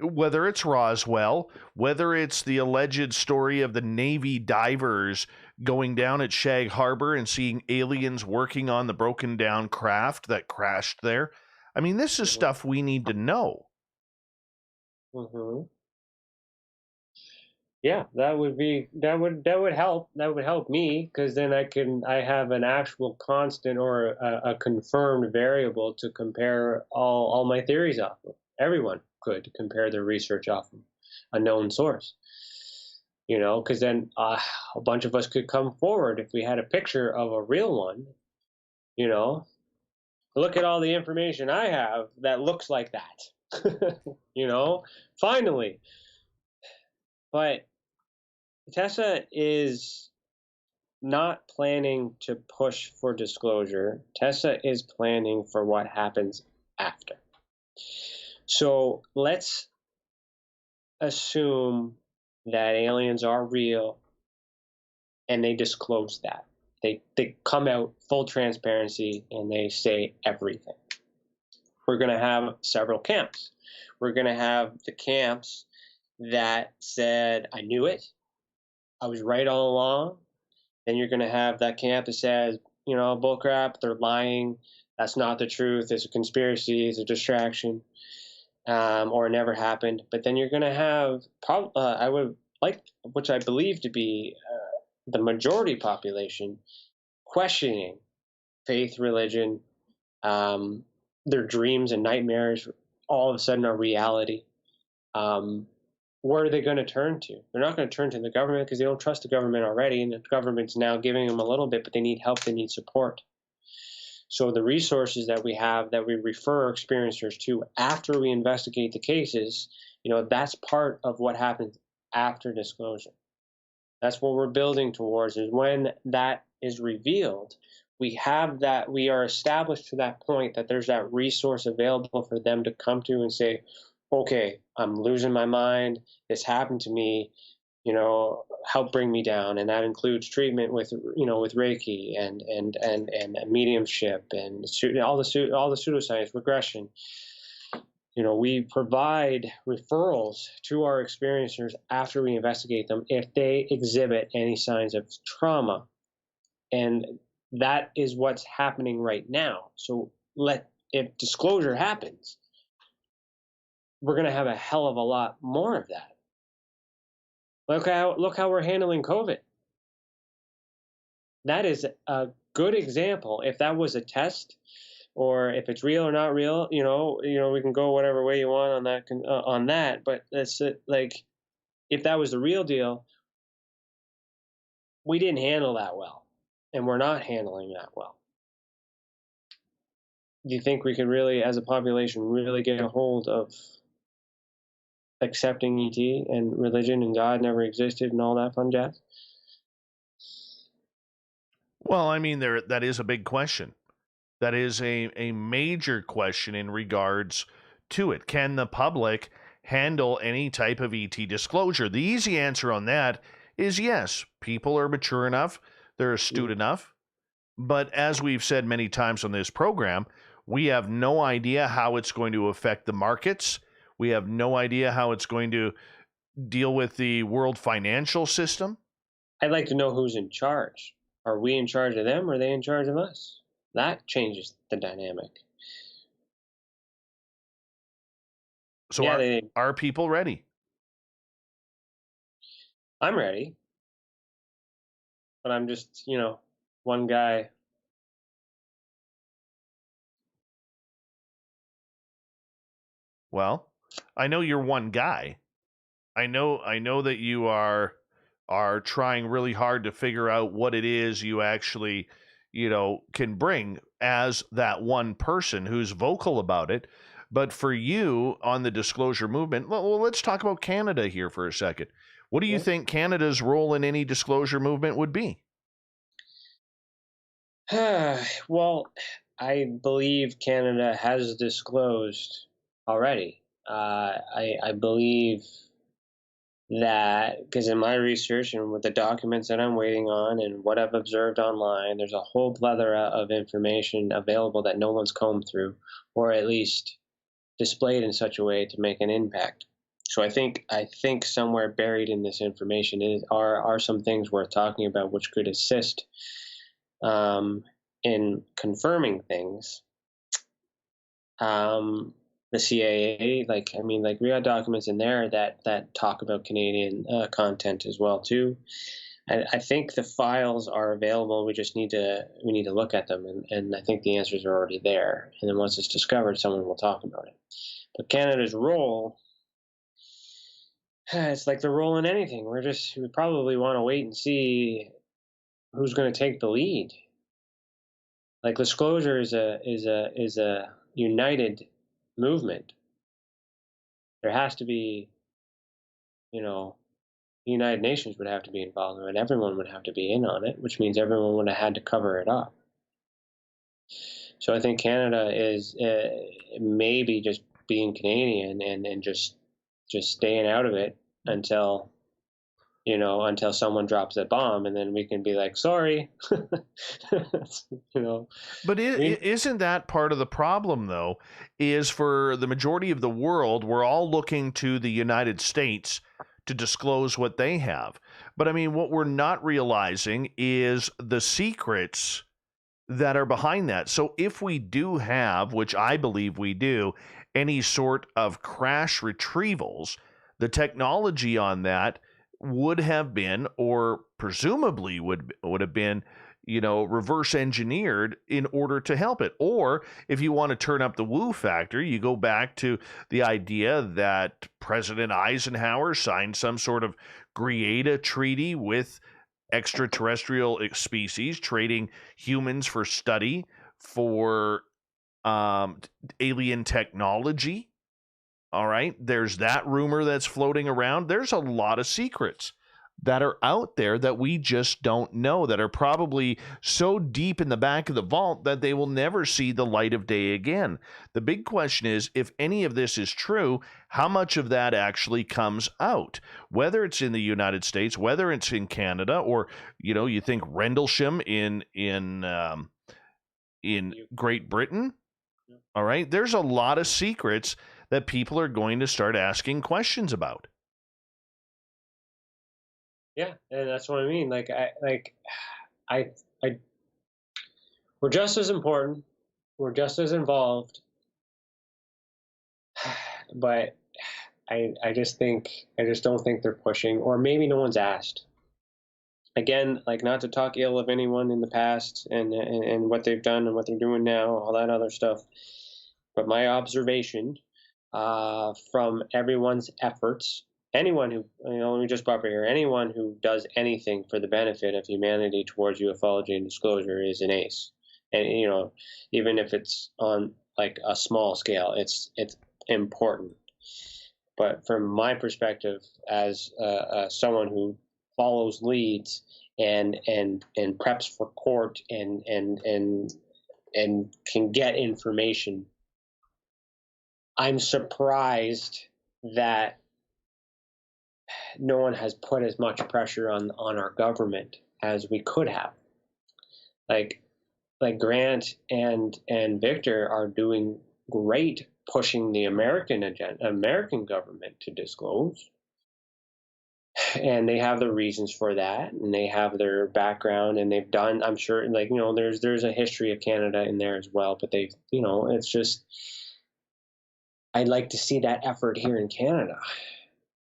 whether it's Roswell, whether it's the alleged story of the Navy divers going down at Shag Harbor and seeing aliens working on the broken down craft that crashed there. I mean, this is stuff we need to know. Mm-hmm. Yeah, that would help. That would help me, because then I have an actual constant or a confirmed variable to compare all my theories off of. Everyone could compare their research off of a known source, because then a bunch of us could come forward if we had a picture of a real one. Look at all the information I have that looks like that. Finally. But TESA is not planning to push for disclosure. TESA is planning for what happens after. So let's assume that aliens are real and they disclose that. They come out full transparency and they say everything. We're going to have several camps. We're going to have the camps that said, I knew it, I was right all along. Then you're going to have that camp that says, bullcrap, they're lying, that's not the truth, it's a conspiracy, it's a distraction, or it never happened. But then you're going to have, which I believe to be the majority population, questioning faith, religion, their dreams and nightmares all of a sudden are reality. Where are they going to turn to? They're not going to turn to the government because they don't trust the government already, and the government's now giving them a little bit, but they need help, they need support. So the resources that we have that we refer experiencers to after we investigate the cases, that's part of what happens after disclosure. That's what we're building towards, is when that is revealed, we are established to that point that there's that resource available for them to come to and say, okay, I'm losing my mind, this happened to me, help bring me down. And that includes treatment with Reiki and mediumship and all the pseudoscience, regression. We provide referrals to our experiencers after we investigate them if they exhibit any signs of trauma. And that is what's happening right now. So if disclosure happens, we're going to have a hell of a lot more of that. Look how we're handling COVID. That is a good example. If that was a test, or if it's real or not real, we can go whatever way you want on that. But that's like, if that was the real deal, we didn't handle that well, and we're not handling that well. Do you think we could really, as a population, really get a hold of accepting ET and religion and God never existed and all that fun jazz? Well, I mean, that is a big question. That is a major question in regards to it. Can the public handle any type of ET disclosure? The easy answer on that is yes. People are mature enough, they're astute enough. But as we've said many times on this program, we have no idea how it's going to affect the markets. We have no idea how it's going to deal with the world financial system. I'd like to know who's in charge. Are we in charge of them, or are they in charge of us? That changes the dynamic. So yeah, are people ready? I'm ready. But I'm just, one guy. Well, I know you're one guy. I know that you are trying really hard to figure out what it is you actually, can bring as that one person who's vocal about it. But for you on the disclosure movement, well, let's talk about Canada here for a second. What do you think Canada's role in any disclosure movement would be? Well, I believe Canada has disclosed already. I believe that, because in my research and with the documents that I'm waiting on and what I've observed online, there's a whole plethora of information available that no one's combed through, or at least displayed in such a way to make an impact. So I think somewhere buried in this information are some things worth talking about, which could assist in confirming things. The CIA, we got documents in there that talk about Canadian content as well too. I think the files are available. We just need to look at them, and I think the answers are already there. And then once it's discovered, someone will talk about it. But Canada's role, it's like the role in anything. We probably want to wait and see who's going to take the lead. Like, disclosure is a united movement. There has to be, the United Nations would have to be involved in it. Everyone would have to be in on it, which means everyone would have had to cover it up. So I think Canada is maybe just being Canadian and just staying out of it until someone drops a bomb, and then we can be like, sorry. But isn't that part of the problem, though, is for the majority of the world, we're all looking to the United States to disclose what they have. But I mean, what we're not realizing is the secrets that are behind that. So if we do have, which I believe we do, any sort of crash retrievals, the technology on that would have been, or presumably would have been, reverse engineered in order to help it. Or if you want to turn up the woo factor, you go back to the idea that President Eisenhower signed some sort of Greada treaty with extraterrestrial species, trading humans for study for alien technology. All right, there's that rumor that's floating around. There's a lot of secrets that are out there that we just don't know, that are probably so deep in the back of the vault that they will never see the light of day again. The big question is, if any of this is true, how much of that actually comes out? Whether it's in the United States, whether it's in Canada, or, you think Rendlesham in Great Britain. All right, there's a lot of secrets that people are going to start asking questions about. Yeah, and that's what I mean. We're just as important. We're just as involved. But I just don't think they're pushing, or maybe no one's asked. again, like, not to talk ill of anyone in the past and what they've done and what they're doing now, all that other stuff. But my observation from everyone's efforts, anyone who, let me just pop it here, anyone who does anything for the benefit of humanity towards ufology and disclosure is an ace. And, even if it's on like a small scale, it's important. But from my perspective, as someone who follows leads and preps for court and can get information, I'm surprised that no one has put as much pressure on our government as we could have. Like Grant and Victor are doing great pushing the American government to disclose. And they have the reasons for that, and they have their background, and they've done, I'm sure, there's a history of Canada in there as well, but they've, it's just, I'd like to see that effort here in Canada.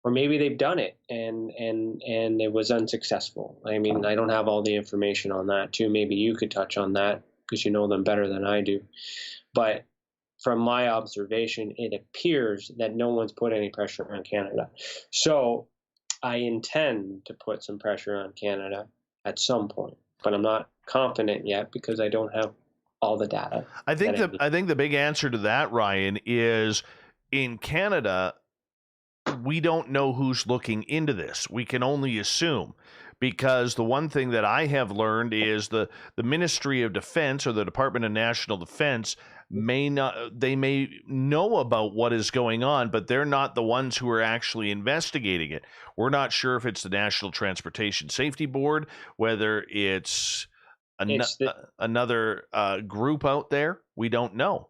Or maybe they've done it and it was unsuccessful. I mean, I don't have all the information on that too. Maybe you could touch on that because you know them better than I do. But from my observation, it appears that no one's put any pressure on Canada. So I intend to put some pressure on Canada at some point, but I'm not confident yet because I don't have all the data. I think the big answer to that, Ryan, is in Canada, we don't know who's looking into this. We can only assume, because the one thing that I have learned is the Ministry of Defense or the Department of National Defense may know about what is going on, but they're not the ones who are actually investigating it. We're not sure if it's the National Transportation Safety Board, whether it's another group out there. We don't know.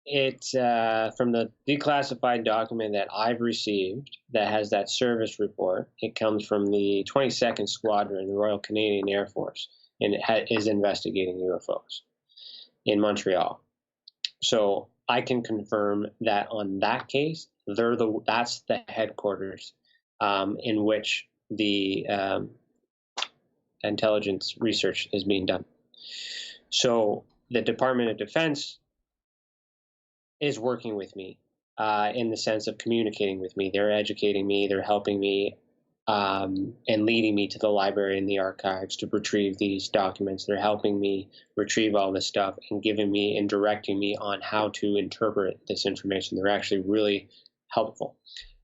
It's from the declassified document that I've received that has that service report. It comes from the 22nd Squadron, the Royal Canadian Air Force, and it is investigating UFOs in Montreal. So I can confirm that on that case, that's the headquarters in which the intelligence research is being done. So the Department of Defense is working with me in the sense of communicating with me. They're educating me, they're helping me, and leading me to the library and the archives to retrieve these documents. They're helping me retrieve all this stuff and giving me and directing me on how to interpret this information. They're actually really helpful.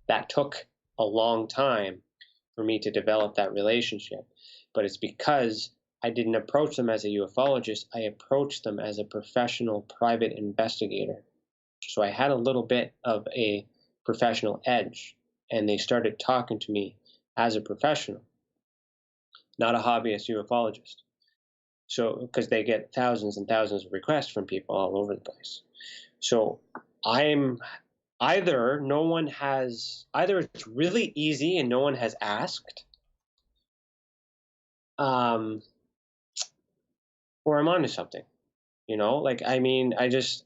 That took a long time for me to develop that relationship, but it's because I didn't approach them as a ufologist. I approached them as a professional private investigator. So I had a little bit of a professional edge, and they started talking to me as a professional, not a hobbyist ufologist. So, because they get thousands and thousands of requests from people all over the place. So either it's really easy and no one has asked, or I'm onto something. It's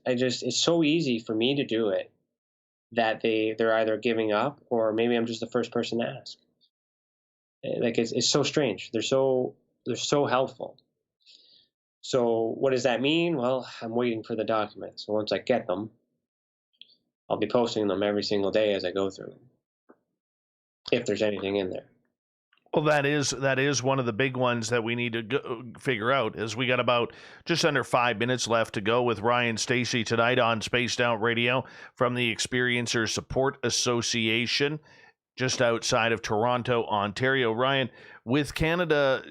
so easy for me to do it that they're either giving up, or maybe I'm just the first person to ask. It's so strange. They're so helpful. So what does that mean? Well, I'm waiting for the documents. So once I get them, I'll be posting them every single day as I go through them, if there's anything in there. Well, that is one of the big ones that we need to figure out, is we got about just under 5 minutes left to go with Ryan Stacey tonight on Spaced Out Radio from the Experiencer Support Association, just outside of Toronto, Ontario. Ryan, with Canada,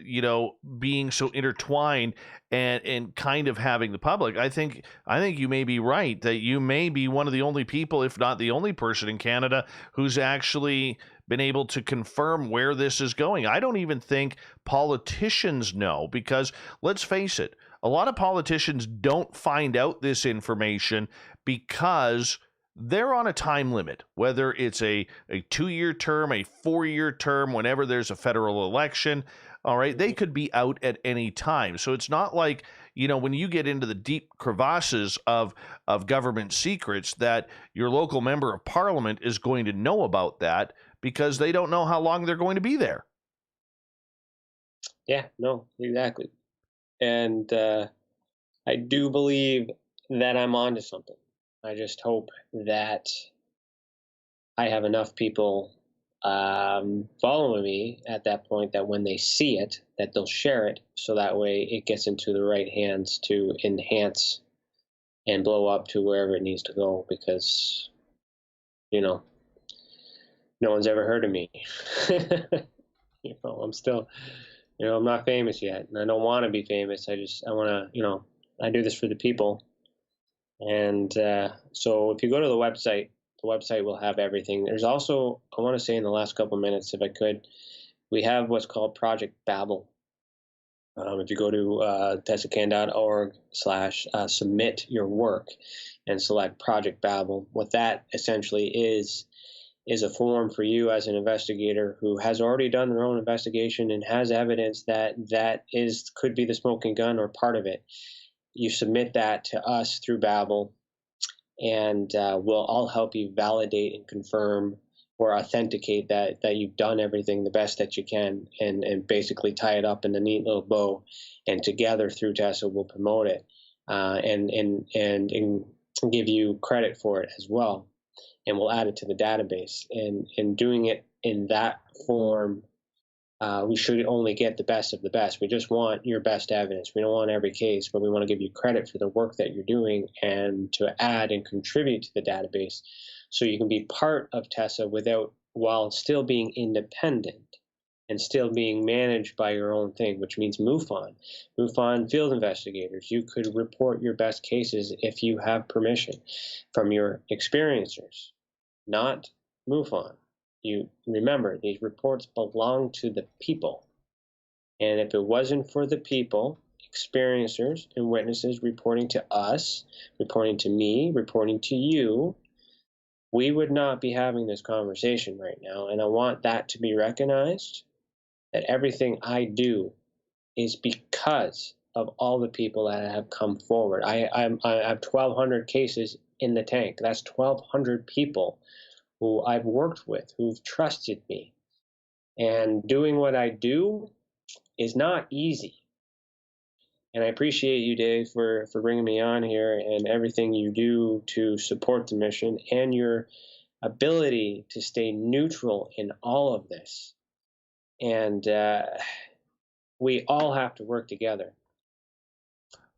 being so intertwined and kind of having the public, I think you may be right that you may be one of the only people, if not the only person in Canada, who's actually been able to confirm where this is going. I don't even think politicians know, because let's face it, a lot of politicians don't find out this information because they're on a time limit, whether it's a 2-year term, a 4-year term, whenever there's a federal election. All right, they could be out at any time. So it's not like, when you get into the deep crevasses of government secrets, that your local member of parliament is going to know about that, because they don't know how long they're going to be there. Yeah, no, exactly. And I do believe that I'm onto something. I just hope that I have enough people following me at that point that when they see it, that they'll share it, so that way it gets into the right hands to enhance and blow up to wherever it needs to go. Because no one's ever heard of me. I'm still, I'm not famous yet, and I don't want to be famous. I want to, I do this for the people. And so if you go to the website will have everything. There's also, I want to say in the last couple of minutes, if I could, we have what's called Project Babel. If you go to tesacan.org/submit your work and select Project Babel, what that essentially is a form for you as an investigator who has already done their own investigation and has evidence that could be the smoking gun or part of it. You submit that to us through Babel, and we'll all help you validate and confirm or authenticate that you've done everything the best that you can, and basically tie it up in a neat little bow, and together through TESA we'll promote it and give you credit for it as well, and we'll add it to the database. And doing it in that form, we should only get the best of the best. We just want your best evidence. We don't want every case, but we want to give you credit for the work that you're doing and to add and contribute to the database, so you can be part of TESA while still being independent and still being managed by your own thing, which means MUFON field investigators. You could report your best cases if you have permission from your experiencers, not MUFON. You remember, these reports belong to the people. And if it wasn't for the people, experiencers and witnesses reporting to us, reporting to me, reporting to you, we would not be having this conversation right now. And I want that to be recognized, that everything I do is because of all the people that have come forward. I have 1,200 cases in the tank. That's 1,200 people who I've worked with, who've trusted me. And doing what I do is not easy. And I appreciate you, Dave, for bringing me on here, and everything you do to support the mission, and your ability to stay neutral in all of this. And we all have to work together.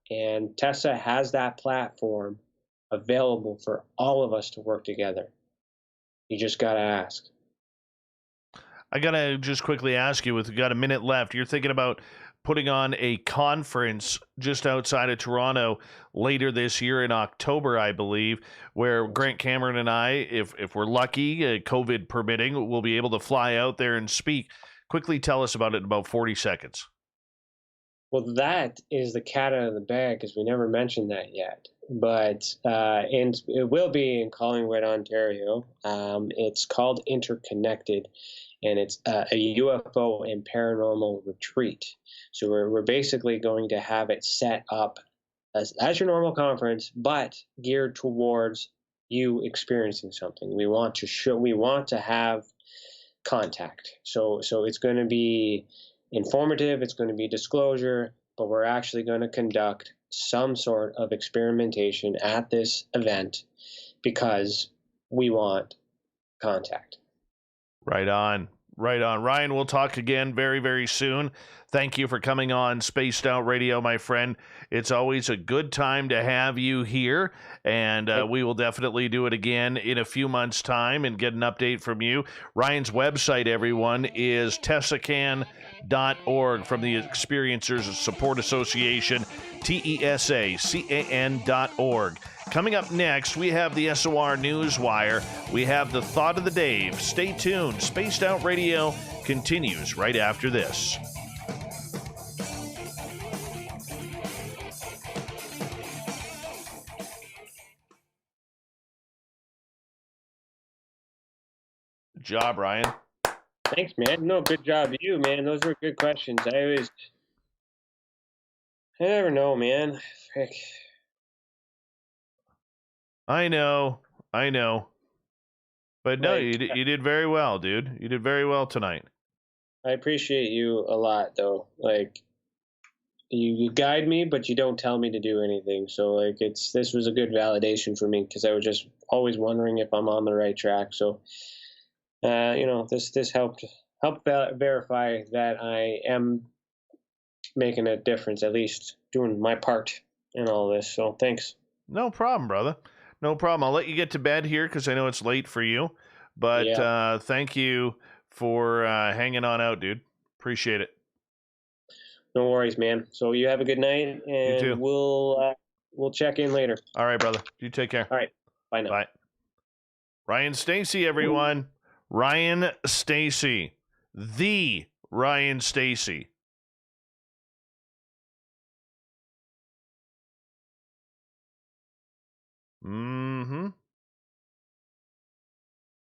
And TESA has that platform available for all of us to work together. You just got to ask. I got to just quickly ask you, we've got a minute left. You're thinking about putting on a conference just outside of Toronto later this year in October, I believe, where Grant Cameron and I, if we're lucky, COVID permitting, will be able to fly out there and speak. Quickly tell us about it in about 40 seconds. Well, that is the cat out of the bag, because we never mentioned that yet. But and it will be in Collingwood, Ontario. It's called Interconnected, and it's a UFO and paranormal retreat. So we're basically going to have it set up as your normal conference, but geared towards you experiencing something. We want to have contact. So it's going to be informative, it's going to be disclosure, but we're actually going to conduct some sort of experimentation at this event because we want contact. Right on. Right on. Ryan, we'll talk again very, very soon. Thank you for coming on Spaced Out Radio, my friend. It's always a good time to have you here, and we will definitely do it again in a few months' time and get an update from you. Ryan's website, everyone, is tesacan.org from the Experiencers Support Association, TESACAN.org. Coming up next, we have the SOR Newswire. We have the Thought of the Dave. Stay tuned. Spaced Out Radio continues right after this. Good job, Ryan. Thanks, man. No, good job, you, man. Those were good questions. I never know, man. Frick. I know. But no, you did very well, dude. You did very well tonight. I appreciate you a lot, though. Like, you guide me, but you don't tell me to do anything. So, like, this was a good validation for me because I was just always wondering if I'm on the right track. So, this helped verify that I am making a difference, at least doing my part in all this. So, thanks. No problem, brother. No problem. I'll let you get to bed here because I know it's late for you. But thank you for hanging on out, dude. Appreciate it. No worries, man. So you have a good night, and You too. we'll check in later. All right, brother. You take care. All right. Bye now. Bye. Ryan Stacey, everyone. Ryan Stacey. The Ryan Stacey. Mm-hmm.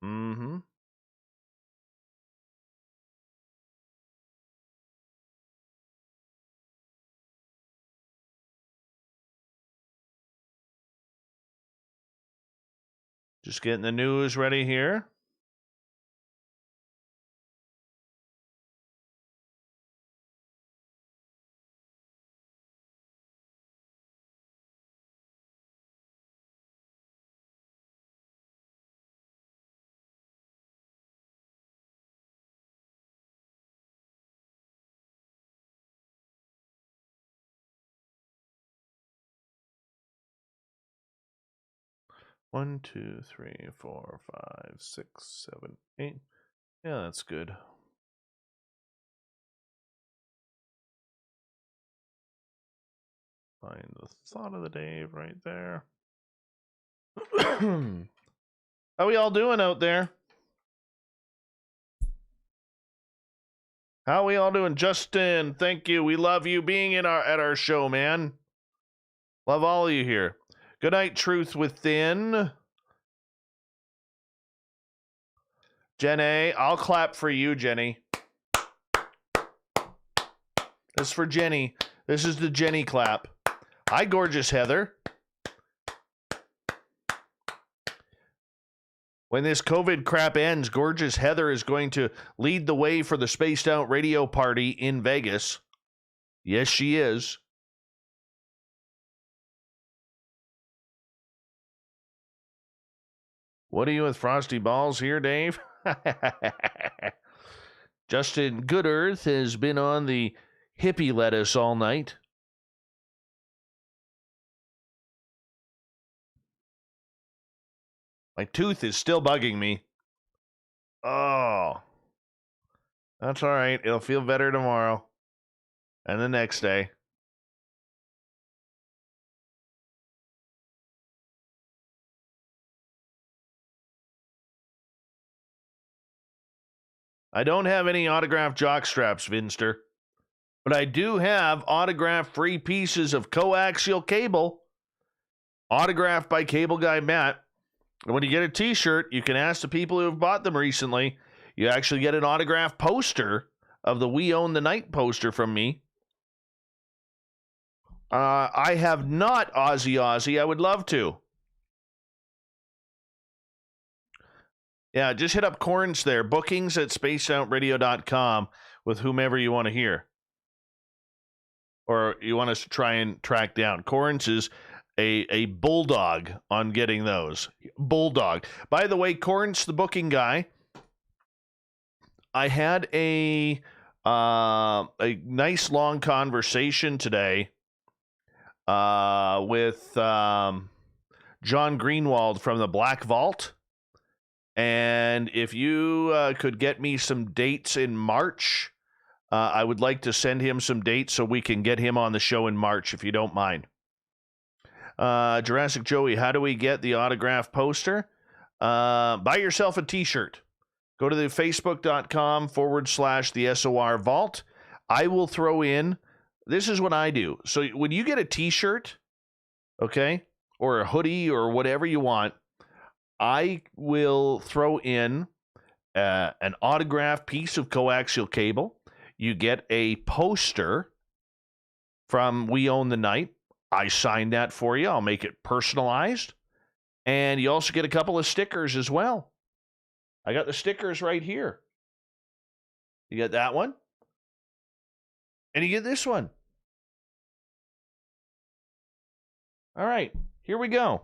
Mm-hmm. Just getting the news ready here. One, 2, 3, 4, 5, 6, 7, 8. Yeah, that's good. Find the thought of the day right there. How we all doing out there? How we all doing? Justin, thank you. We love you being at our show, man. Love all of you here. Good night, Truth Within. Jenny, I'll clap for you, Jenny. This is for Jenny. This is the Jenny clap. Hi, gorgeous Heather. When this COVID crap ends, gorgeous Heather is going to lead the way for the Spaced Out Radio Party in Vegas. Yes, she is. What are you with frosty balls here, Dave? Justin Good Earth has been on the hippie lettuce all night. My tooth is still bugging me. Oh. That's all right. It'll feel better tomorrow. And the next day. I don't have any autographed jock straps, Vinster. But I do have autographed free pieces of coaxial cable. Autographed by Cable Guy Matt. And when you get a t-shirt, you can ask the people who have bought them recently. You actually get an autographed poster of the We Own the Night poster from me. I have not Ozzy. I would love to. Yeah, just hit up Corns there. Bookings at spacedoutradio.com with whomever you want to hear. Or you want us to try and track down. Corns is a bulldog on getting those. Bulldog. By the way, Corns, the booking guy, I had a nice long conversation today with John Greenwald from the Black Vault. And if you could get me some dates in March, I would like to send him some dates so we can get him on the show in March, if you don't mind. Jurassic Joey, how do we get the autograph poster? Buy yourself a t-shirt. Go to the facebook.com/the SOR Vault. I will throw in, this is what I do. So when you get a t-shirt, okay, or a hoodie or whatever you want, I will throw in an autographed piece of coaxial cable. You get a poster from We Own the Night. I sign that for you. I'll make it personalized. And you also get a couple of stickers as well. I got the stickers right here. You get that one. And you get this one. All right, here we go.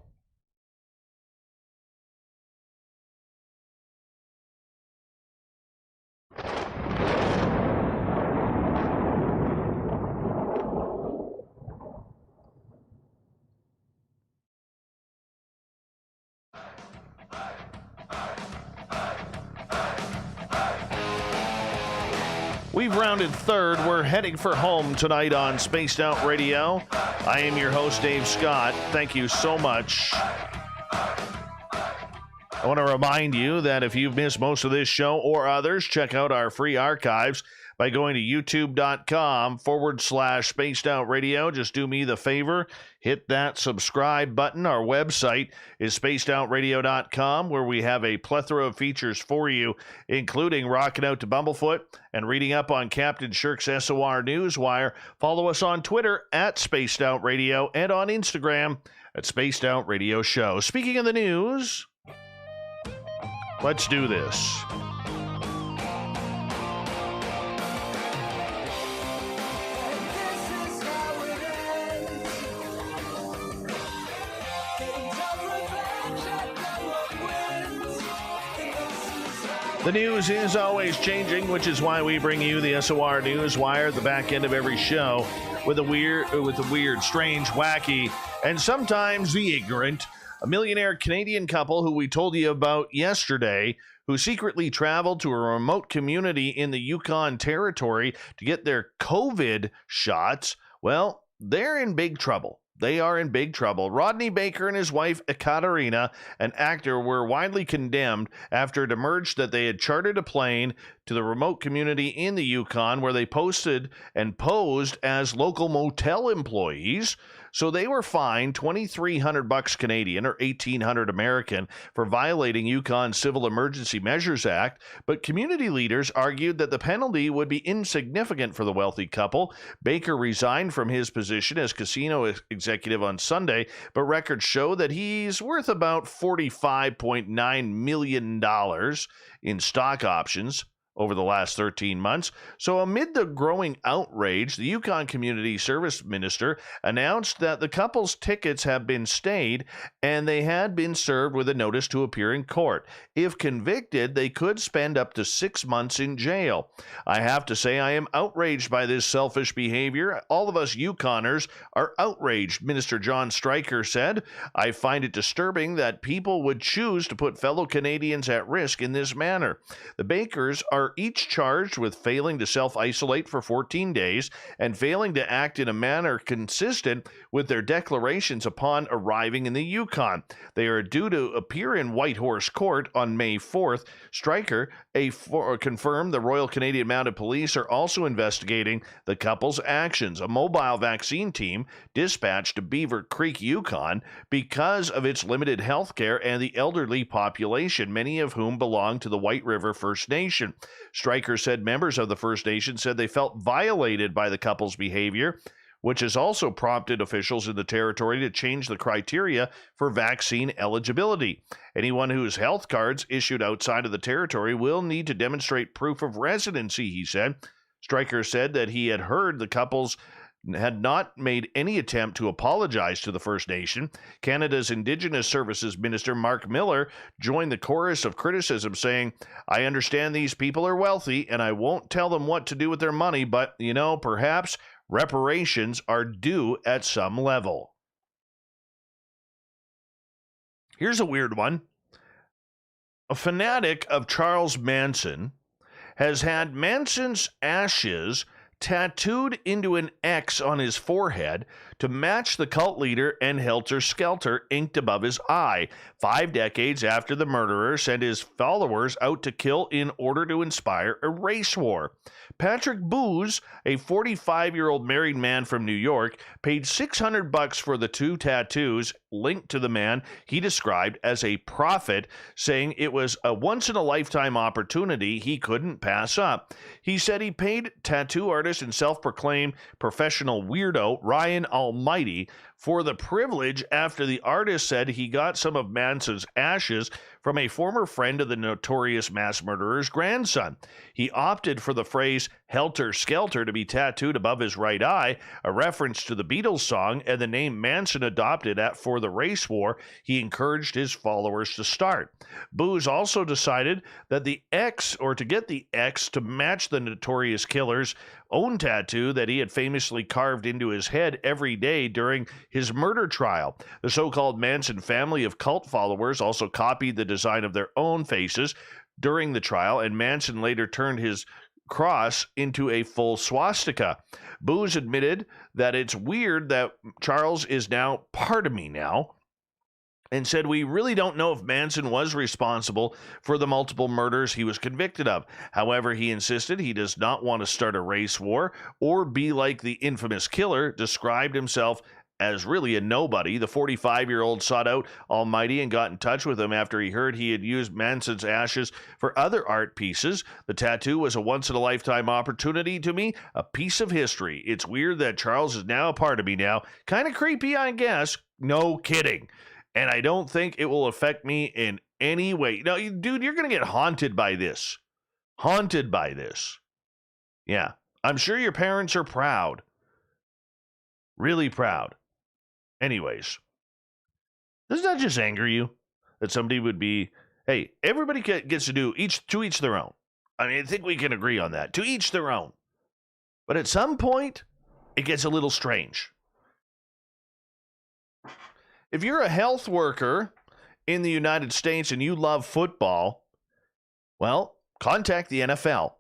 We've rounded third. We're heading for home tonight on Spaced Out Radio. I am your host, Dave Scott. Thank you so much. I want to remind you that if you've missed most of this show or others, check out our free archives by going to youtube.com/Spaced Out Radio. Just do me the favor, hit that subscribe button. Our website is spacedoutradio.com, where we have a plethora of features for you, including rocking out to Bumblefoot and reading up on Captain Shirk's SOR Newswire. Follow us on Twitter at Spaced Out Radio and on Instagram at Spaced Out Radio Show. Speaking of the news, let's do this. The news is always changing, which is why we bring you the SOR Newswire at the back end of every show with a weird, strange, wacky, and sometimes the ignorant. A millionaire Canadian couple who we told you about yesterday, who secretly traveled to a remote community in the Yukon Territory to get their COVID shots. Well, they're in big trouble. They are in big trouble. Rodney Baker and his wife, Ekaterina, an actor, were widely condemned after it emerged that they had chartered a plane to the remote community in the Yukon where they posted and posed as local motel employees. So they were fined $2,300 Canadian or $1,800 American for violating Yukon Civil Emergency Measures Act. But community leaders argued that the penalty would be insignificant for the wealthy couple. Baker resigned from his position as casino executive on Sunday, but records show that he's worth about $45.9 million in stock options over the last 13 months. So amid the growing outrage, the Yukon Community Service Minister announced that the couple's tickets have been stayed and they had been served with a notice to appear in court. If convicted, they could spend up to 6 months in jail. I have to say I am outraged by this selfish behavior. All of us Yukoners are outraged, Minister John Stryker said. I find it disturbing that people would choose to put fellow Canadians at risk in this manner. The Bakers are each charged with failing to self-isolate for 14 days and failing to act in a manner consistent with their declarations upon arriving in the Yukon. They are due to appear in Whitehorse Court on May 4th. Stryker confirmed the Royal Canadian Mounted Police are also investigating the couple's actions. A mobile vaccine team dispatched to Beaver Creek, Yukon, because of its limited health care and the elderly population, many of whom belong to the White River First Nation. Stryker said members of the First Nation said they felt violated by the couple's behavior, which has also prompted officials in the territory to change the criteria for vaccine eligibility. Anyone whose health cards issued outside of the territory will need to demonstrate proof of residency, he said. Stryker said that he had heard the couples had not made any attempt to apologize to the First Nation. Canada's Indigenous Services Minister Mark Miller joined the chorus of criticism, saying, I understand these people are wealthy and I won't tell them what to do with their money, but, perhaps reparations are due at some level. Here's a weird one. A fanatic of Charles Manson has had Manson's ashes tattooed into an X on his forehead to match the cult leader and helter-skelter inked above his eye, 5 decades after the murderer sent his followers out to kill in order to inspire a race war. Patrick Booz, a 45-year-old married man from New York, paid $600 for the 2 tattoos linked to the man he described as a prophet, saying it was a once-in-a-lifetime opportunity he couldn't pass up. He said he paid tattoo artist and self-proclaimed professional weirdo Ryan Almighty for the privilege after the artist said he got some of Manson's ashes from a former friend of the notorious mass murderer's grandson. He opted for the phrase "Helter Skelter" to be tattooed above his right eye, a reference to the Beatles song and the name Manson adopted for the race war he encouraged his followers to start. Booz also decided that the X, or to get the X to match the notorious killer's own tattoo that he had famously carved into his head every day during his murder trial. The so-called Manson family of cult followers also copied the design of their own faces during the trial, and Manson later turned his cross into a full swastika. Booz admitted that it's weird that Charles is now part of me now, and said, "We really don't know if Manson was responsible for the multiple murders he was convicted of. However, he insisted he does not want to start a race war or be like the infamous killer, described himself as really a nobody." The 45-year-old sought out Almighty and got in touch with him after he heard he had used Manson's ashes for other art pieces. "The tattoo was a once-in-a-lifetime opportunity to me, a piece of history. It's weird that Charles is now a part of me now. Kind of creepy, I guess. No kidding. And I don't think it will affect me in any way." Now, dude, you're going to get haunted by this. Haunted by this. Yeah. I'm sure your parents are proud. Really proud. Anyways. Does that just anger you? That somebody would be, hey, everybody gets to do to each their own. I mean, I think we can agree on that. To each their own. But at some point, it gets a little strange. If you're a health worker in the United States and you love football, well, contact the NFL.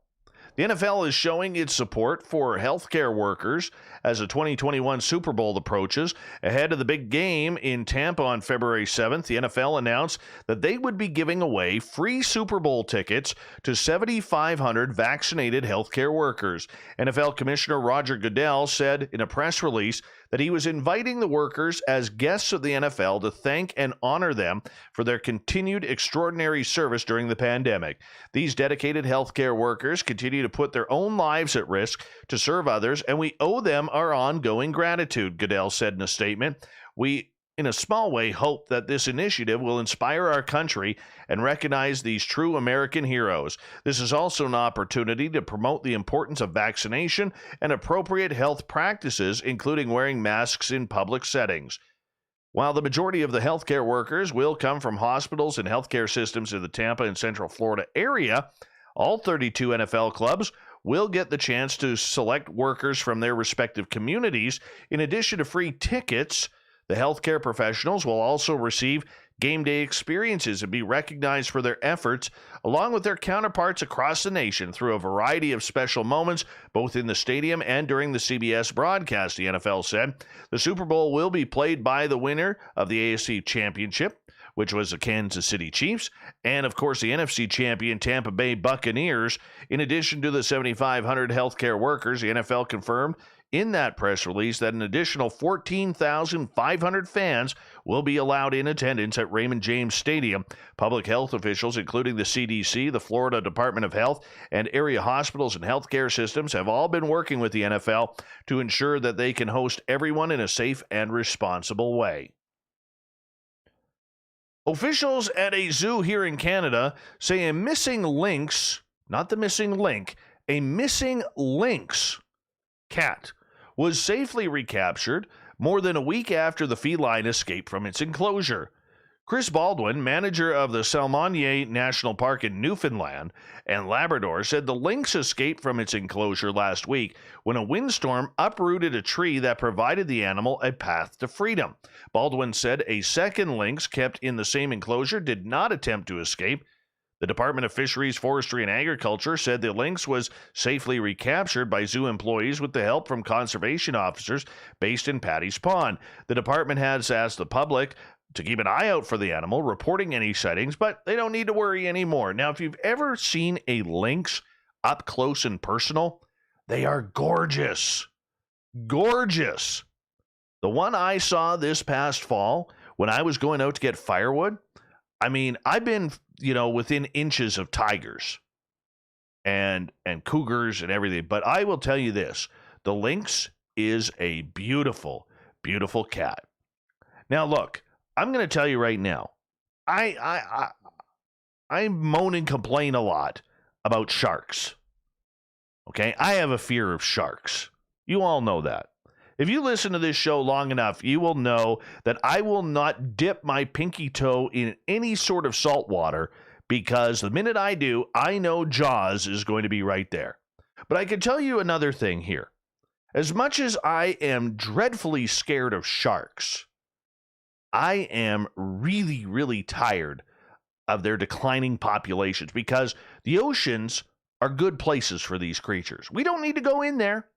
The NFL is showing its support for healthcare workers as the 2021 Super Bowl approaches. Ahead of the big game in Tampa on February 7th, the NFL announced that they would be giving away free Super Bowl tickets to 7,500 vaccinated healthcare workers. NFL Commissioner Roger Goodell said in a press release that he was inviting the workers as guests of the NFL to thank and honor them for their continued extraordinary service during the pandemic. These dedicated healthcare workers continue to put their own lives at risk to serve others, and we owe them our ongoing gratitude, Goodell said in a statement. "We, in a small way, hope that this initiative will inspire our country and recognize these true American heroes. This is also an opportunity to promote the importance of vaccination and appropriate health practices, including wearing masks in public settings." While the majority of the healthcare workers will come from hospitals and healthcare systems in the Tampa and Central Florida area, all 32 NFL clubs will get the chance to select workers from their respective communities. In addition to free tickets, the healthcare professionals will also receive game day experiences and be recognized for their efforts, along with their counterparts across the nation, through a variety of special moments, both in the stadium and during the CBS broadcast, the NFL said. The Super Bowl will be played by the winner of the AFC Championship, which was the Kansas City Chiefs, and of course the NFC champion Tampa Bay Buccaneers. In addition to the 7,500 healthcare workers, the NFL confirmed in that press release that an additional 14,500 fans will be allowed in attendance at Raymond James Stadium. Public health officials, including the CDC, the Florida Department of Health, and area hospitals and healthcare systems, have all been working with the NFL to ensure that they can host everyone in a safe and responsible way. Officials at a zoo here in Canada say a missing lynx, not the missing link, a missing lynx cat was safely recaptured more than a week after the feline escaped from its enclosure. Chris Baldwin, manager of the Salmonnier National Park in Newfoundland and Labrador, said the lynx escaped from its enclosure last week when a windstorm uprooted a tree that provided the animal a path to freedom. Baldwin said a second lynx kept in the same enclosure did not attempt to escape. The Department of Fisheries, Forestry, and Agriculture said the lynx was safely recaptured by zoo employees with the help from conservation officers based in Paddy's Pond. The department has asked the public to keep an eye out for the animal, reporting any sightings, but they don't need to worry anymore. Now, if you've ever seen a lynx up close and personal, they are gorgeous. Gorgeous. The one I saw this past fall when I was going out to get firewood, I mean, I've been, within inches of tigers and cougars and everything, but I will tell you this, the lynx is a beautiful, beautiful cat. Now, look, I'm going to tell you right now, I moan and complain a lot about sharks. Okay, I have a fear of sharks. You all know that. If you listen to this show long enough, you will know that I will not dip my pinky toe in any sort of salt water, because the minute I do, I know Jaws is going to be right there. But I can tell you another thing here. As much as I am dreadfully scared of sharks, I am really, really tired of their declining populations, because the oceans are good places for these creatures. We don't need to go in there.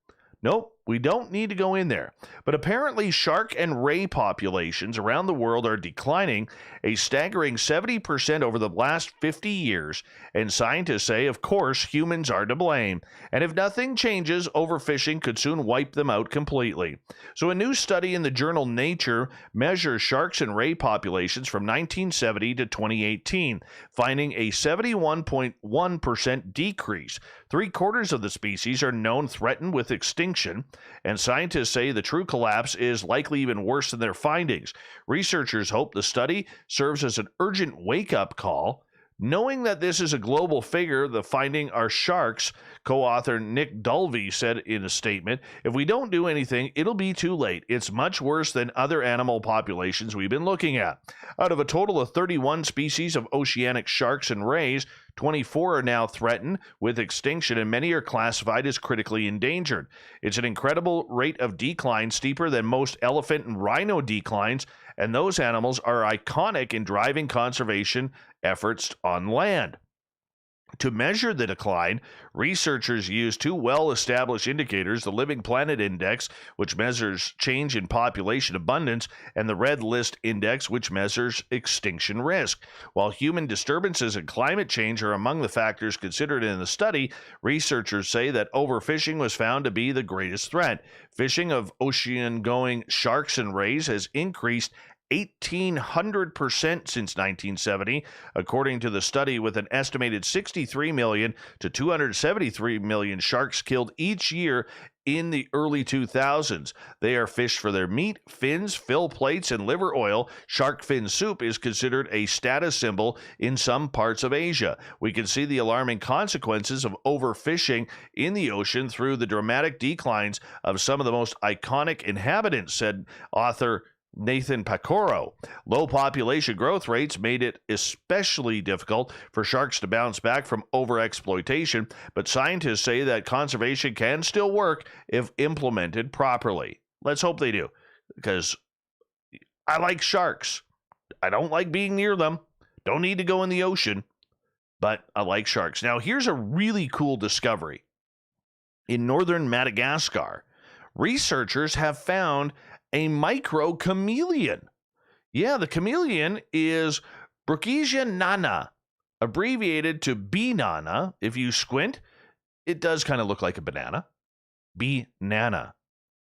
Nope, we don't need to go in there. But apparently shark and ray populations around the world are declining a staggering 70% over the last 50 years, and scientists say, of course, humans are to blame. And if nothing changes, overfishing could soon wipe them out completely. So a new study in the journal Nature measures sharks and ray populations from 1970 to 2018, finding a 71.1% decrease. 3/4 of the species are known threatened with extinction, and scientists say the true collapse is likely even worse than their findings. Researchers hope the study serves as an urgent wake-up call. Knowing that this is a global figure, the finding are sharks, co-author Nick Dulvey said in a statement. If we don't do anything, it'll be too late. It's much worse than other animal populations we've been looking at. Out of a total of 31 species of oceanic sharks and rays, 24 are now threatened with extinction, and many are classified as critically endangered. It's an incredible rate of decline, steeper than most elephant and rhino declines, and those animals are iconic in driving conservation efforts on land. To measure the decline, researchers use two well-established indicators, the Living Planet Index, which measures change in population abundance, and the Red List Index, which measures extinction risk. While human disturbances and climate change are among the factors considered in the study, researchers say that overfishing was found to be the greatest threat. Fishing of ocean-going sharks and rays has increased 1,800% since 1970, according to the study, with an estimated 63 million to 273 million sharks killed each year in the early 2000s. They are fished for their meat, fins, fill plates, and liver oil. Shark fin soup is considered a status symbol in some parts of Asia. We can see the alarming consequences of overfishing in the ocean through the dramatic declines of some of the most iconic inhabitants, said author Nathan Pacoro. Low population growth rates made it especially difficult for sharks to bounce back from overexploitation, but scientists say that conservation can still work if implemented properly. Let's hope they do, because I like sharks. I don't like being near them. Don't need to go in the ocean, but I like sharks. Now, here's a really cool discovery. In northern Madagascar, researchers have found a micro chameleon. Yeah, the chameleon is Brookesia nana, abbreviated to bee nana. If you squint, it does kind of look like a banana. Bee nana.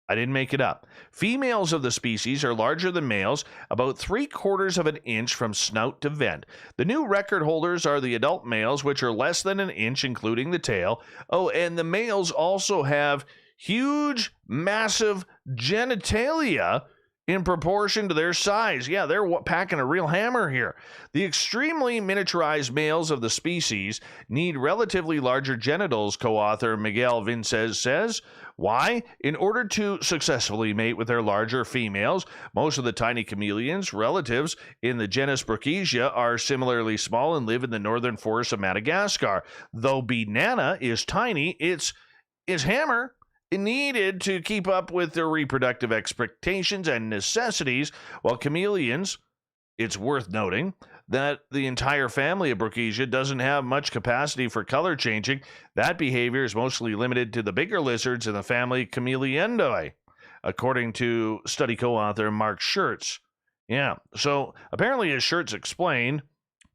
I didn't make it up. Females of the species are larger than males, about 3/4 of an inch from snout to vent. The new record holders are the adult males, which are less than an inch, including the tail. Oh, and the males also have huge, massive genitalia in proportion to their size. Yeah, they're packing a real hammer here. The extremely miniaturized males of the species need relatively larger genitals, co-author Miguel Vinces says. Why? In order to successfully mate with their larger females, most of the tiny chameleons' relatives in the genus Brookesia are similarly small and live in the northern forests of Madagascar. Though bee nana is tiny, its hammer needed to keep up with their reproductive expectations and necessities, while chameleons, it's worth noting that the entire family of Brookesia doesn't have much capacity for color changing. That behavior is mostly limited to the bigger lizards in the family Chameleonidea, according to study co-author Mark Schertz. Yeah, so apparently, as Schertz explained,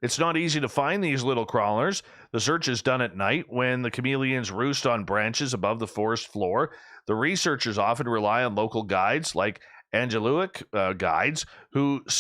it's not easy to find these little crawlers. The search is done at night when the chameleons roost on branches above the forest floor. The researchers often rely on local guides like Angeluic guides whose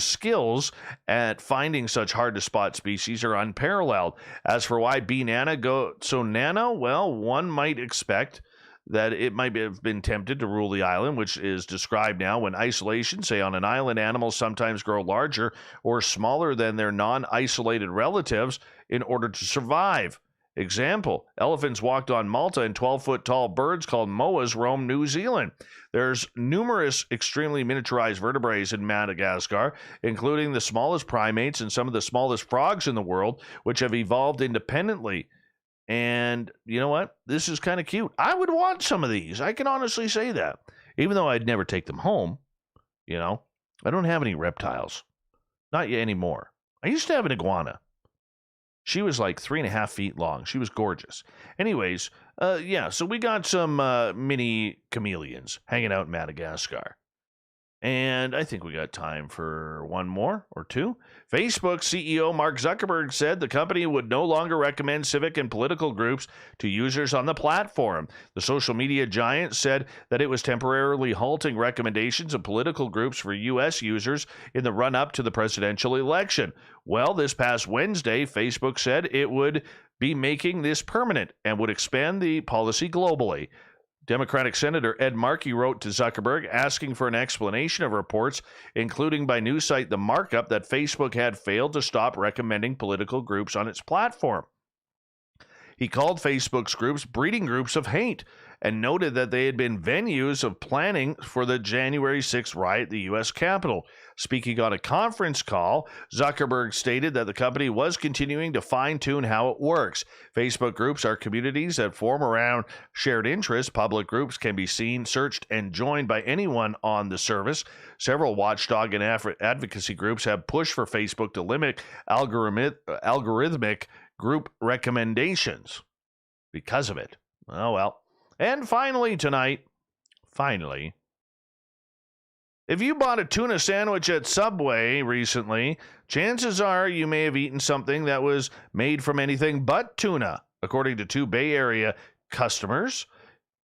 skills at finding such hard-to-spot species are unparalleled. As for why bee nana go so nano, well, one might expect that it might have been tempted to rule the island, which is described now when isolation, say on an island, animals sometimes grow larger or smaller than their non-isolated relatives in order to survive. Example, elephants walked on Malta and 12-foot tall birds called moas roam New Zealand. There's numerous extremely miniaturized vertebrates in Madagascar, including the smallest primates and some of the smallest frogs in the world, which have evolved independently. And you know what? This is kind of cute. I would want some of these. I can honestly say that. Even though I'd never take them home, you know, I don't have any reptiles. Not yet anymore. I used to have an iguana. She was like 3.5 feet long. She was gorgeous. Anyways, so we got some mini chameleons hanging out in Madagascar. And I think we got time for one more or two. Facebook CEO Mark Zuckerberg said the company would no longer recommend civic and political groups to users on the platform. The social media giant said that it was temporarily halting recommendations of political groups for U.S. users in the run-up to the presidential election. Well, this past Wednesday, Facebook said it would be making this permanent and would expand the policy globally. Democratic Senator Ed Markey wrote to Zuckerberg asking for an explanation of reports, including by news site The Markup, that Facebook had failed to stop recommending political groups on its platform. He called Facebook's groups breeding groups of hate and noted that they had been venues of planning for the January 6th riot at the U.S. Capitol. Speaking on a conference call, Zuckerberg stated that the company was continuing to fine-tune how it works. Facebook groups are communities that form around shared interests. Public groups can be seen, searched, and joined by anyone on the service. Several watchdog and advocacy groups have pushed for Facebook to limit algorithmic group recommendations because of it. Oh, well. And finally tonight, if you bought a tuna sandwich at Subway recently, chances are you may have eaten something that was made from anything but tuna, according to two Bay Area customers.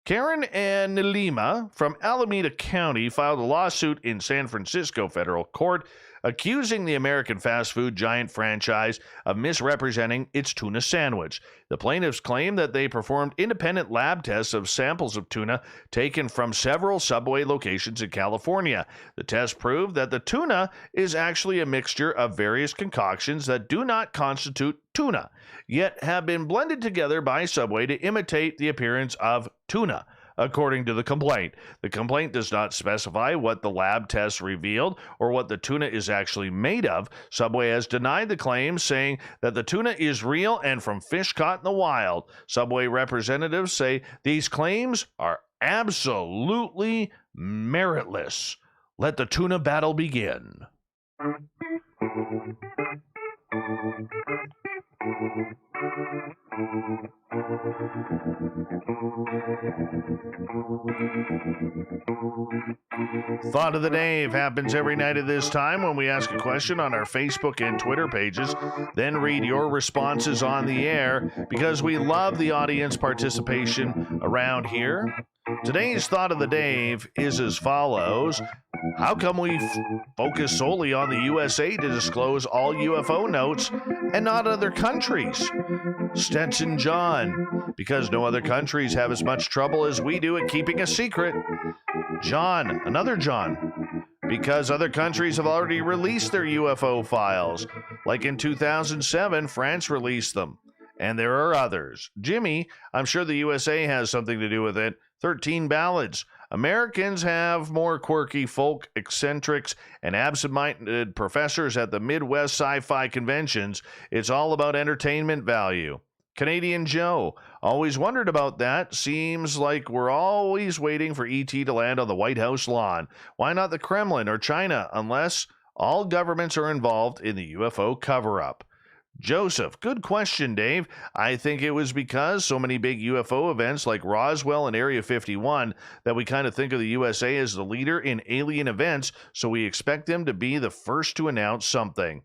Karen and Nilima from Alameda County filed a lawsuit in San Francisco federal court accusing the American fast food giant franchise of misrepresenting its tuna sandwich. The plaintiffs claim that they performed independent lab tests of samples of tuna taken from several Subway locations in California. The test proved that the tuna is actually a mixture of various concoctions that do not constitute tuna, yet have been blended together by Subway to imitate the appearance of tuna. According to the complaint. The complaint does not specify what the lab tests revealed or what the tuna is actually made of. Subway has denied the claims, saying that the tuna is real and from fish caught in the wild. Subway representatives say these claims are absolutely meritless. Let the tuna battle begin. Thought of the Day happens every night at this time when we ask a question on our Facebook and Twitter pages, then read your responses on the air because we love the audience participation around here. Today's Thought of the Day is as follows. How come we focus solely on the USA to disclose all UFO notes and not other countries? Stetson John, because no other countries have as much trouble as we do at keeping a secret. John, another John, because other countries have already released their UFO files. Like in 2007, France released them. And there are others. Jimmy, I'm sure the USA has something to do with it. 13 ballads. Americans have more quirky folk, eccentrics, and absent-minded professors at the Midwest sci-fi conventions. It's all about entertainment value. Canadian Joe, always wondered about that. Seems like we're always waiting for ET to land on the White House lawn. Why not the Kremlin or China, unless all governments are involved in the UFO cover-up? Joseph, good question, Dave. I think it was because so many big UFO events like Roswell and Area 51 that we kind of think of the USA as the leader in alien events, so we expect them to be the first to announce something.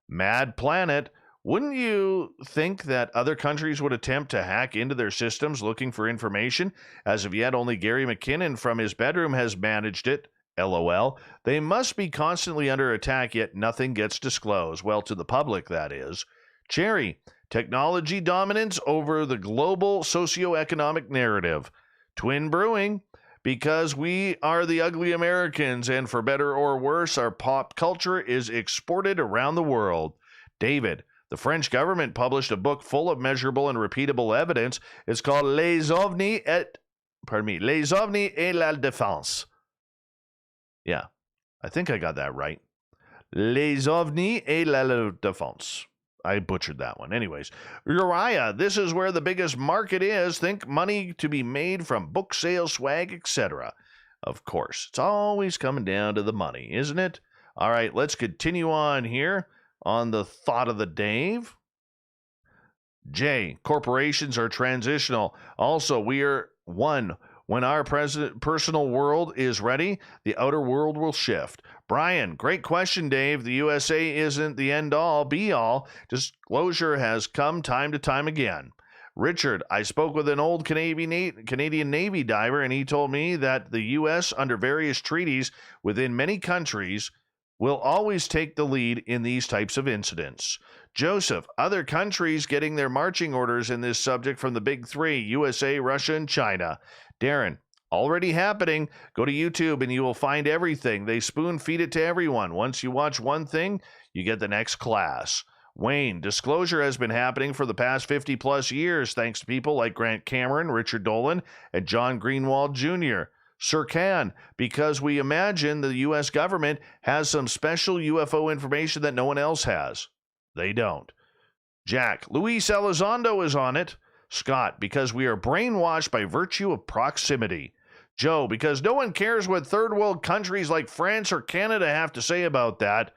Mad Planet, wouldn't you think that other countries would attempt to hack into their systems looking for information? As of yet, only Gary McKinnon from his bedroom has managed it. LOL. They must be constantly under attack, yet nothing gets disclosed. Well, to the public, that is. Cherry, technology dominance over the global socioeconomic narrative. Twin Brewing, because we are the ugly Americans, and for better or worse, our pop culture is exported around the world. David, the French government published a book full of measurable and repeatable evidence. It's called Les ovnis et la défense. Yeah, I think I got that right. Les ovnis et la défense. I butchered that one. Anyways, Uriah, this is where the biggest market is. Think money to be made from book sales, swag, etc. Of course, it's always coming down to the money, isn't it? All right, let's continue on here on the thought of the Dave. J, corporations are transitional. Also, we are one. When our personal world is ready, the outer world will shift. Brian, great question, Dave. The USA isn't the end-all, be-all. Disclosure has come time to time again. Richard, I spoke with an old Canadian Navy diver, and he told me that the U.S., under various treaties within many countries, will always take the lead in these types of incidents. Joseph, other countries getting their marching orders in this subject from the big three, USA, Russia, and China. Darren, already happening. Go to YouTube and you will find everything. They spoon feed it to everyone. Once you watch one thing, you get the next class. Wayne, disclosure has been happening for the past 50 plus years, thanks to people like Grant Cameron, Richard Dolan, and John Greenwald Jr. Sir Can, because we imagine the U.S. government has some special UFO information that no one else has. They don't. Jack, Luis Elizondo is on it. Scott, because we are brainwashed by virtue of proximity. Joe, because no one cares what third world countries like France or Canada have to say about that.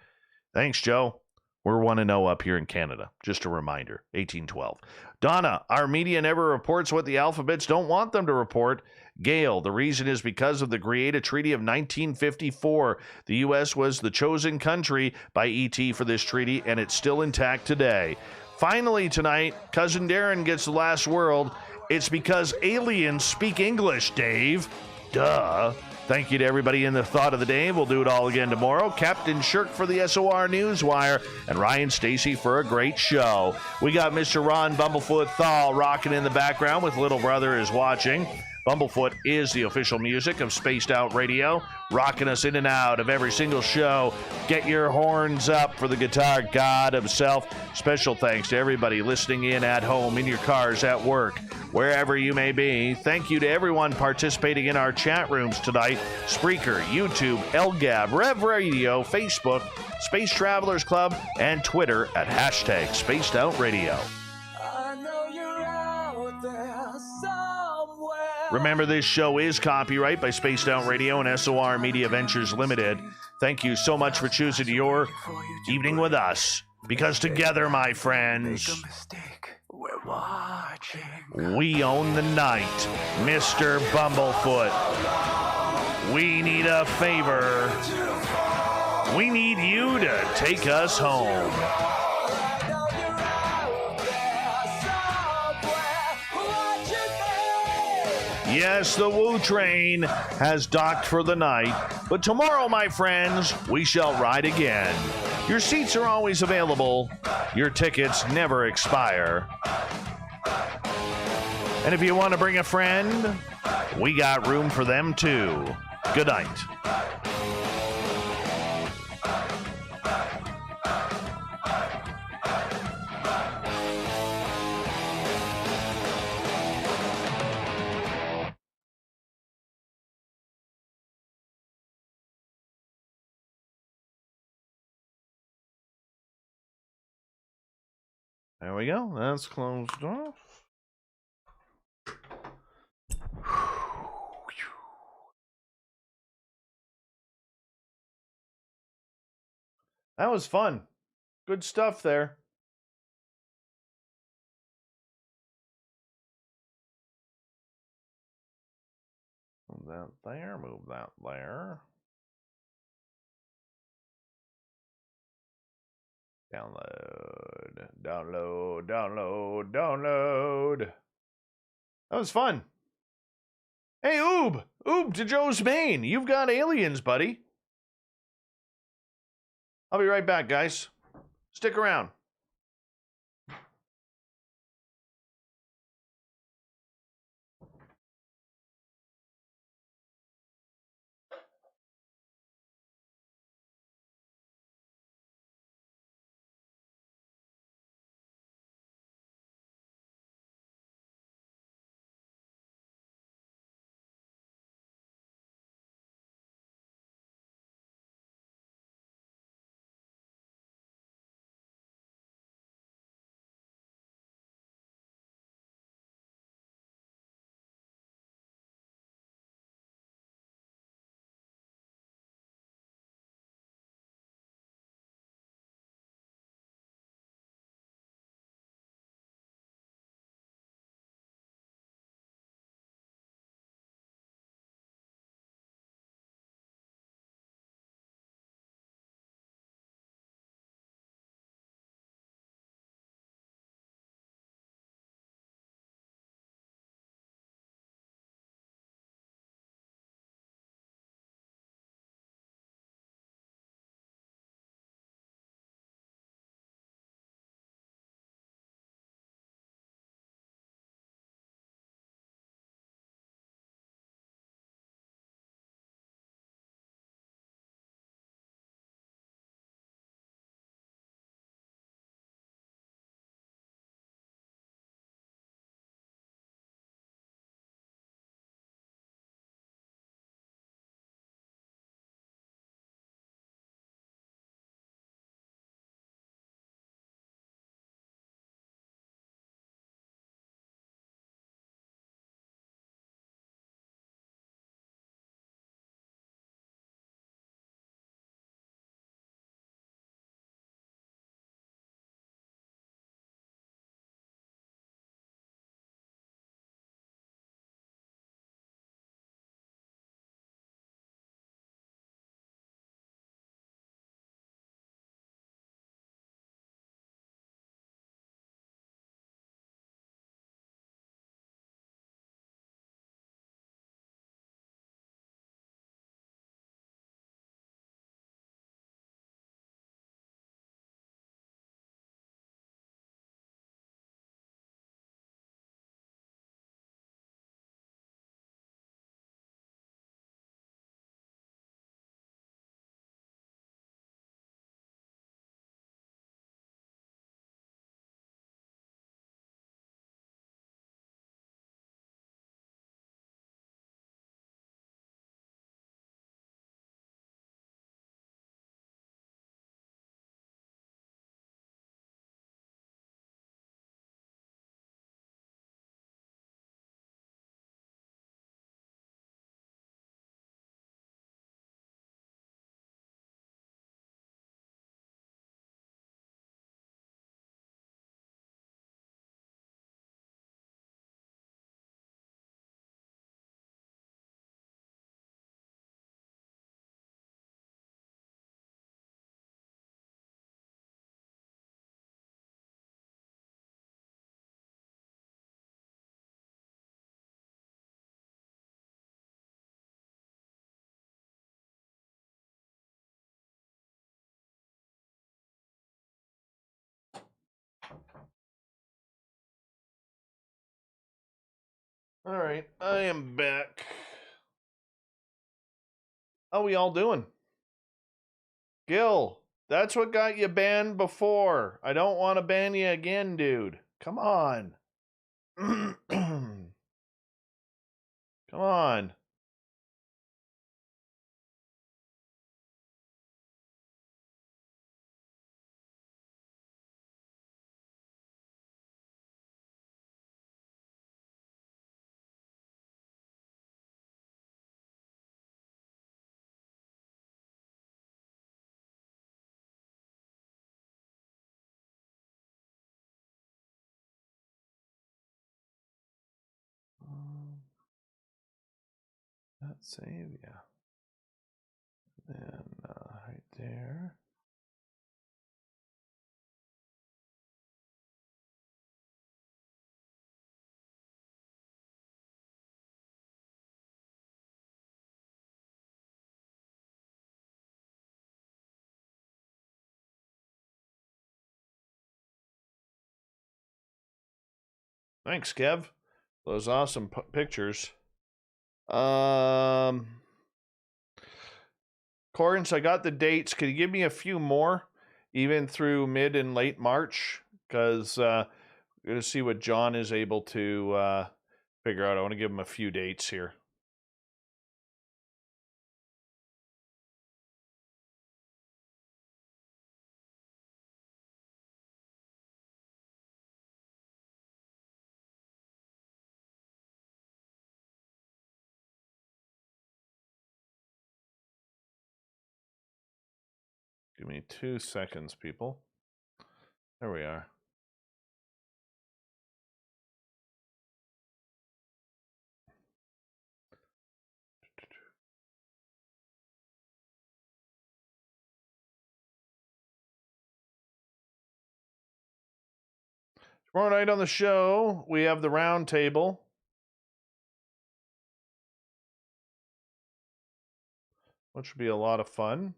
Thanks, Joe. We're 1-0 up here in Canada. Just a reminder, 1812. Donna, our media never reports what the alphabets don't want them to report. Gail, the reason is because of the Greada Treaty of 1954. The U.S. was the chosen country by ET for this treaty, and it's still intact today. Finally tonight, Cousin Darren gets the last word. It's because aliens speak English, Dave. Duh. Thank you to everybody in the Thought of the Day. We'll do it all again tomorrow. Captain Shirk for the SOR Newswire, and Ryan Stacey for a great show. We got Mr. Ron Bumblefoot Thal rocking in the background with Little Brother is Watching. Bumblefoot is the official music of Spaced Out Radio, rocking us in and out of every single show. Get your horns up for the guitar god himself. Special thanks to everybody listening in at home, in your cars, at work, wherever you may be. Thank you to everyone participating in our chat rooms tonight. Spreaker, YouTube, LGAB, Rev Radio, Facebook, Space Travelers Club, and Twitter at hashtag Spaced Out Radio. Remember, this show is copyright by Spaced Out Radio and SOR Media Ventures Limited. Thank you so much for choosing your evening with us, because together, my friends, we own the night. Mr. Bumblefoot, we need a favor. We need you to take us home. Yes, the Woo Train has docked for the night, but tomorrow, my friends, we shall ride again. Your seats are always available. Your tickets never expire. And if you want to bring a friend, we got room for them too. Good night. There we go. That's closed off. That was fun. Good stuff there. Move that there. Move that there. Download, download, download, download. That was fun. Hey, Oob to Joe's Maine. You've got aliens, buddy. I'll be right back, guys. Stick around. All right, I am back. How we all doing? Gil, that's what got you banned before. I don't want to ban you again, dude. Come on. Come on. Let's save ya. Then right there. Thanks, Kev. Those awesome pictures. Corrins, I got the dates. Could you give me a few more, even through mid and late March? Because we're going to see what John is able to figure out. I want to give him a few dates here. Give me 2 seconds, people. There we are. Tomorrow night on the show, we have the round table. Which should be a lot of fun.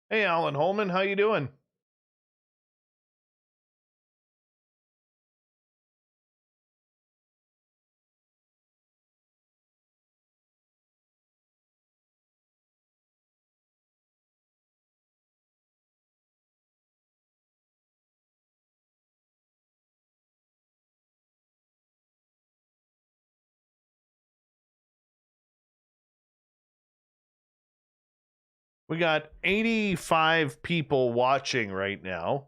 Hey, Alan Holman, how you doing? We got 85 people watching right now.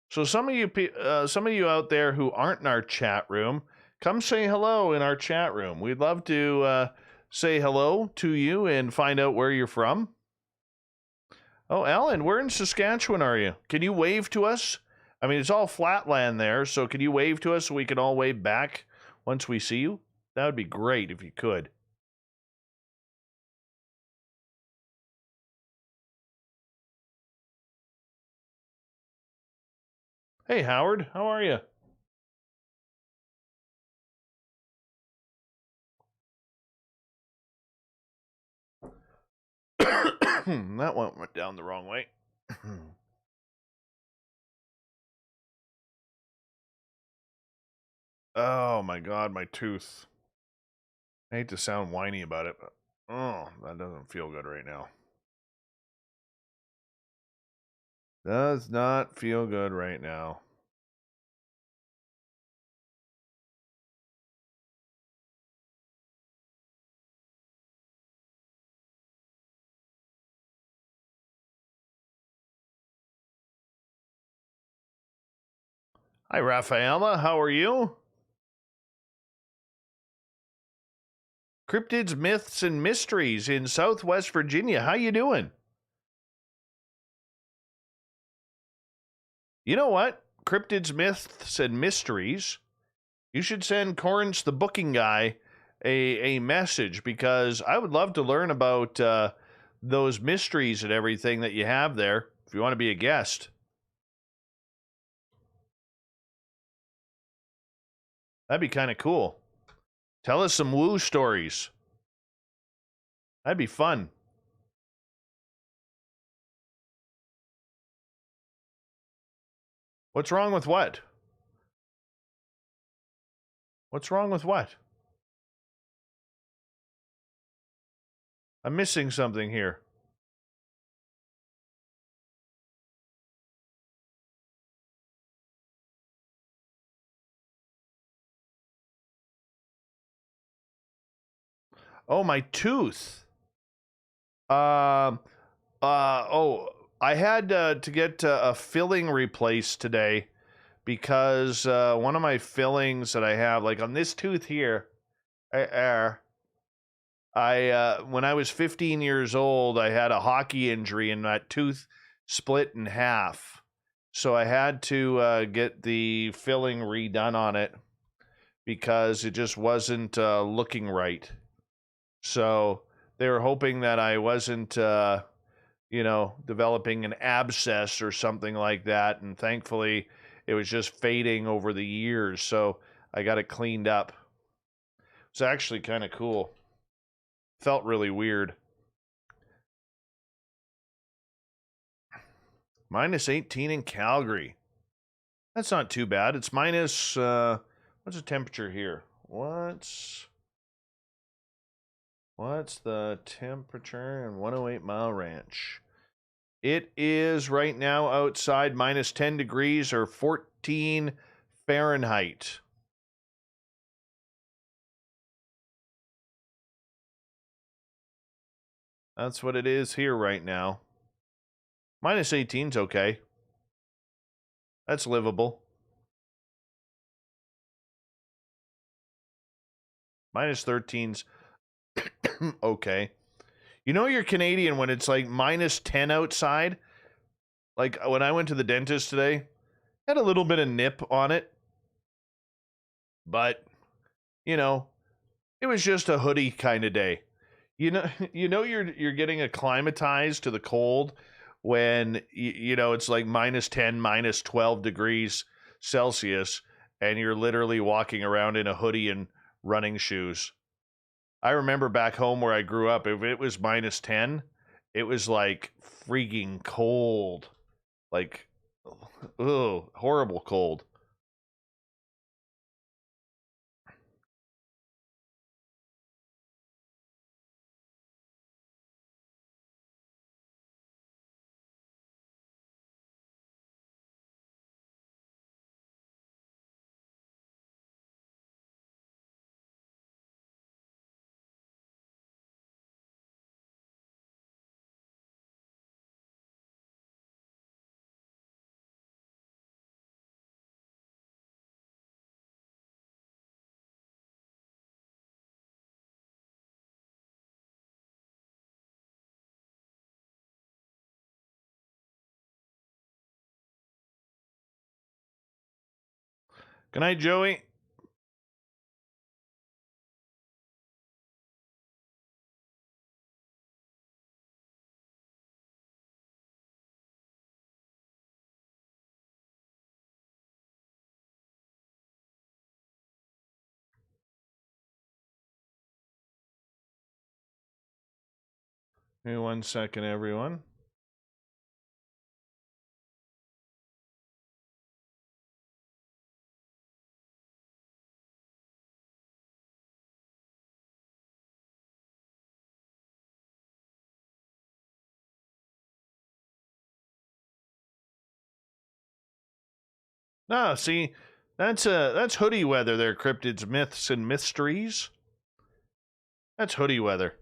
So some of you out there who aren't in our chat room, come say hello in our chat room. We'd love to say hello to you and find out where you're from. Oh, Alan, where in Saskatchewan are you? Can you wave to us? I mean, it's all flatland there, so can you wave to us so we can all wave back once we see you? That would be great if you could. Hey, Howard, how are you? That one went down the wrong way. Oh my God, my tooth. I hate to sound whiny about it, but oh, that doesn't feel good right now. Does not feel good right now. Hi, Rafaela. How are you? Cryptids, Myths, and Mysteries in Southwest Virginia. How you doing? You know what? Cryptids, Myths, and Mysteries. You should send Corrins, the booking guy, a message, because I would love to learn about those mysteries and everything that you have there. If you want to be a guest, that'd be kind of cool. Tell us some woo stories. That'd be fun. What's wrong with what? What's wrong with what? I'm missing something here. Oh, my tooth. I had to get a filling replaced today because one of my fillings that I have, like on this tooth here, when I was 15 years old, I had a hockey injury and that tooth split in half. So I had to get the filling redone on it because it just wasn't looking right. So they were hoping that I wasn't, developing an abscess or something like that. And thankfully, it was just fading over the years. So I got it cleaned up. It's actually kind of cool. Felt really weird. Minus 18 in Calgary. That's not too bad. It's minus, what's the temperature here? What's the temperature in 108 Mile Ranch? It is right now outside minus 10 degrees or 14 Fahrenheit. That's what it is here right now. Minus 18's okay. That's livable. Minus 13's okay. You know you're Canadian when it's like minus 10 outside. Like when I went to the dentist today, had a little bit of nip on it. But, it was just a hoodie kind of day. You're getting acclimatized to the cold when it's like minus 10, minus 12 degrees Celsius, and you're literally walking around in a hoodie and running shoes. I remember back home where I grew up, if it was minus 10, it was like freaking cold. Like, ugh, horrible cold. Good night, Joey. Give me 1 second, everyone. No, see, that's hoodie weather there, cryptids, myths, and mysteries. That's hoodie weather.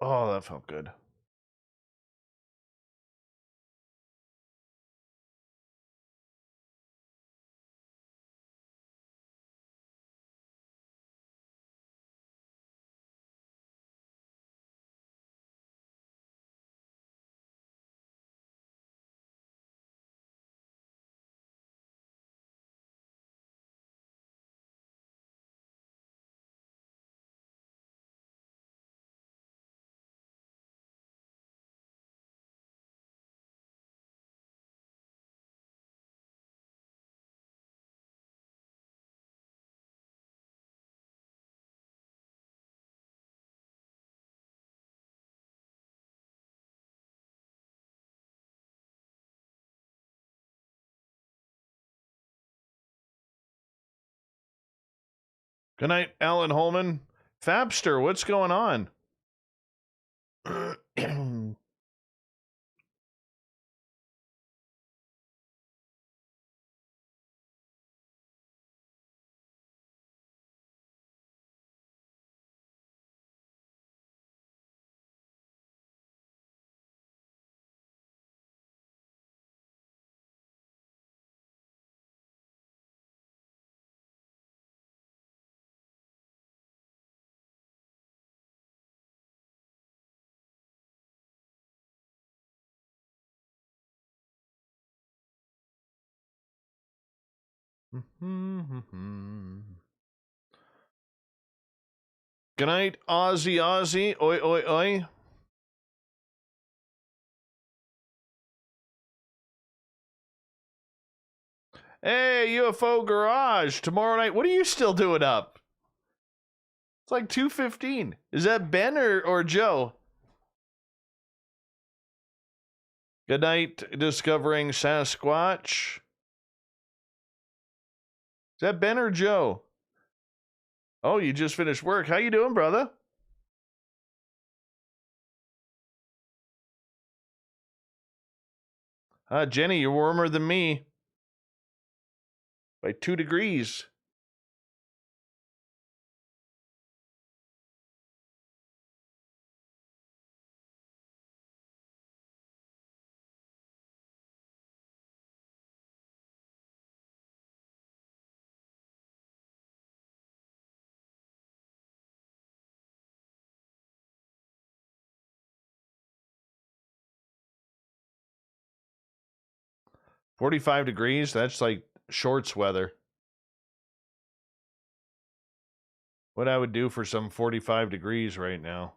Oh, that felt good. Good night, Alan Holman. Fabster, what's going on? Good night, Ozzy. Oi, oi, oi. Hey, UFO Garage, tomorrow night. What are you still doing up? It's like 2:15. Is that Ben or Joe? Good night, Discovering Sasquatch. Is that Ben or Joe? Oh, you just finished work. How you doing, brother? Jenny, you're warmer than me. By 2 degrees. $45 degrees, that's like shorts weather. What I would do for some 45 degrees right now.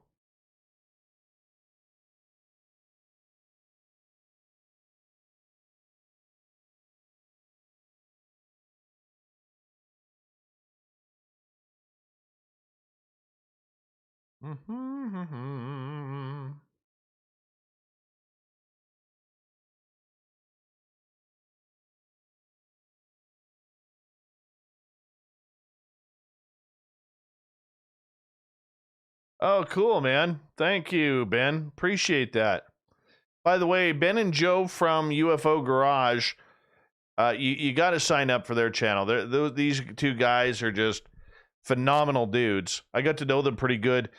Oh, cool, man. Thank you, Ben. Appreciate that. By the way, Ben and Joe from UFO Garage, you got to sign up for their channel. These two guys are just phenomenal dudes. I got to know them pretty good.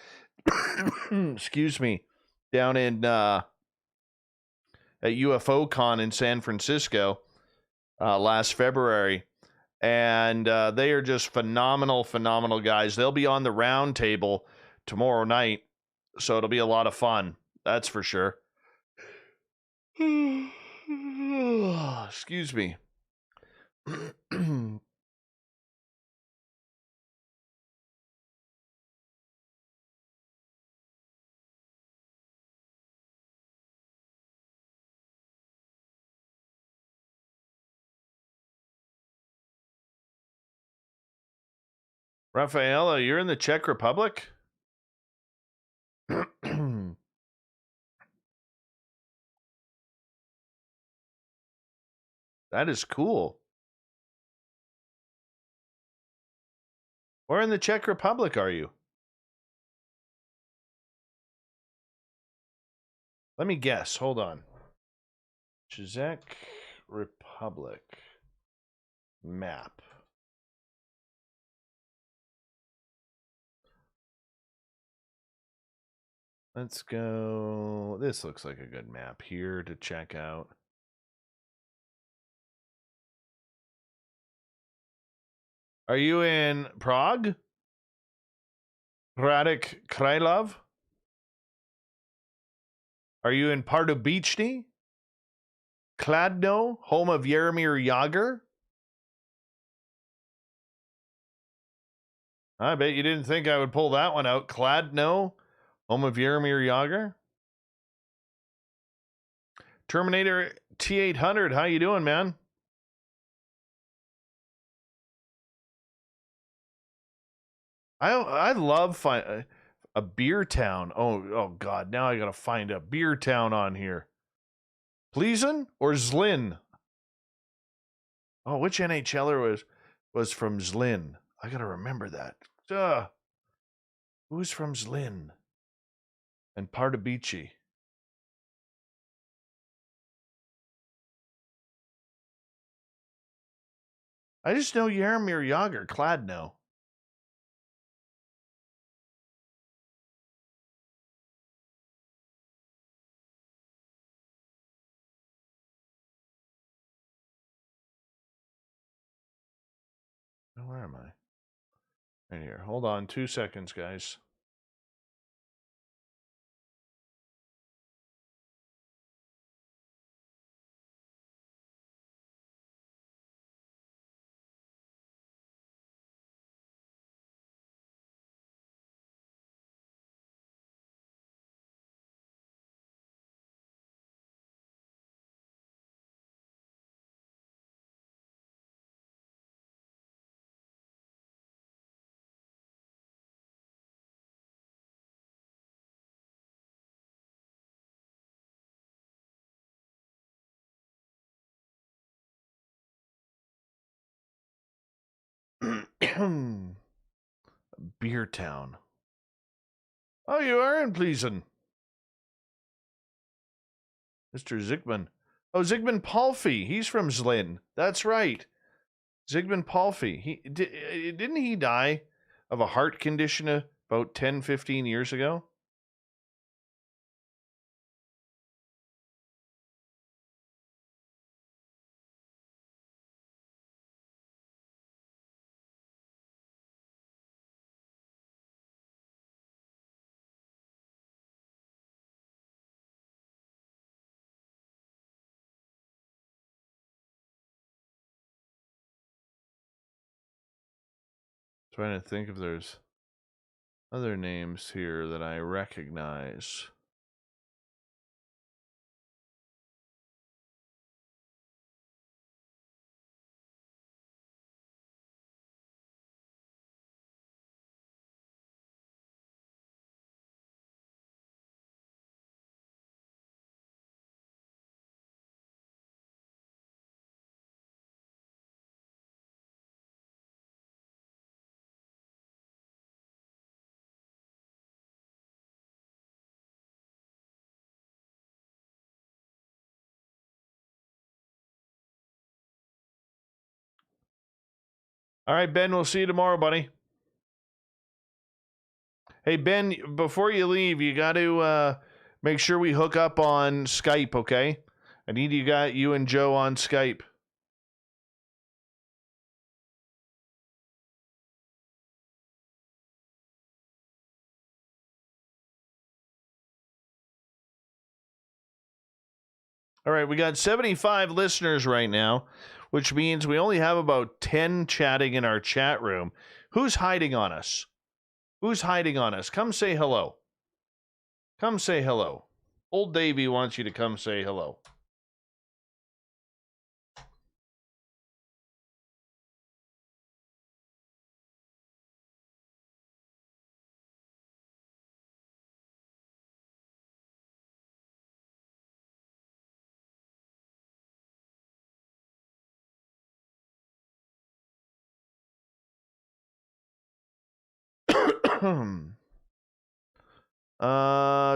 Excuse me. Down in at UFO Con in San Francisco last February. And they are just phenomenal guys. They'll be on the round table tomorrow night, so it'll be a lot of fun. That's for sure. Excuse me. Rafaela, you're in the Czech Republic? That is cool. Where in the Czech Republic are you? Let me guess. Hold on. Czech Republic map. Let's go. This looks like a good map here to check out. Are you in Prague? Radek Krylov? Are you in Pardubice? Kladno, home of Jaromir Jagr? I bet you didn't think I would pull that one out. Kladno, home of Jaromir Jagr? Terminator T800, how you doing, man? I love a beer town. Oh God! Now I gotta find a beer town on here. Pleasen or Zlin? Oh, which NHLer was from Zlin? I gotta remember that. Who's from Zlin? And Pardubice. I just know Jaromir Jagr, Kladno. Where am I? Right here. Hold on 2 seconds, guys. Beer Town. Oh, you are in Pleason. Mr. Zygmunt. Oh, Zygmunt Palfy. He's from Zlin. That's right. Zygmunt Palfy. Didn't he die of a heart condition about 10, 15 years ago? Trying to think if there's other names here that I recognize. All right, Ben, we'll see you tomorrow, buddy. Hey, Ben, before you leave, you got to make sure we hook up on Skype, okay? I need you and Joe on Skype. All right, we got 75 listeners right now, which means we only have about 10 chatting in our chat room. Who's hiding on us? Who's hiding on us? Come say hello. Come say hello. Old Davy wants you to come say hello.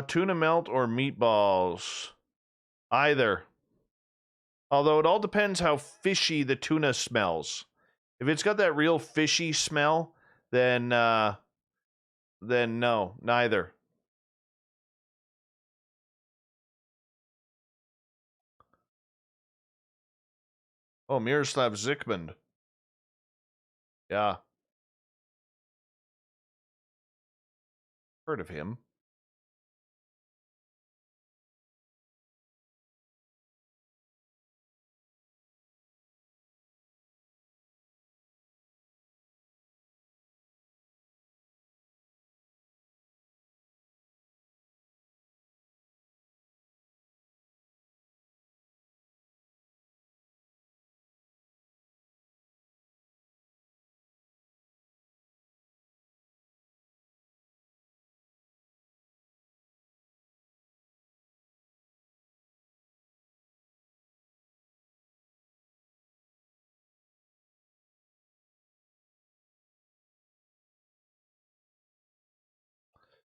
Tuna melt or meatballs? Either. Although it all depends how fishy the tuna smells. If it's got that real fishy smell, then no, neither. Oh, Miroslav Zikmund. Yeah. Heard of him.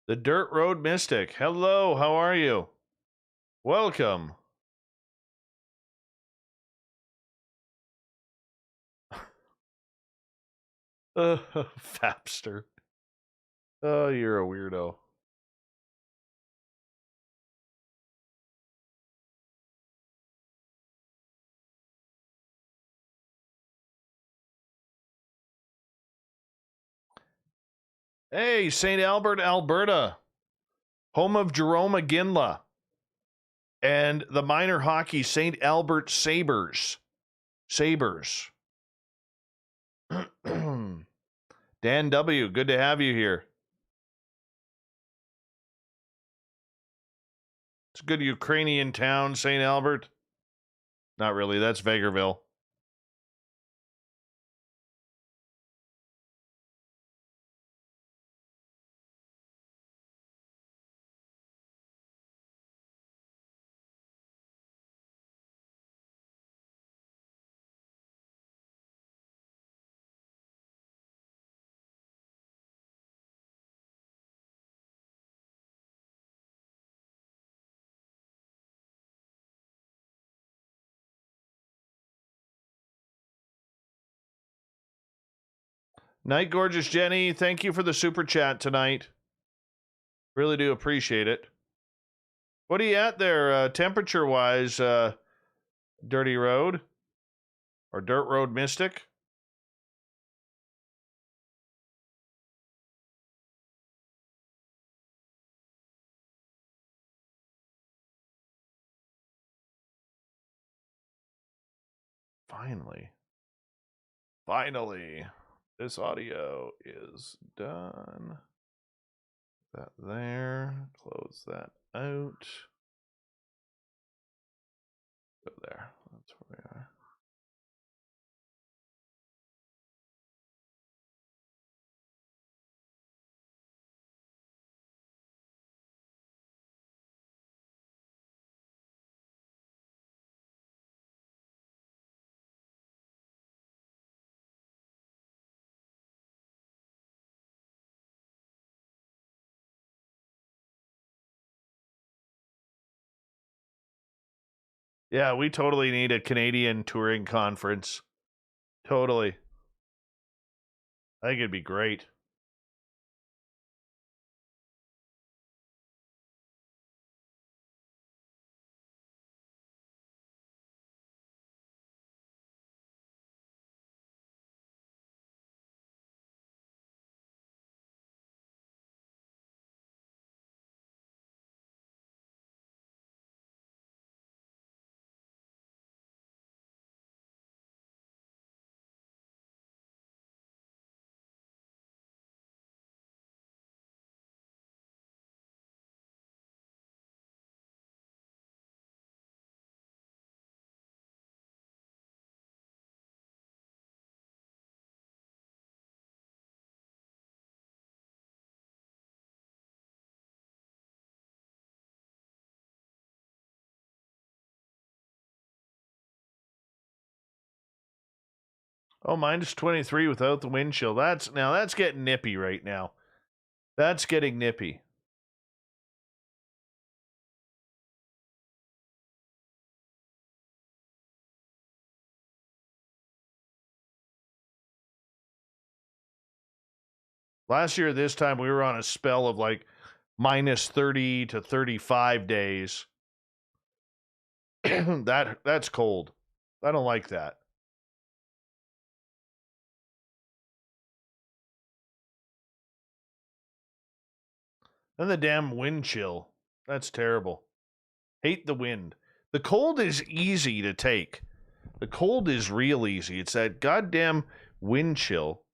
The Dirt Road Mystic. Hello, how are you? Welcome. Fapster. Oh, you're a weirdo. Hey, St. Albert, Alberta, home of Jerome Ginla and the minor hockey St. Albert Sabres. Sabres. Dan W., good to have you here. It's a good Ukrainian town, St. Albert. Not really, that's Vegreville. Night Gorgeous Jenny, thank you for the super chat tonight. Really do appreciate it. What are you at there, temperature-wise, Dirty Road? Or Dirt Road Mystic? Finally. Finally. This audio is done. That there. Close that out. Go there. That's where we are. Yeah, we totally need a Canadian touring conference. Totally. I think it'd be great. Oh, -23 without the wind chill. That's getting nippy right now. That's getting nippy. Last year, this time, we were on a spell of like -30 to 35 days. That's cold. I don't like that. And the damn wind chill. That's terrible. Hate the wind. The cold is easy to take. The cold is real easy. It's that goddamn wind chill.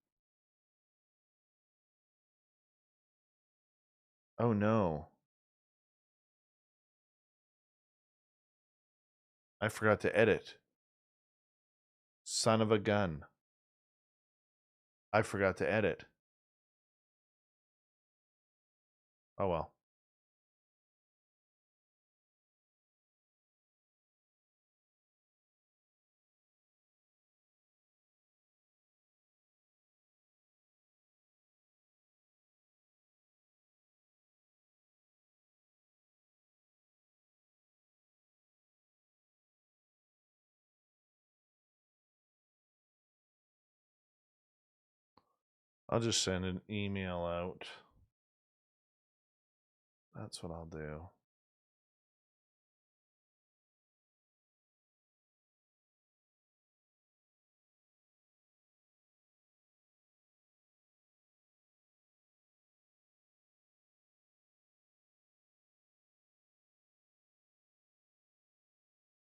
Oh no. I forgot to edit. Son of a gun. I forgot to edit. Oh well. I'll just send an email out. That's what I'll do.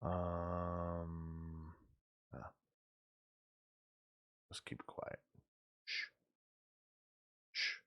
Ah, let's keep it quiet. Shh. Shh.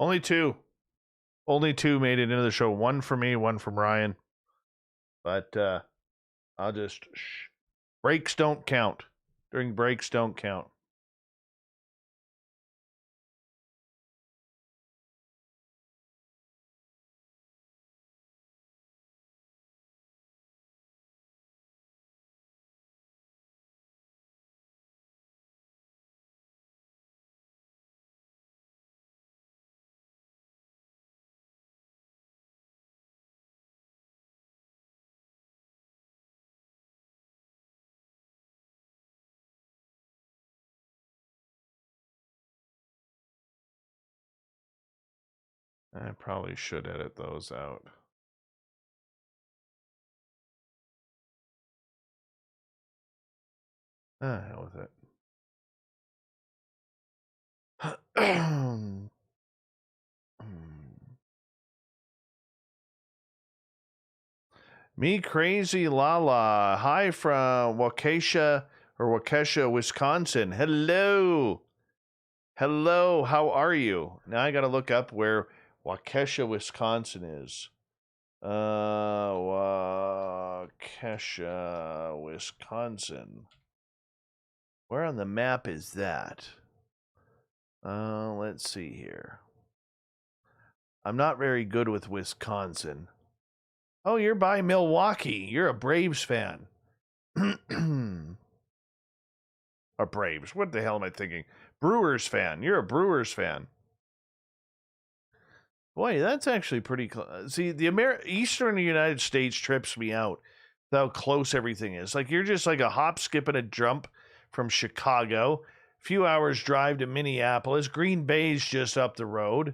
Only two. Only two made it into the show. One for me, one from Ryan. But I'll just shh. Breaks don't count. During breaks don't count. I probably should edit those out. Ah, hell with it. Me crazy Lala. Hi from Waukesha, Wisconsin. Hello. Hello, how are you? Now I gotta look up where Waukesha, Wisconsin is. Waukesha, Wisconsin. Where on the map is that? Let's see here. I'm not very good with Wisconsin. Oh, you're by Milwaukee. You're a Braves fan. Or Braves. What the hell am I thinking? Brewers fan. You're a Brewers fan. Boy, that's actually pretty close. See, the Eastern United States trips me out. How close everything is. Like, you're just like a hop, skip, and a jump from Chicago. A few hours drive to Minneapolis. Green Bay's just up the road.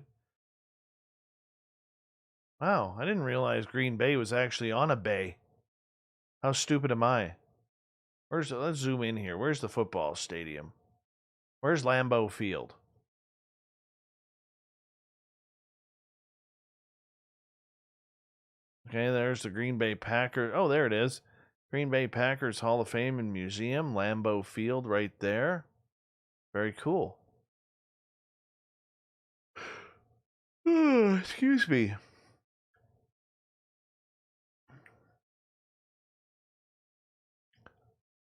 Wow, I didn't realize Green Bay was actually on a bay. How stupid am I? Let's zoom in here. Where's the football stadium? Where's Lambeau Field? Okay, there's the Green Bay Packers. Oh, there it is. Green Bay Packers Hall of Fame and Museum, Lambeau Field right there. Very cool. Excuse me.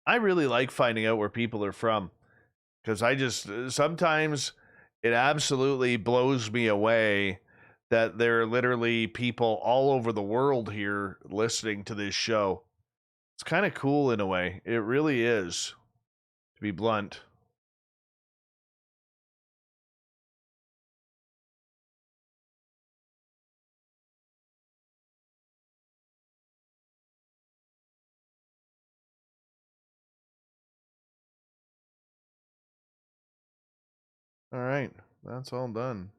I really like finding out where people are from, because sometimes it absolutely blows me away that there are literally people all over the world here listening to this show. It's kind of cool in a way. It really is, to be blunt. All right. That's all done.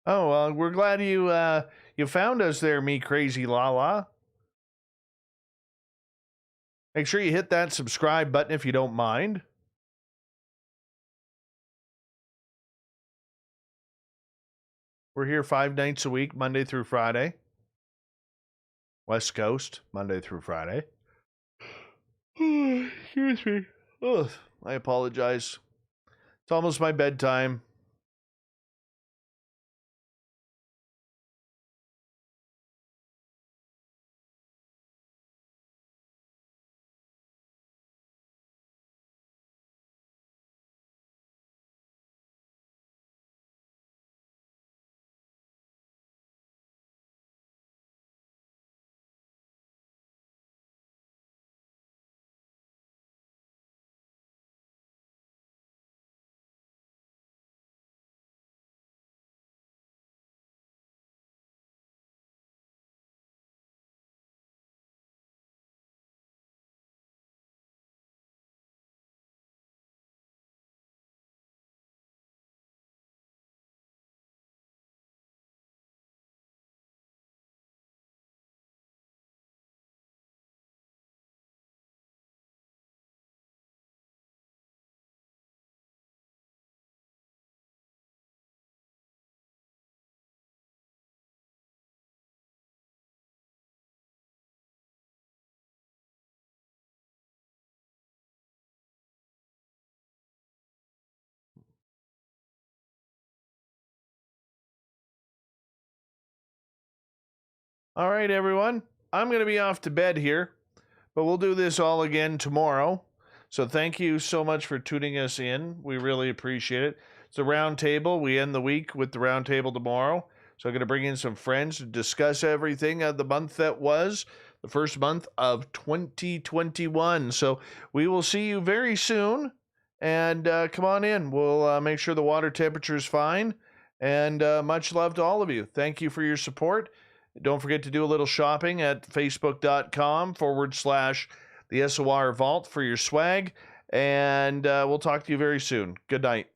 Oh, well, we're glad you found us there, me crazy Lala. Make sure you hit that subscribe button if you don't mind. We're here 5 nights a week, Monday through Friday. West Coast, Monday through Friday. Excuse me. Ugh, I apologize. It's almost my bedtime. All right, everyone. I'm going to be off to bed here, but we'll do this all again tomorrow. So thank you so much for tuning us in. We really appreciate it. It's the round table. We end the week with the round table tomorrow. So I'm going to bring in some friends to discuss everything of the month that was, the first month of 2021. So we will see you very soon. And come on in. We'll make sure the water temperature is fine. And much love to all of you. Thank you for your support. Don't forget to do a little shopping at facebook.com/the SOR Vault for your swag. And we'll talk to you very soon. Good night.